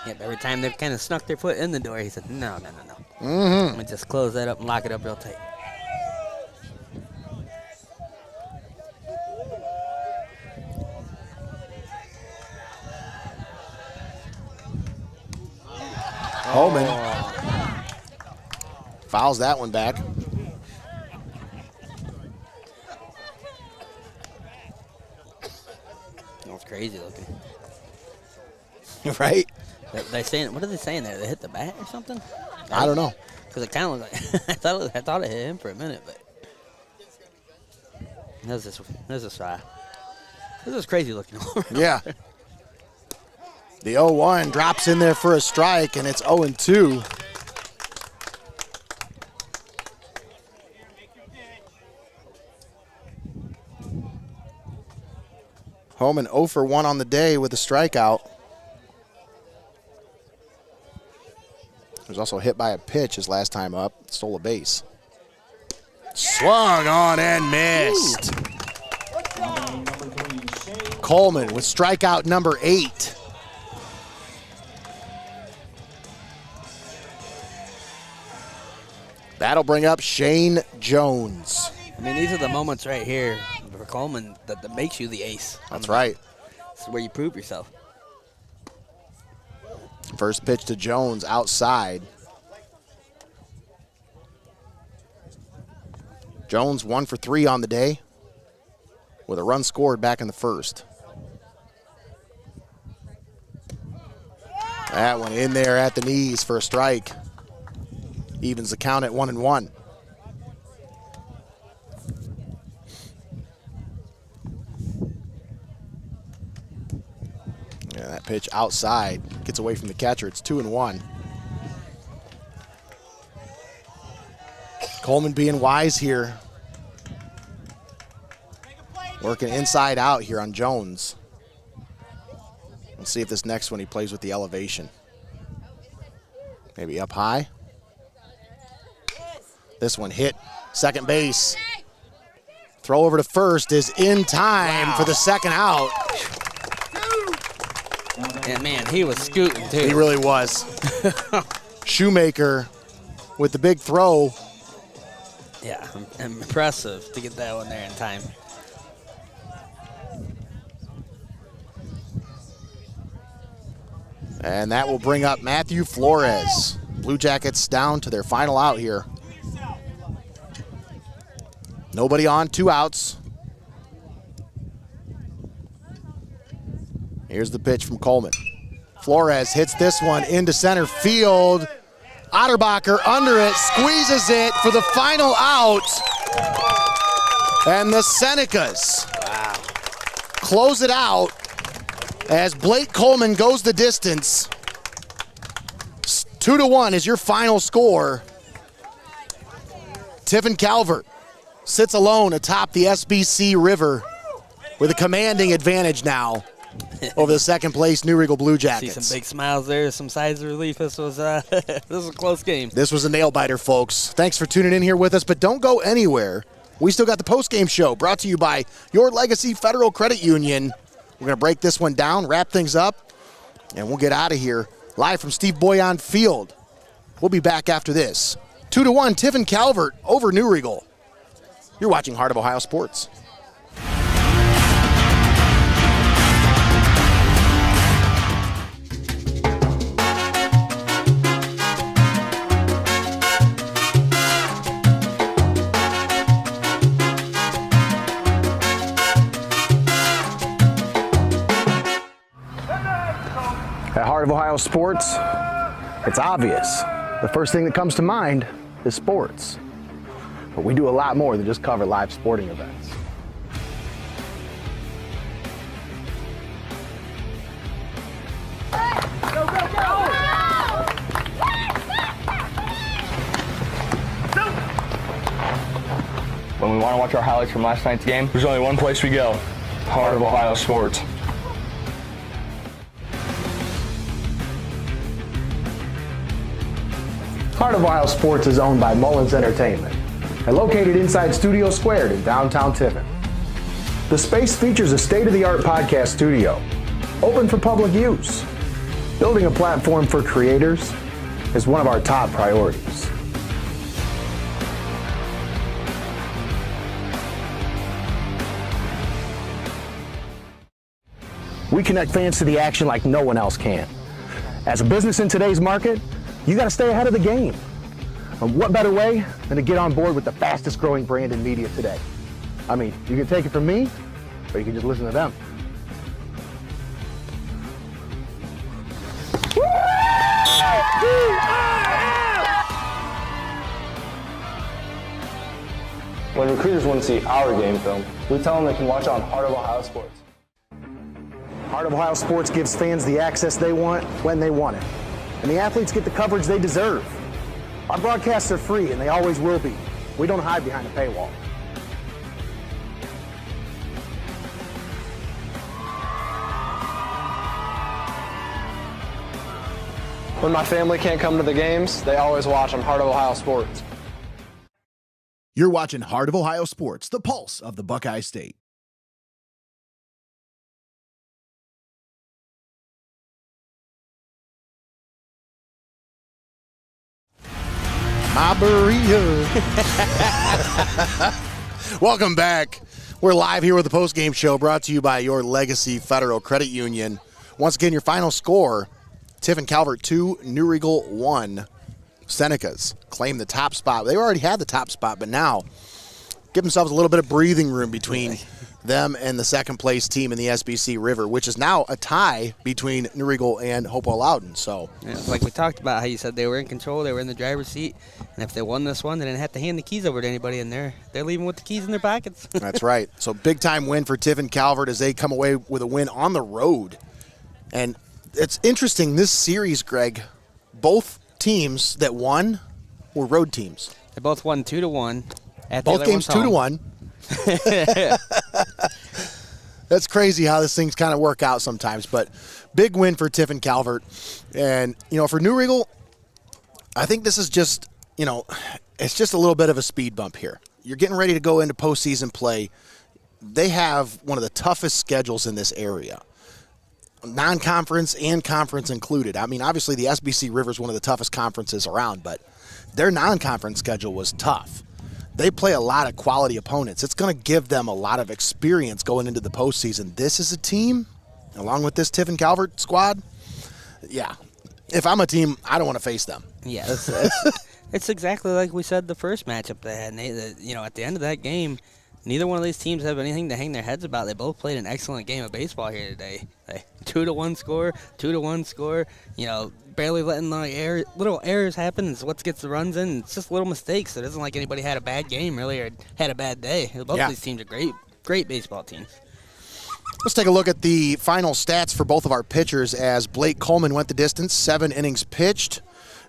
Yep, every time they've kind of snuck their foot in the door, he said, no. Mm-hmm. I'm going to just close that up and lock it up real tight. Holman fouls that one back. That was crazy looking. Right? They saying, what are they saying there? They hit the bat or something? I don't know. Because it kind of looked like I thought it hit him for a minute, but this is crazy looking. Yeah. The 0-1 drops in there for a strike, and it's 0-2. Holman 0 for 1 on the day with a strikeout. He was also hit by a pitch his last time up. Stole a base. Swung on and missed. Coleman with strikeout number 8. That'll bring up Shane Jones. I mean, these are the moments right here for Coleman that makes you the ace. That's right. This is where you prove yourself. First pitch to Jones outside. Jones 1 for 3 on the day with a run scored back in the first. That one in there at the knees for a strike. Evens the count at 1-1. Yeah, that pitch outside gets away from the catcher. It's 2-1. Coleman being wise here. Working inside out here on Jones. Let's see if this next one he plays with the elevation. Maybe up high. This one hit second base. Throw over to first is in time for the second out. And man, he was scooting too. He really was. Shoemaker with the big throw. Yeah, impressive to get that one there in time. And that will bring up Matthew Flores. Blue Jackets down to their final out here. Nobody on, 2 outs. Here's the pitch from Coleman. Flores hits this one into center field. Otterbacher under it, squeezes it for the final out. And the Senecas close it out As Blake Coleman goes the distance, 2-1 is your final score. Tiffin Calvert sits alone atop the SBC River with a commanding advantage now over the second place New Riegel Blue Jackets. See some big smiles there, some sighs of relief. This was this was a close game. This was a nail biter, folks. Thanks for tuning in here with us, but don't go anywhere. We still got the postgame show brought to you by Your Legacy Federal Credit Union. We're going to break this one down, wrap things up, and we'll get out of here live from Steve Bouillon Field. We'll be back after this. 2-1, Tiffin Calvert over New Riegel. You're watching Heart of Ohio Sports. At Heart of Ohio Sports, it's obvious. The first thing that comes to mind is sports. But we do a lot more than just cover live sporting events. When we want to watch our highlights from last night's game, there's only one place we go: Heart of Ohio Sports. Heart of Ohio Sports is owned by Mullins Entertainment and located inside Studio Squared in downtown Tiffin. The space features a state-of-the-art podcast studio, open for public use. Building a platform for creators is one of our top priorities. We connect fans to the action like no one else can. As a business in today's market, you got to stay ahead of the game. And what better way than to get on board with the fastest growing brand in media today? I mean, you can take it from me, or you can just listen to them. When recruiters want to see our game film, we tell them they can watch it on Heart of Ohio Sports. Heart of Ohio Sports gives fans the access they want when they want it. And the athletes get the coverage they deserve. Our broadcasts are free, and they always will be. We don't hide behind a paywall. When my family can't come to the games, they always watch on Heart of Ohio Sports. You're watching Heart of Ohio Sports, the pulse of the Buckeye State. My Maria. Welcome back. We're live here with the postgame show brought to you by Your Legacy Federal Credit Union. Once again, your final score, Tiffin Calvert 2, New Riegel 1. Senecas claim the top spot. They already had the top spot, but now give themselves a little bit of breathing room between them and the second place team in the SBC River, which is now a tie between New Riegel and Hopewell Loudon. So, yeah, like we talked about, how you said they were in control, they were in the driver's seat, and if they won this one, they didn't have to hand the keys over to anybody in there. They're leaving with the keys in their pockets. That's right. So big time win for Tiffin Calvert as they come away with a win on the road. And it's interesting, this series, Greg, both teams that won were road teams. They both won 2-1. Both games 2-1. That's crazy how this things kind of work out sometimes, but big win for Tiffin Calvert. And, you know, for New Riegel, I think this is just, you know, it's just a little bit of a speed bump here. You're getting ready to go into postseason play. They have one of the toughest schedules in this area, non-conference and conference included. I mean, obviously the SBC River is one of the toughest conferences around, but their non-conference schedule was tough. They play a lot of quality opponents. It's going to give them a lot of experience going into the postseason. This is a team, along with this Tiffin Calvert squad, yeah, if I'm a team, I don't want to face them. Yeah, it's exactly like we said the first matchup they had. You know, at the end of that game, neither one of these teams have anything to hang their heads about. They both played an excellent game of baseball here today. 2-1 score, 2-1 score. You know, barely letting little errors happen is what gets the runs in. It's just little mistakes. It isn't like anybody had a bad game really or had a bad day. Both of these teams are great baseball teams. Let's take a look at the final stats for both of our pitchers as Blake Coleman went the distance, 7 innings pitched,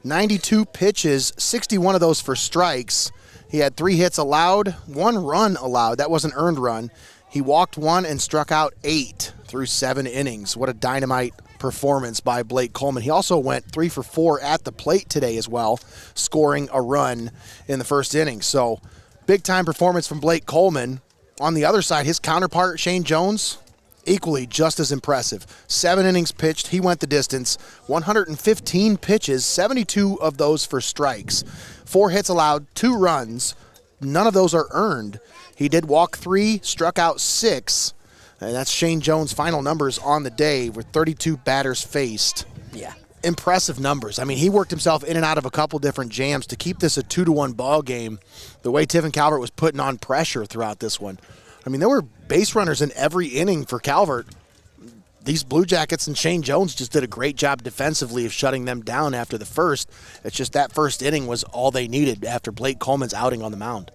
92 pitches, 61 of those for strikes. He had 3 hits allowed, 1 run allowed. That was an earned run. He walked 1 and struck out 8 through 7 innings. What a dynamite performance by Blake Coleman. He also went 3 for 4 at the plate today as well, scoring a run in the first inning. So big-time performance from Blake Coleman. On the other side, his counterpart, Shane Jones, equally just as impressive. 7 innings pitched. He went the distance. 115 pitches, 72 of those for strikes. 4 hits allowed, 2 runs. None of those are earned. He did walk 3, struck out 6. And that's Shane Jones' final numbers on the day with 32 batters faced. Yeah. Impressive numbers. I mean, he worked himself in and out of a couple different jams to keep this a 2-1 ball game. The way Tiffin Calvert was putting on pressure throughout this one. I mean, there were base runners in every inning for Calvert. These Blue Jackets and Shane Jones just did a great job defensively of shutting them down after the first. It's just that first inning was all they needed after Blake Coleman's outing on the mound.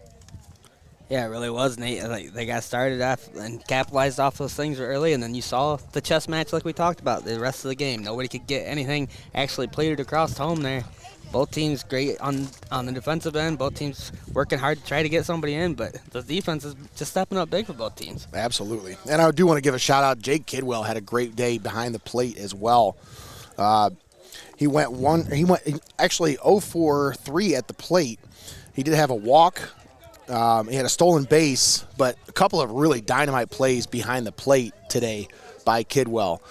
Yeah, it really was, Nate. Like, they got started off and capitalized off those things early, and then you saw the chess match like we talked about the rest of the game. Nobody could get anything actually plated across home there. Both teams great on the defensive end. Both teams working hard to try to get somebody in, but the defense is just stepping up big for both teams. Absolutely. And I do want to give a shout-out. Jake Kidwell had a great day behind the plate as well. He went actually 0 for 3 at the plate. He did have a walk. He had a stolen base, but a couple of really dynamite plays behind the plate today by Kidwell,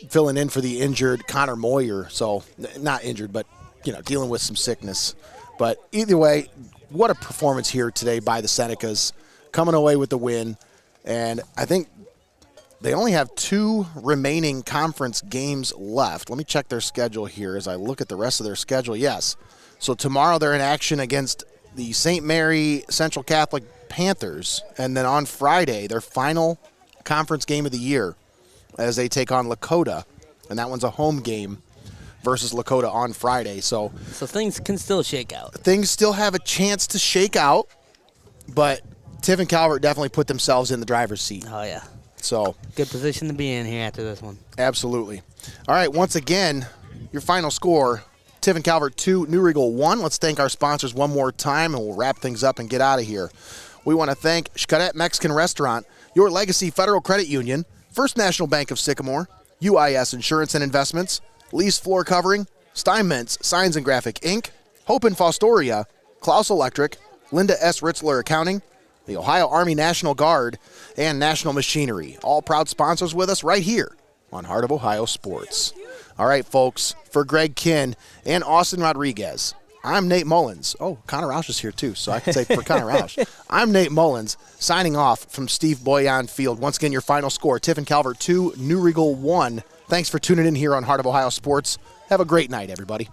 filling in for the injured Connor Moyer. So not injured, but dealing with some sickness. But either way, what a performance here today by the Senecas, coming away with the win. And I think they only have 2 remaining conference games left. Let me check their schedule here as I look at the rest of their schedule. Yes. So tomorrow they're in action against the St. Mary Central Catholic Panthers. And then on Friday, their final conference game of the year as they take on Lakota. And that one's a home game versus Lakota on Friday. So things can still shake out. Things still have a chance to shake out, but Tiffin Calvert definitely put themselves in the driver's seat. Oh, yeah. So good position to be in here after this one. Absolutely. All right, once again, your final score, Tiffin Calvert 2, New Riegel 1. Let's thank our sponsors one more time, and we'll wrap things up and get out of here. We want to thank Xcaret Mexican Restaurant, Your Legacy Federal Credit Union, First National Bank of Sycamore, UIS Insurance and Investments, Lee's Floor Covering, Steinmetz Signs and Graphic Inc., Hope in Fostoria, Clouse Electric, Linda S. Ritzler Accounting, the Ohio Army National Guard, and National Machinery. All proud sponsors with us right here on Heart of Ohio Sports. All right, folks, for Greg Kinn and Austin Rodriguez, I'm Nate Mullins. Oh, Connor Roush is here too, so I can say for Connor Roush. I'm Nate Mullins, signing off from Steve Bouillon Field. Once again, your final score, Tiffin Calvert 2, New Riegel 1. Thanks for tuning in here on Heart of Ohio Sports. Have a great night, everybody.